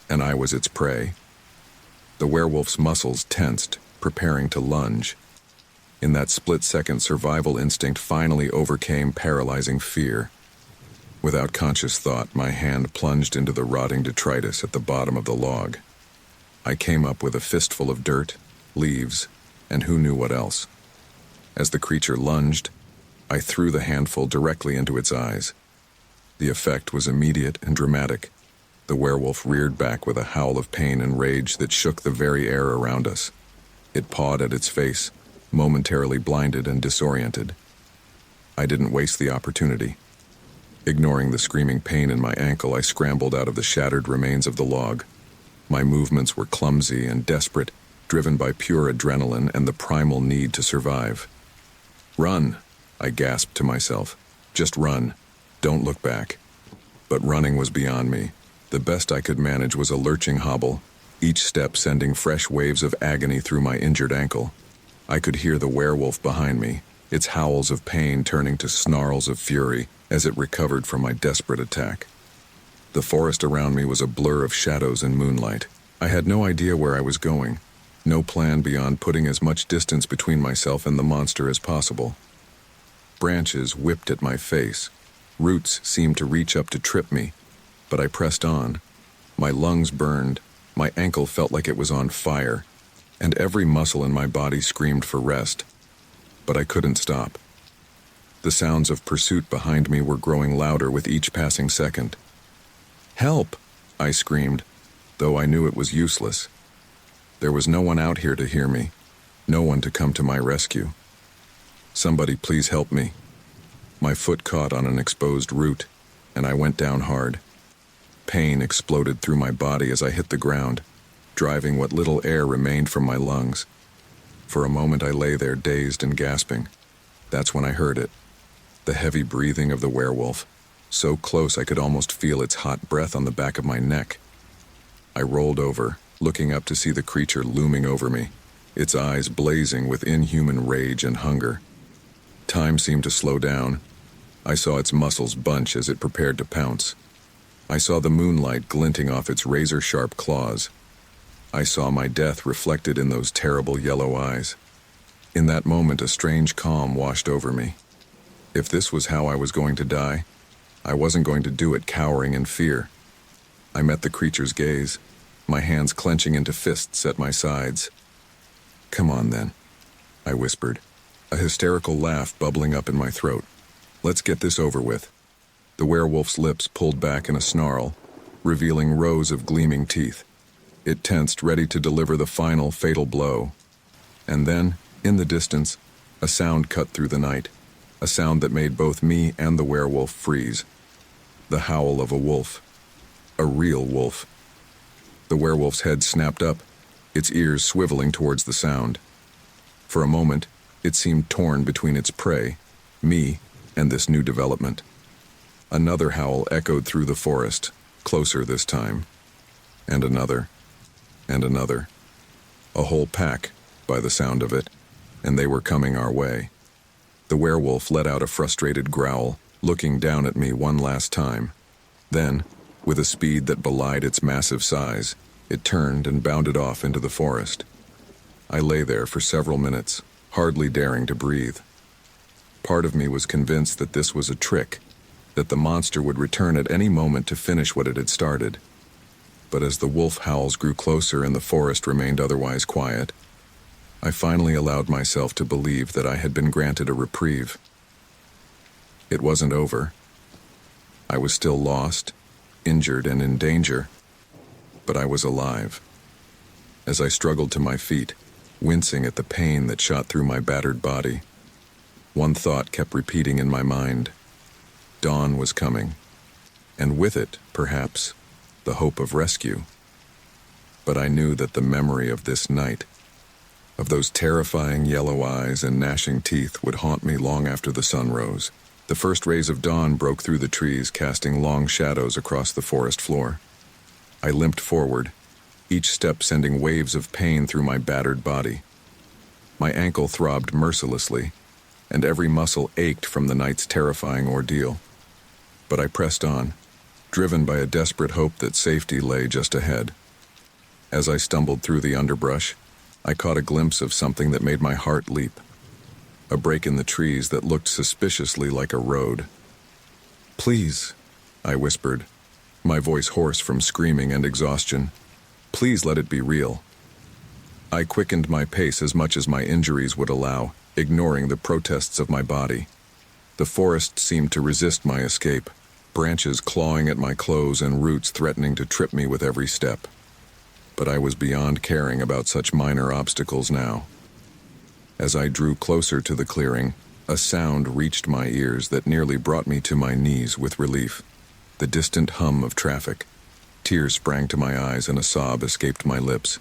and I was its prey. The werewolf's muscles tensed, preparing to lunge. In that split-second, survival instinct finally overcame paralyzing fear. Without conscious thought, my hand plunged into the rotting detritus at the bottom of the log. I came up with a fistful of dirt, leaves, and who knew what else. As the creature lunged, I threw the handful directly into its eyes. The effect was immediate and dramatic. The werewolf reared back with a howl of pain and rage that shook the very air around us. It pawed at its face, momentarily blinded and disoriented. I didn't waste the opportunity. Ignoring the screaming pain in my ankle, I scrambled out of the shattered remains of the log. My movements were clumsy and desperate, driven by pure adrenaline and the primal need to survive. "Run," I gasped to myself. "Just run. Don't look back." But running was beyond me. The best I could manage was a lurching hobble, each step sending fresh waves of agony through my injured ankle. I could hear the werewolf behind me, its howls of pain turning to snarls of fury as it recovered from my desperate attack. The forest around me was a blur of shadows and moonlight. I had no idea where I was going, no plan beyond putting as much distance between myself and the monster as possible. Branches whipped at my face. Roots seemed to reach up to trip me, but I pressed on. My lungs burned, my ankle felt like it was on fire, and every muscle in my body screamed for rest. But I couldn't stop. The sounds of pursuit behind me were growing louder with each passing second. "Help!" I screamed, though I knew it was useless. There was no one out here to hear me, no one to come to my rescue. "Somebody please help me." My foot caught on an exposed root, and I went down hard. Pain exploded through my body as I hit the ground, driving what little air remained from my lungs. For a moment I lay there dazed and gasping. That's when I heard it. The heavy breathing of the werewolf, so close I could almost feel its hot breath on the back of my neck. I rolled over, looking up to see the creature looming over me, its eyes blazing with inhuman rage and hunger. Time seemed to slow down. I saw its muscles bunch as it prepared to pounce. I saw the moonlight glinting off its razor-sharp claws. I saw my death reflected in those terrible yellow eyes. In that moment, a strange calm washed over me. If this was how I was going to die, I wasn't going to do it cowering in fear. I met the creature's gaze, my hands clenching into fists at my sides. "Come on, then," I whispered, a hysterical laugh bubbling up in my throat. "Let's get this over with." The werewolf's lips pulled back in a snarl, revealing rows of gleaming teeth. It tensed, ready to deliver the final, fatal blow. And then, in the distance, a sound cut through the night, a sound that made both me and the werewolf freeze. The howl of a wolf. A real wolf. The werewolf's head snapped up, its ears swiveling towards the sound. For a moment, it seemed torn between its prey, me, and this new development. Another howl echoed through the forest, closer this time. And another. And another. A whole pack, by the sound of it, and they were coming our way. The werewolf let out a frustrated growl, looking down at me one last time. Then, with a speed that belied its massive size, it turned and bounded off into the forest. I lay there for several minutes, hardly daring to breathe. Part of me was convinced that this was a trick, that the monster would return at any moment to finish what it had started. But as the wolf howls grew closer and the forest remained otherwise quiet, I finally allowed myself to believe that I had been granted a reprieve. It wasn't over. I was still lost, injured, and in danger, but I was alive. As I struggled to my feet, wincing at the pain that shot through my battered body, one thought kept repeating in my mind. Dawn was coming, and with it, perhaps, the hope of rescue. But I knew that the memory of this night, of those terrifying yellow eyes and gnashing teeth, would haunt me long after the sun rose. The first rays of dawn broke through the trees, casting long shadows across the forest floor. I limped forward, each step sending waves of pain through my battered body. My ankle throbbed mercilessly, and every muscle ached from the night's terrifying ordeal. But I pressed on, driven by a desperate hope that safety lay just ahead. As I stumbled through the underbrush, I caught a glimpse of something that made my heart leap. A break in the trees that looked suspiciously like a road. "Please," I whispered, my voice hoarse from screaming and exhaustion. "Please let it be real." I quickened my pace as much as my injuries would allow, ignoring the protests of my body. The forest seemed to resist my escape, branches clawing at my clothes and roots threatening to trip me with every step. But I was beyond caring about such minor obstacles now. As I drew closer to the clearing, a sound reached my ears that nearly brought me to my knees with relief. The distant hum of traffic. Tears sprang to my eyes and a sob escaped my lips.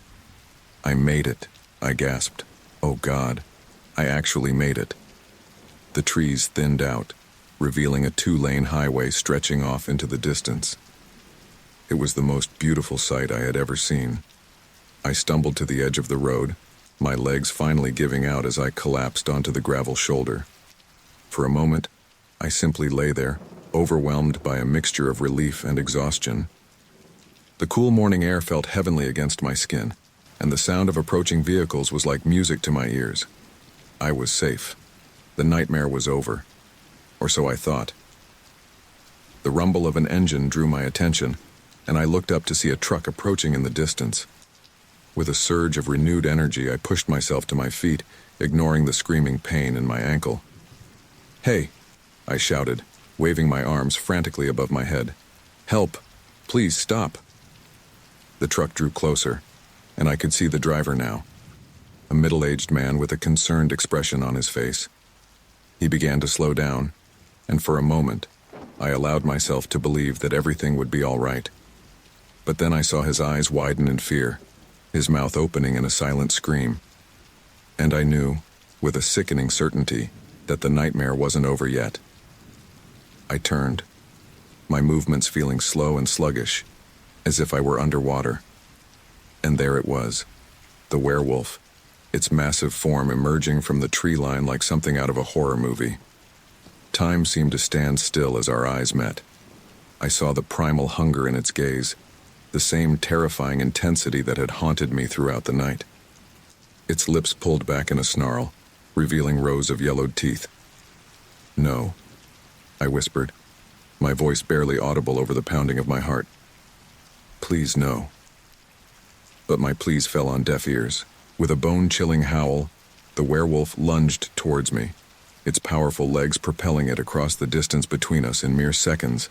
"I made it," I gasped. "Oh God, I actually made it." The trees thinned out, revealing a 2-lane highway stretching off into the distance. It was the most beautiful sight I had ever seen. I stumbled to the edge of the road, my legs finally giving out as I collapsed onto the gravel shoulder. For a moment, I simply lay there, overwhelmed by a mixture of relief and exhaustion. The cool morning air felt heavenly against my skin, and the sound of approaching vehicles was like music to my ears. I was safe. The nightmare was over. Or so I thought. The rumble of an engine drew my attention, and I looked up to see a truck approaching in the distance. With a surge of renewed energy, I pushed myself to my feet, ignoring the screaming pain in my ankle. "Hey!" I shouted, waving my arms frantically above my head. "Help! Please stop!" The truck drew closer, and I could see the driver now. A middle-aged man with a concerned expression on his face. He began to slow down, and for a moment, I allowed myself to believe that everything would be all right. But then I saw his eyes widen in fear, his mouth opening in a silent scream. And I knew, with a sickening certainty, that the nightmare wasn't over yet. I turned, my movements feeling slow and sluggish, as if I were underwater. And there it was, the werewolf, its massive form emerging from the tree line like something out of a horror movie. Time seemed to stand still as our eyes met. I saw the primal hunger in its gaze, the same terrifying intensity that had haunted me throughout the night. Its lips pulled back in a snarl, revealing rows of yellowed teeth. "No," I whispered, my voice barely audible over the pounding of my heart. "Please, no." But my pleas fell on deaf ears. With a bone-chilling howl, the werewolf lunged towards me, its powerful legs propelling it across the distance between us in mere seconds.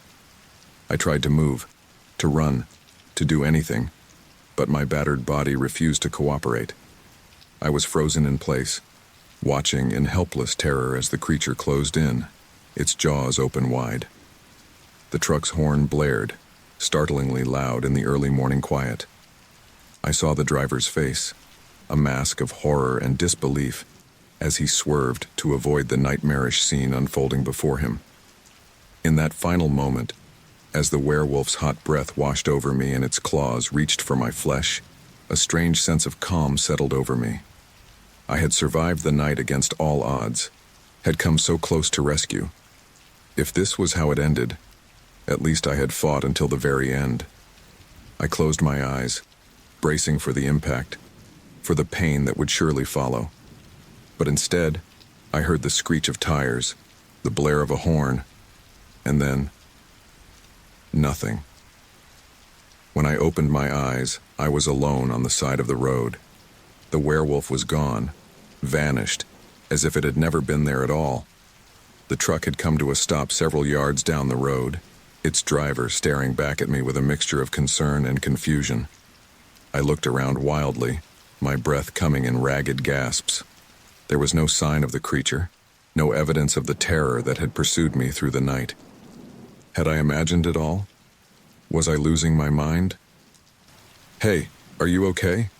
I tried to move, to run, to do anything, but my battered body refused to cooperate. I was frozen in place, watching in helpless terror as the creature closed in, its jaws open wide. The truck's horn blared, startlingly loud in the early morning quiet. I saw the driver's face, a mask of horror and disbelief, as he swerved to avoid the nightmarish scene unfolding before him. In that final moment, as the werewolf's hot breath washed over me and its claws reached for my flesh, a strange sense of calm settled over me. I had survived the night against all odds, had come so close to rescue. If this was how it ended, at least I had fought until the very end. I closed my eyes, bracing for the impact, for the pain that would surely follow. But instead, I heard the screech of tires, the blare of a horn, and then nothing. When I opened my eyes, I was alone on the side of the road. The werewolf was gone, vanished, as if it had never been there at all. The truck had come to a stop several yards down the road, its driver staring back at me with a mixture of concern and confusion. I looked around wildly, my breath coming in ragged gasps. There was no sign of the creature, no evidence of the terror that had pursued me through the night. Had I imagined it all? Was I losing my mind? "Hey, are you okay?"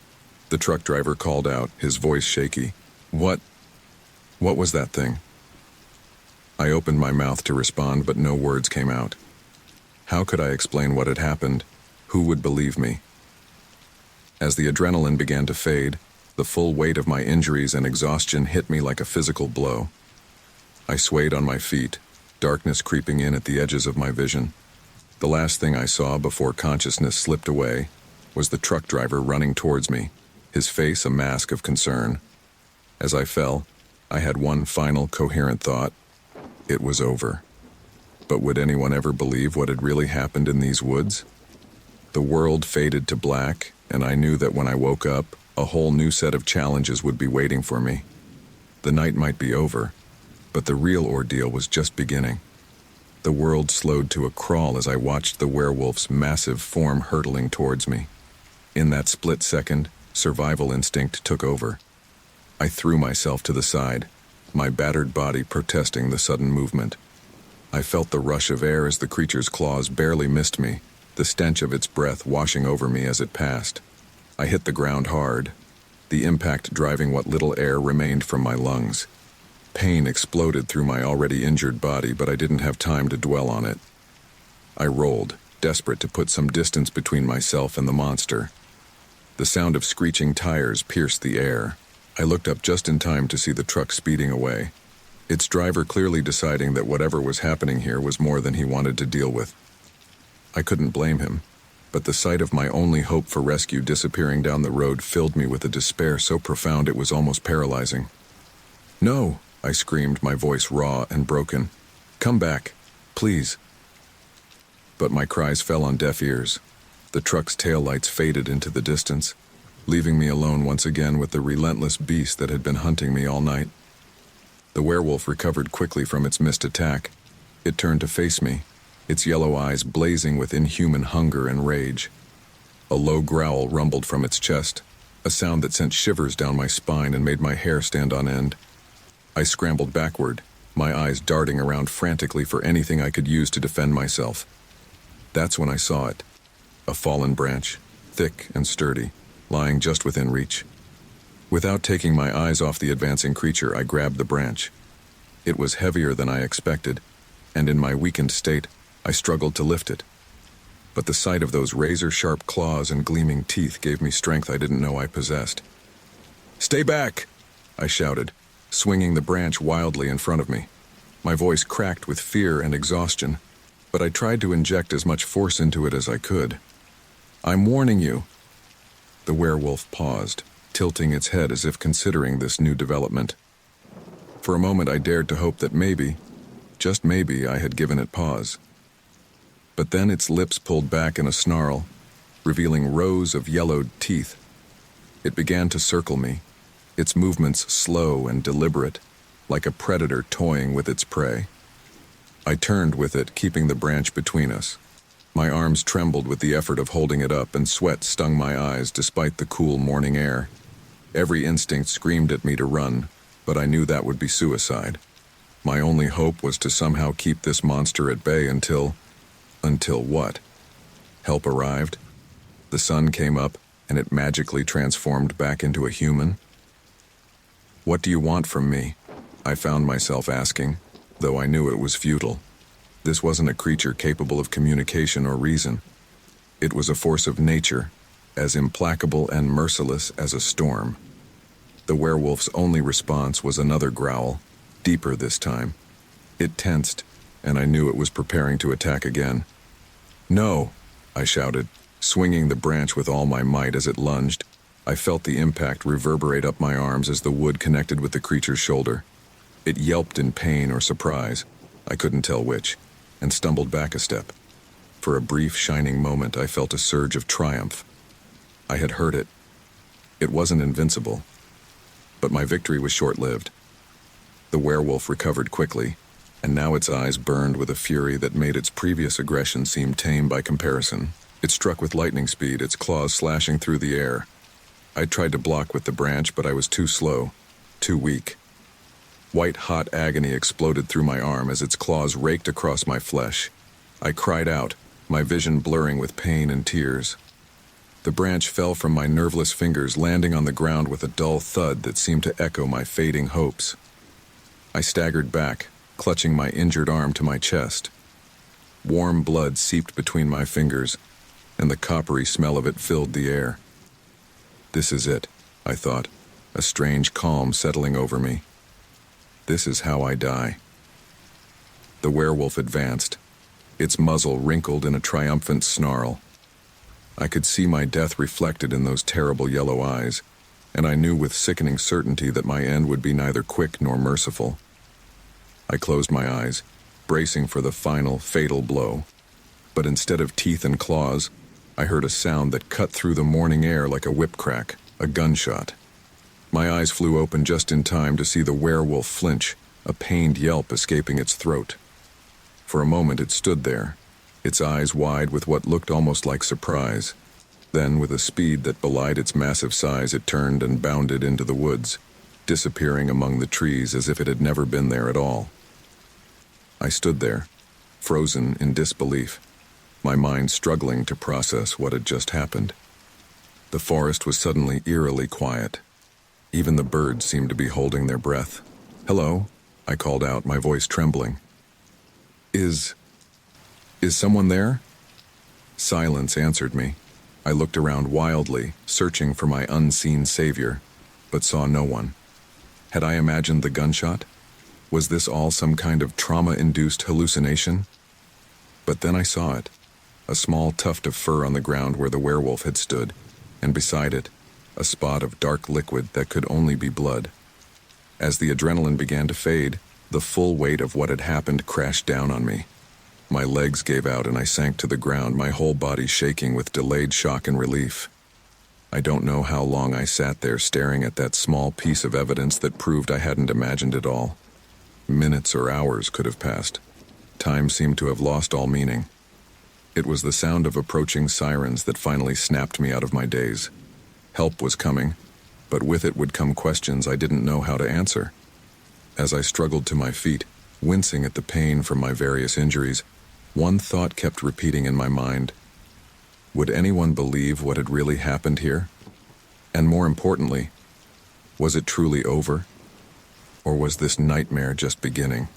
The truck driver called out, his voice shaky. What was that thing?" I opened my mouth to respond, but no words came out. How could I explain what had happened? Who would believe me? As the adrenaline began to fade, the full weight of my injuries and exhaustion hit me like a physical blow. I swayed on my feet, darkness creeping in at the edges of my vision. The last thing I saw before consciousness slipped away was the truck driver running towards me, his face a mask of concern. As I fell, I had one final coherent thought. It was over. But would anyone ever believe what had really happened in these woods? The world faded to black, and I knew that when I woke up, a whole new set of challenges would be waiting for me. The night might be over, but the real ordeal was just beginning. The world slowed to a crawl as I watched the werewolf's massive form hurtling towards me. In that split second, survival instinct took over. I threw myself to the side, my battered body protesting the sudden movement. I felt the rush of air as the creature's claws barely missed me, the stench of its breath washing over me as it passed. I hit the ground hard, the impact driving what little air remained from my lungs. Pain exploded through my already injured body, but I didn't have time to dwell on it. I rolled, desperate to put some distance between myself and the monster. The sound of screeching tires pierced the air. I looked up just in time to see the truck speeding away, its driver clearly deciding that whatever was happening here was more than he wanted to deal with. I couldn't blame him, but the sight of my only hope for rescue disappearing down the road filled me with a despair so profound it was almost paralyzing. "No!" I screamed, my voice raw and broken. "Come back, please." But my cries fell on deaf ears. The truck's taillights faded into the distance, leaving me alone once again with the relentless beast that had been hunting me all night. The werewolf recovered quickly from its missed attack. It turned to face me, its yellow eyes blazing with inhuman hunger and rage. A low growl rumbled from its chest, a sound that sent shivers down my spine and made my hair stand on end. I scrambled backward, my eyes darting around frantically for anything I could use to defend myself. That's when I saw it, a fallen branch, thick and sturdy, lying just within reach. Without taking my eyes off the advancing creature, I grabbed the branch. It was heavier than I expected, and in my weakened state, I struggled to lift it. But the sight of those razor-sharp claws and gleaming teeth gave me strength I didn't know I possessed. "Stay back!" I shouted, swinging the branch wildly in front of me. My voice cracked with fear and exhaustion, but I tried to inject as much force into it as I could. "I'm warning you." The werewolf paused, tilting its head as if considering this new development. For a moment I dared to hope that maybe, just maybe, I had given it pause. But then its lips pulled back in a snarl, revealing rows of yellowed teeth. It began to circle me, its movements slow and deliberate, like a predator toying with its prey. I turned with it, keeping the branch between us. My arms trembled with the effort of holding it up, and sweat stung my eyes despite the cool morning air. Every instinct screamed at me to run, but I knew that would be suicide. My only hope was to somehow keep this monster at bay until what? Help arrived. The sun came up, and it magically transformed back into a human? "What do you want from me?" I found myself asking, though I knew it was futile. This wasn't a creature capable of communication or reason. It was a force of nature, as implacable and merciless as a storm. The werewolf's only response was another growl, deeper this time. It tensed, and I knew it was preparing to attack again. "No!" I shouted, swinging the branch with all my might as it lunged. I felt the impact reverberate up my arms as the wood connected with the creature's shoulder. It yelped in pain or surprise, I couldn't tell which, and stumbled back a step. For a brief, shining moment, I felt a surge of triumph. I had hurt it. It wasn't invincible. But my victory was short-lived. The werewolf recovered quickly, and now its eyes burned with a fury that made its previous aggression seem tame by comparison. It struck with lightning speed, its claws slashing through the air. I tried to block with the branch, but I was too slow, too weak. White-hot agony exploded through my arm as its claws raked across my flesh. I cried out, my vision blurring with pain and tears. The branch fell from my nerveless fingers, landing on the ground with a dull thud that seemed to echo my fading hopes. I staggered back, clutching my injured arm to my chest. Warm blood seeped between my fingers, and the coppery smell of it filled the air. This is it, I thought, a strange calm settling over me. This is how I die. The werewolf advanced, its muzzle wrinkled in a triumphant snarl. I could see my death reflected in those terrible yellow eyes, and I knew with sickening certainty that my end would be neither quick nor merciful. I closed my eyes, bracing for the final, fatal blow. But instead of teeth and claws, I heard a sound that cut through the morning air like a whip crack, a gunshot. My eyes flew open just in time to see the werewolf flinch, a pained yelp escaping its throat. For a moment it stood there, its eyes wide with what looked almost like surprise. Then, with a speed that belied its massive size, it turned and bounded into the woods, disappearing among the trees as if it had never been there at all. I stood there, frozen in disbelief, my mind struggling to process what had just happened. The forest was suddenly eerily quiet. Even the birds seemed to be holding their breath. "Hello," I called out, my voice trembling. Is someone there?" Silence answered me. I looked around wildly, searching for my unseen savior, but saw no one. Had I imagined the gunshot? Was this all some kind of trauma-induced hallucination? But then I saw it, a small tuft of fur on the ground where the werewolf had stood, and beside it, a spot of dark liquid that could only be blood. As the adrenaline began to fade, the full weight of what had happened crashed down on me. My legs gave out and I sank to the ground, my whole body shaking with delayed shock and relief. I don't know how long I sat there staring at that small piece of evidence that proved I hadn't imagined it all. Minutes or hours could have passed. Time seemed to have lost all meaning. It was the sound of approaching sirens that finally snapped me out of my daze. Help was coming, but with it would come questions I didn't know how to answer. As I struggled to my feet, wincing at the pain from my various injuries, one thought kept repeating in my mind. Would anyone believe what had really happened here? And more importantly, was it truly over? Or was this nightmare just beginning?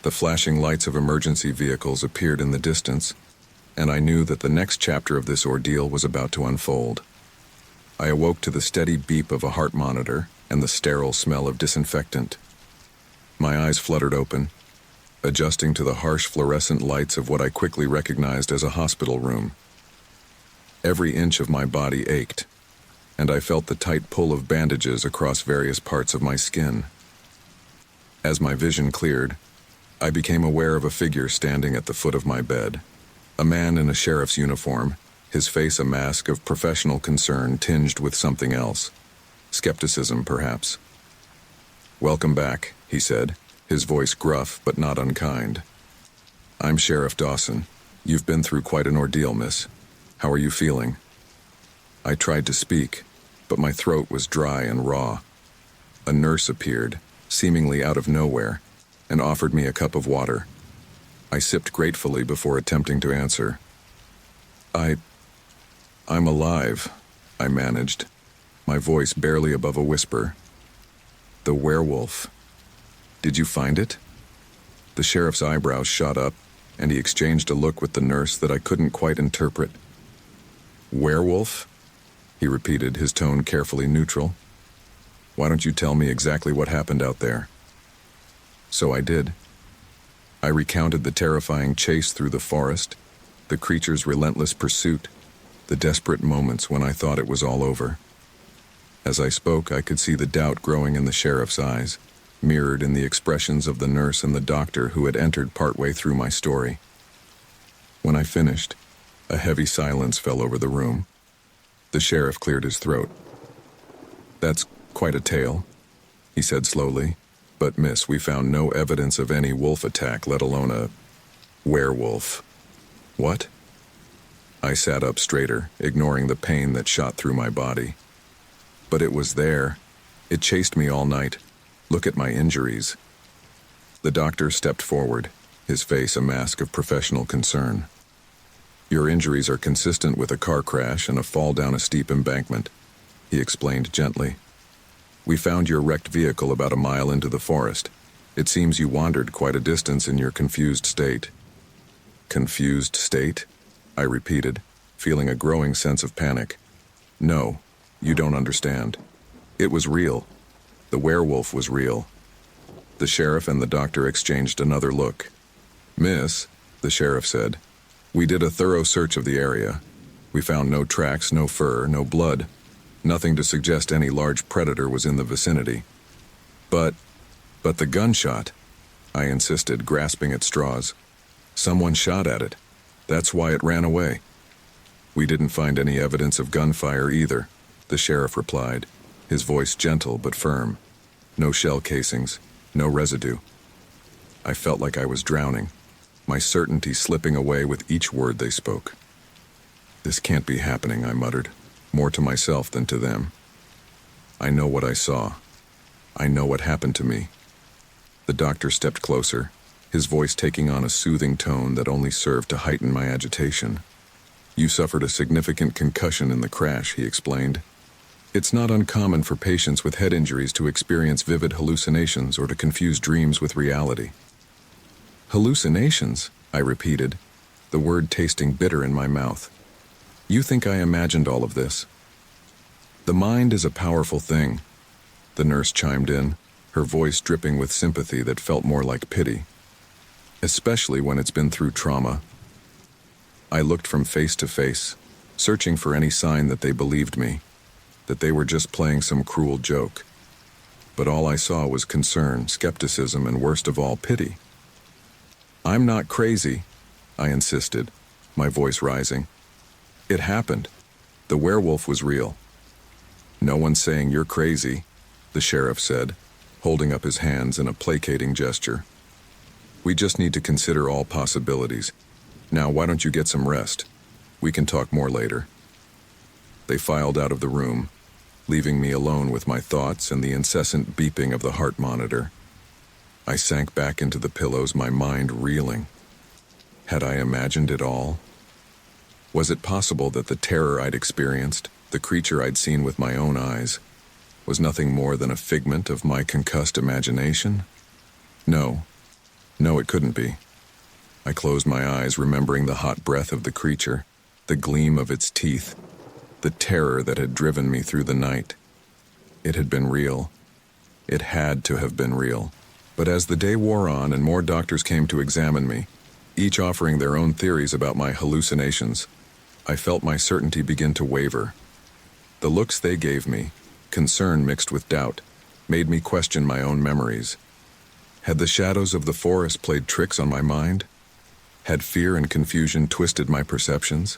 The flashing lights of emergency vehicles appeared in the distance, and I knew that the next chapter of this ordeal was about to unfold. I awoke to the steady beep of a heart monitor and the sterile smell of disinfectant. My eyes fluttered open, adjusting to the harsh fluorescent lights of what I quickly recognized as a hospital room. Every inch of my body ached, and I felt the tight pull of bandages across various parts of my skin. As my vision cleared, I became aware of a figure standing at the foot of my bed. A man in a sheriff's uniform, his face a mask of professional concern tinged with something else. Skepticism, perhaps. "Welcome back," he said, his voice gruff but not unkind. "I'm Sheriff Dawson. You've been through quite an ordeal, miss. How are you feeling?" I tried to speak, but my throat was dry and raw. A nurse appeared, seemingly out of nowhere, and offered me a cup of water. I sipped gratefully before attempting to answer. I'm alive," I managed, my voice barely above a whisper. The werewolf. Did you find it? The sheriff's eyebrows shot up, and he exchanged a look with the nurse that I couldn't quite interpret. Werewolf? He repeated, his tone carefully neutral. Why don't you tell me exactly what happened out there? So I did. I recounted the terrifying chase through the forest, the creature's relentless pursuit, the desperate moments when I thought it was all over. As I spoke, I could see the doubt growing in the sheriff's eyes, mirrored in the expressions of the nurse and the doctor who had entered partway through my story. When I finished, a heavy silence fell over the room. The sheriff cleared his throat. That's quite a tale, he said slowly. But, miss, we found no evidence of any wolf attack, let alone a werewolf. What? I sat up straighter, ignoring the pain that shot through my body. But it was there. It chased me all night. Look at my injuries. The doctor stepped forward, his face a mask of professional concern. Your injuries are consistent with a car crash and a fall down a steep embankment, he explained gently. We found your wrecked vehicle about a mile into the forest. It seems you wandered quite a distance in your confused state. Confused state? I repeated, feeling a growing sense of panic. No, you don't understand. It was real. The werewolf was real. The sheriff and the doctor exchanged another look. Miss, the sheriff said, we did a thorough search of the area. We found no tracks, no fur, no blood. Nothing to suggest any large predator was in the vicinity. But the gunshot, I insisted, grasping at straws. Someone shot at it. That's why it ran away. We didn't find any evidence of gunfire either, the sheriff replied, his voice gentle but firm. No shell casings, no residue. I felt like I was drowning, my certainty slipping away with each word they spoke. This can't be happening, I muttered, more to myself than to them. I know what I saw. I know what happened to me. The doctor stepped closer, his voice taking on a soothing tone that only served to heighten my agitation. You suffered a significant concussion in the crash, he explained. It's not uncommon for patients with head injuries to experience vivid hallucinations or to confuse dreams with reality. Hallucinations, I repeated, the word tasting bitter in my mouth. You think I imagined all of this? The mind is a powerful thing, the nurse chimed in, her voice dripping with sympathy that felt more like pity. Especially when it's been through trauma. I looked from face to face, searching for any sign that they believed me, that they were just playing some cruel joke. But all I saw was concern, skepticism, and worst of all, pity. I'm not crazy, I insisted, my voice rising. It happened. The werewolf was real. No one's saying you're crazy, the sheriff said, holding up his hands in a placating gesture. We just need to consider all possibilities. Now, why don't you get some rest? We can talk more later. They filed out of the room, leaving me alone with my thoughts and the incessant beeping of the heart monitor. I sank back into the pillows, my mind reeling. Had I imagined it all? Was it possible that the terror I'd experienced, the creature I'd seen with my own eyes, was nothing more than a figment of my concussed imagination? No, it couldn't be. I closed my eyes, remembering the hot breath of the creature, the gleam of its teeth, the terror that had driven me through the night. It had been real. It had to have been real. But as the day wore on and more doctors came to examine me, each offering their own theories about my hallucinations, I felt my certainty begin to waver. The looks they gave me, concern mixed with doubt, made me question my own memories. Had the shadows of the forest played tricks on my mind? Had fear and confusion twisted my perceptions?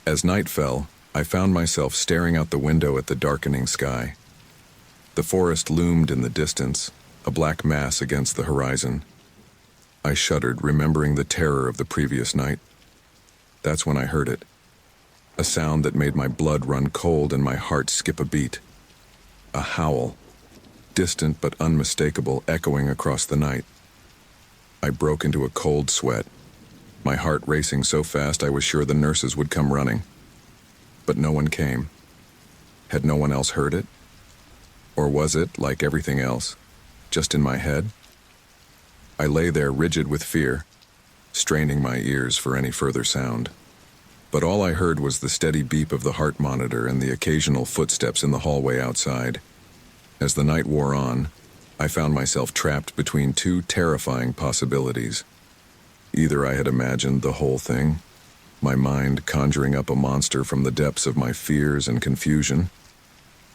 As night fell, I found myself staring out the window at the darkening sky. The forest loomed in the distance, a black mass against the horizon. I shuddered, remembering the terror of the previous night. That's when I heard it. A sound that made my blood run cold and my heart skip a beat. A howl, distant but unmistakable, echoing across the night. I broke into a cold sweat, my heart racing so fast I was sure the nurses would come running. But no one came. Had no one else heard it? Or was it, like everything else, just in my head? I lay there rigid with fear, straining my ears for any further sound. But all I heard was the steady beep of the heart monitor and the occasional footsteps in the hallway outside. As the night wore on, I found myself trapped between two terrifying possibilities. Either I had imagined the whole thing, my mind conjuring up a monster from the depths of my fears and confusion,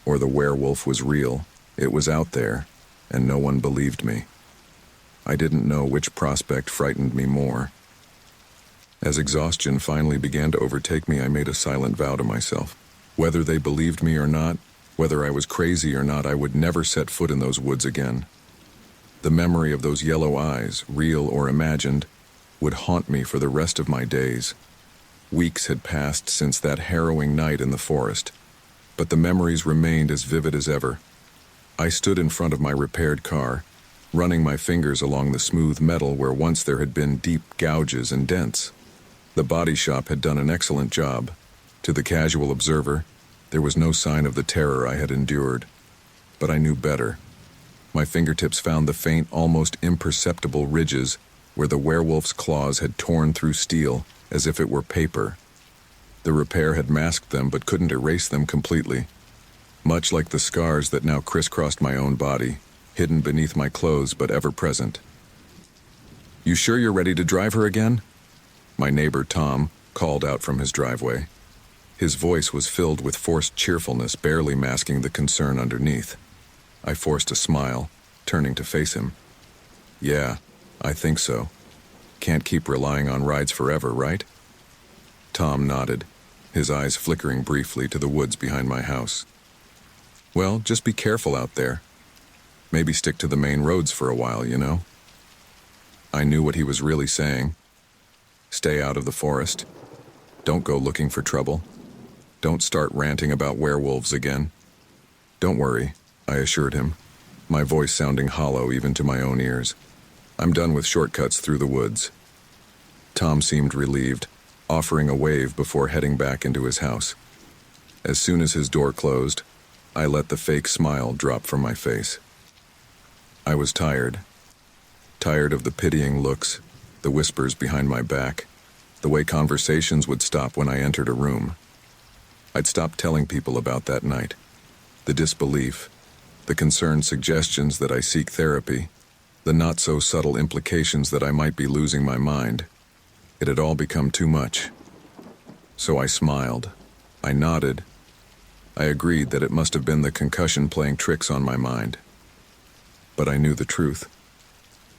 or the werewolf was real, it was out there, and no one believed me. I didn't know which prospect frightened me more. As exhaustion finally began to overtake me, I made a silent vow to myself. Whether they believed me or not, whether I was crazy or not, I would never set foot in those woods again. The memory of those yellow eyes, real or imagined, would haunt me for the rest of my days. Weeks had passed since that harrowing night in the forest, but the memories remained as vivid as ever. I stood in front of my repaired car, running my fingers along the smooth metal where once there had been deep gouges and dents. The body shop had done an excellent job. To the casual observer, there was no sign of the terror I had endured. But I knew better. My fingertips found the faint, almost imperceptible ridges where the werewolf's claws had torn through steel as if it were paper. The repair had masked them but couldn't erase them completely. Much like the scars that now crisscrossed my own body, hidden beneath my clothes but ever present. "You sure you're ready to drive her again?" My neighbor Tom called out from his driveway. His voice was filled with forced cheerfulness, barely masking the concern underneath. I forced a smile, turning to face him. "Yeah, I think so. Can't keep relying on rides forever, right?" Tom nodded, his eyes flickering briefly to the woods behind my house. "Well, just be careful out there. Maybe stick to the main roads for a while, you know?" I knew what he was really saying. Stay out of the forest. Don't go looking for trouble. Don't start ranting about werewolves again. "Don't worry," I assured him, my voice sounding hollow even to my own ears. "I'm done with shortcuts through the woods." Tom seemed relieved, offering a wave before heading back into his house. As soon as his door closed, I let the fake smile drop from my face. I was tired. Tired of the pitying looks, the whispers behind my back, the way conversations would stop when I entered a room. I'd stopped telling people about that night. The disbelief, the concerned suggestions that I seek therapy, the not-so-subtle implications that I might be losing my mind. It had all become too much. So I smiled. I nodded. I agreed that it must have been the concussion playing tricks on my mind. But I knew the truth.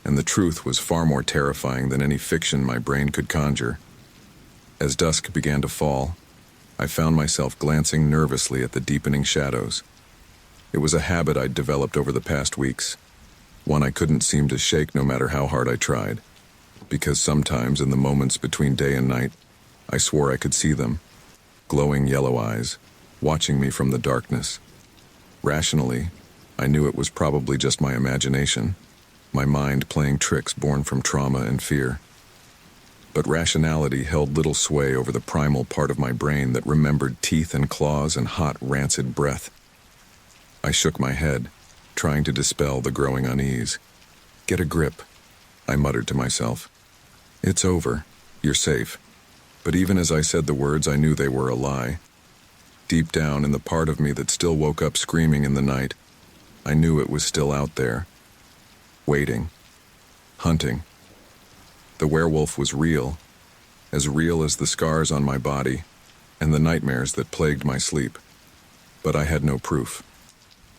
And the truth was far more terrifying than any fiction my brain could conjure. As dusk began to fall, I found myself glancing nervously at the deepening shadows. It was a habit I'd developed over the past weeks, one I couldn't seem to shake no matter how hard I tried, because sometimes in the moments between day and night, I swore I could see them, glowing yellow eyes, watching me from the darkness. Rationally, I knew it was probably just my imagination, my mind playing tricks born from trauma and fear. But rationality held little sway over the primal part of my brain that remembered teeth and claws and hot, rancid breath. I shook my head, trying to dispel the growing unease. "Get a grip," I muttered to myself. "It's over. You're safe." But even as I said the words, I knew they were a lie. Deep down in the part of me that still woke up screaming in the night, I knew it was still out there. Waiting. Hunting. The werewolf was real as the scars on my body and the nightmares that plagued my sleep. But I had no proof.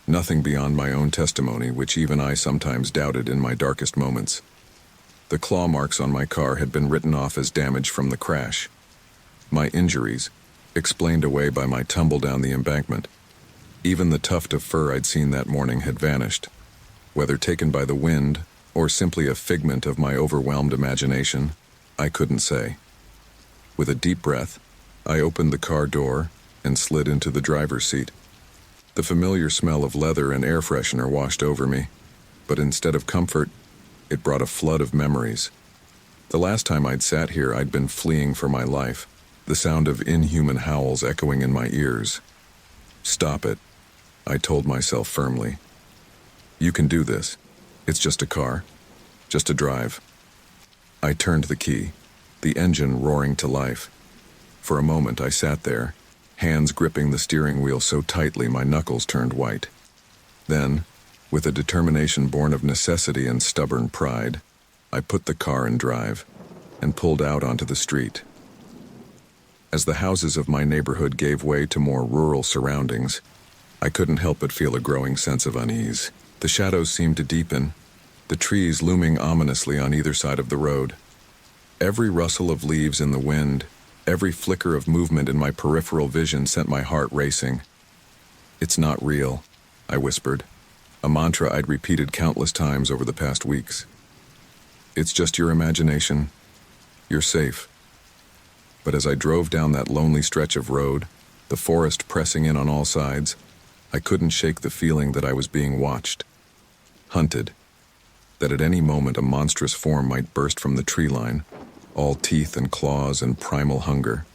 Nothing beyond my own testimony, which even I sometimes doubted in my darkest moments. The claw marks on my car had been written off as damage from the crash. My injuries, explained away by my tumble down the embankment. Even the tuft of fur I'd seen that morning had vanished, whether taken by the wind or simply a figment of my overwhelmed imagination, I couldn't say. With a deep breath, I opened the car door and slid into the driver's seat. The familiar smell of leather and air freshener washed over me, but instead of comfort, it brought a flood of memories. The last time I'd sat here, I'd been fleeing for my life, the sound of inhuman howls echoing in my ears. "Stop it," I told myself firmly. "You can do this. It's just a car. Just a drive." I turned the key, the engine roaring to life. For a moment I sat there, hands gripping the steering wheel so tightly my knuckles turned white. Then, with a determination born of necessity and stubborn pride, I put the car in drive and pulled out onto the street. As the houses of my neighborhood gave way to more rural surroundings, I couldn't help but feel a growing sense of unease. The shadows seemed to deepen, the trees looming ominously on either side of the road. Every rustle of leaves in the wind, every flicker of movement in my peripheral vision sent my heart racing. "It's not real," I whispered, a mantra I'd repeated countless times over the past weeks. "It's just your imagination. You're safe." But as I drove down that lonely stretch of road, the forest pressing in on all sides, I couldn't shake the feeling that I was being watched, hunted, that at any moment a monstrous form might burst from the tree line, all teeth and claws and primal hunger.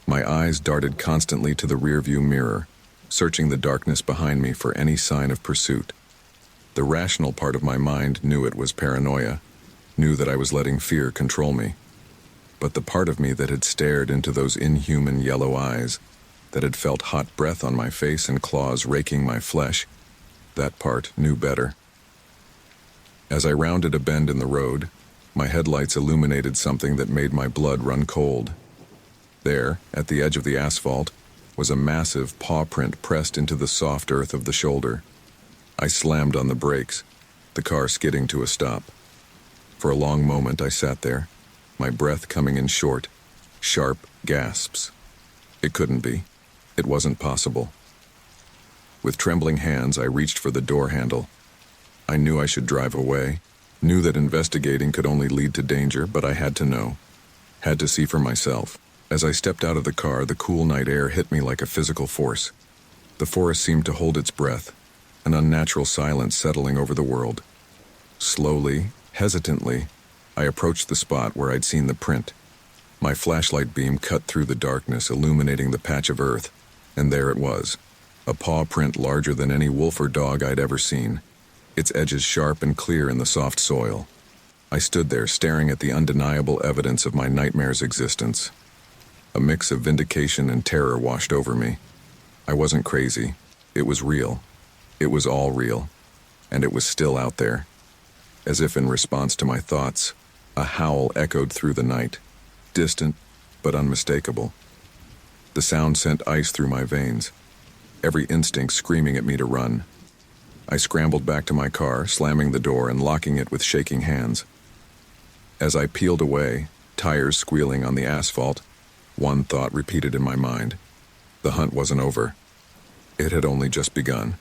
My eyes darted constantly to the rearview mirror, searching the darkness behind me for any sign of pursuit. The rational part of my mind knew it was paranoia, knew that I was letting fear control me. But the part of me that had stared into those inhuman yellow eyes, that had felt hot breath on my face and claws raking my flesh, that part knew better. As I rounded a bend in the road, my headlights illuminated something that made my blood run cold. There, at the edge of the asphalt, was a massive paw print pressed into the soft earth of the shoulder. I slammed on the brakes, the car skidding to a stop. For a long moment I sat there, my breath coming in short, sharp gasps. It couldn't be. It wasn't possible. With trembling hands, I reached for the door handle. I knew I should drive away, knew that investigating could only lead to danger, but I had to know, had to see for myself. As I stepped out of the car, the cool night air hit me like a physical force. The forest seemed to hold its breath, an unnatural silence settling over the world. Slowly, hesitantly, I approached the spot where I'd seen the print. My flashlight beam cut through the darkness, illuminating the patch of earth, and there it was, a paw print larger than any wolf or dog I'd ever seen, its edges sharp and clear in the soft soil. I stood there staring at the undeniable evidence of my nightmare's existence. A mix of vindication and terror washed over me. I wasn't crazy. It was real. It was all real. And it was still out there. As if in response to my thoughts, a howl echoed through the night, distant but unmistakable. The sound sent ice through my veins, every instinct screaming at me to run. I scrambled back to my car, slamming the door and locking it with shaking hands. As I peeled away, tires squealing on the asphalt, one thought repeated in my mind. The hunt wasn't over. It had only just begun.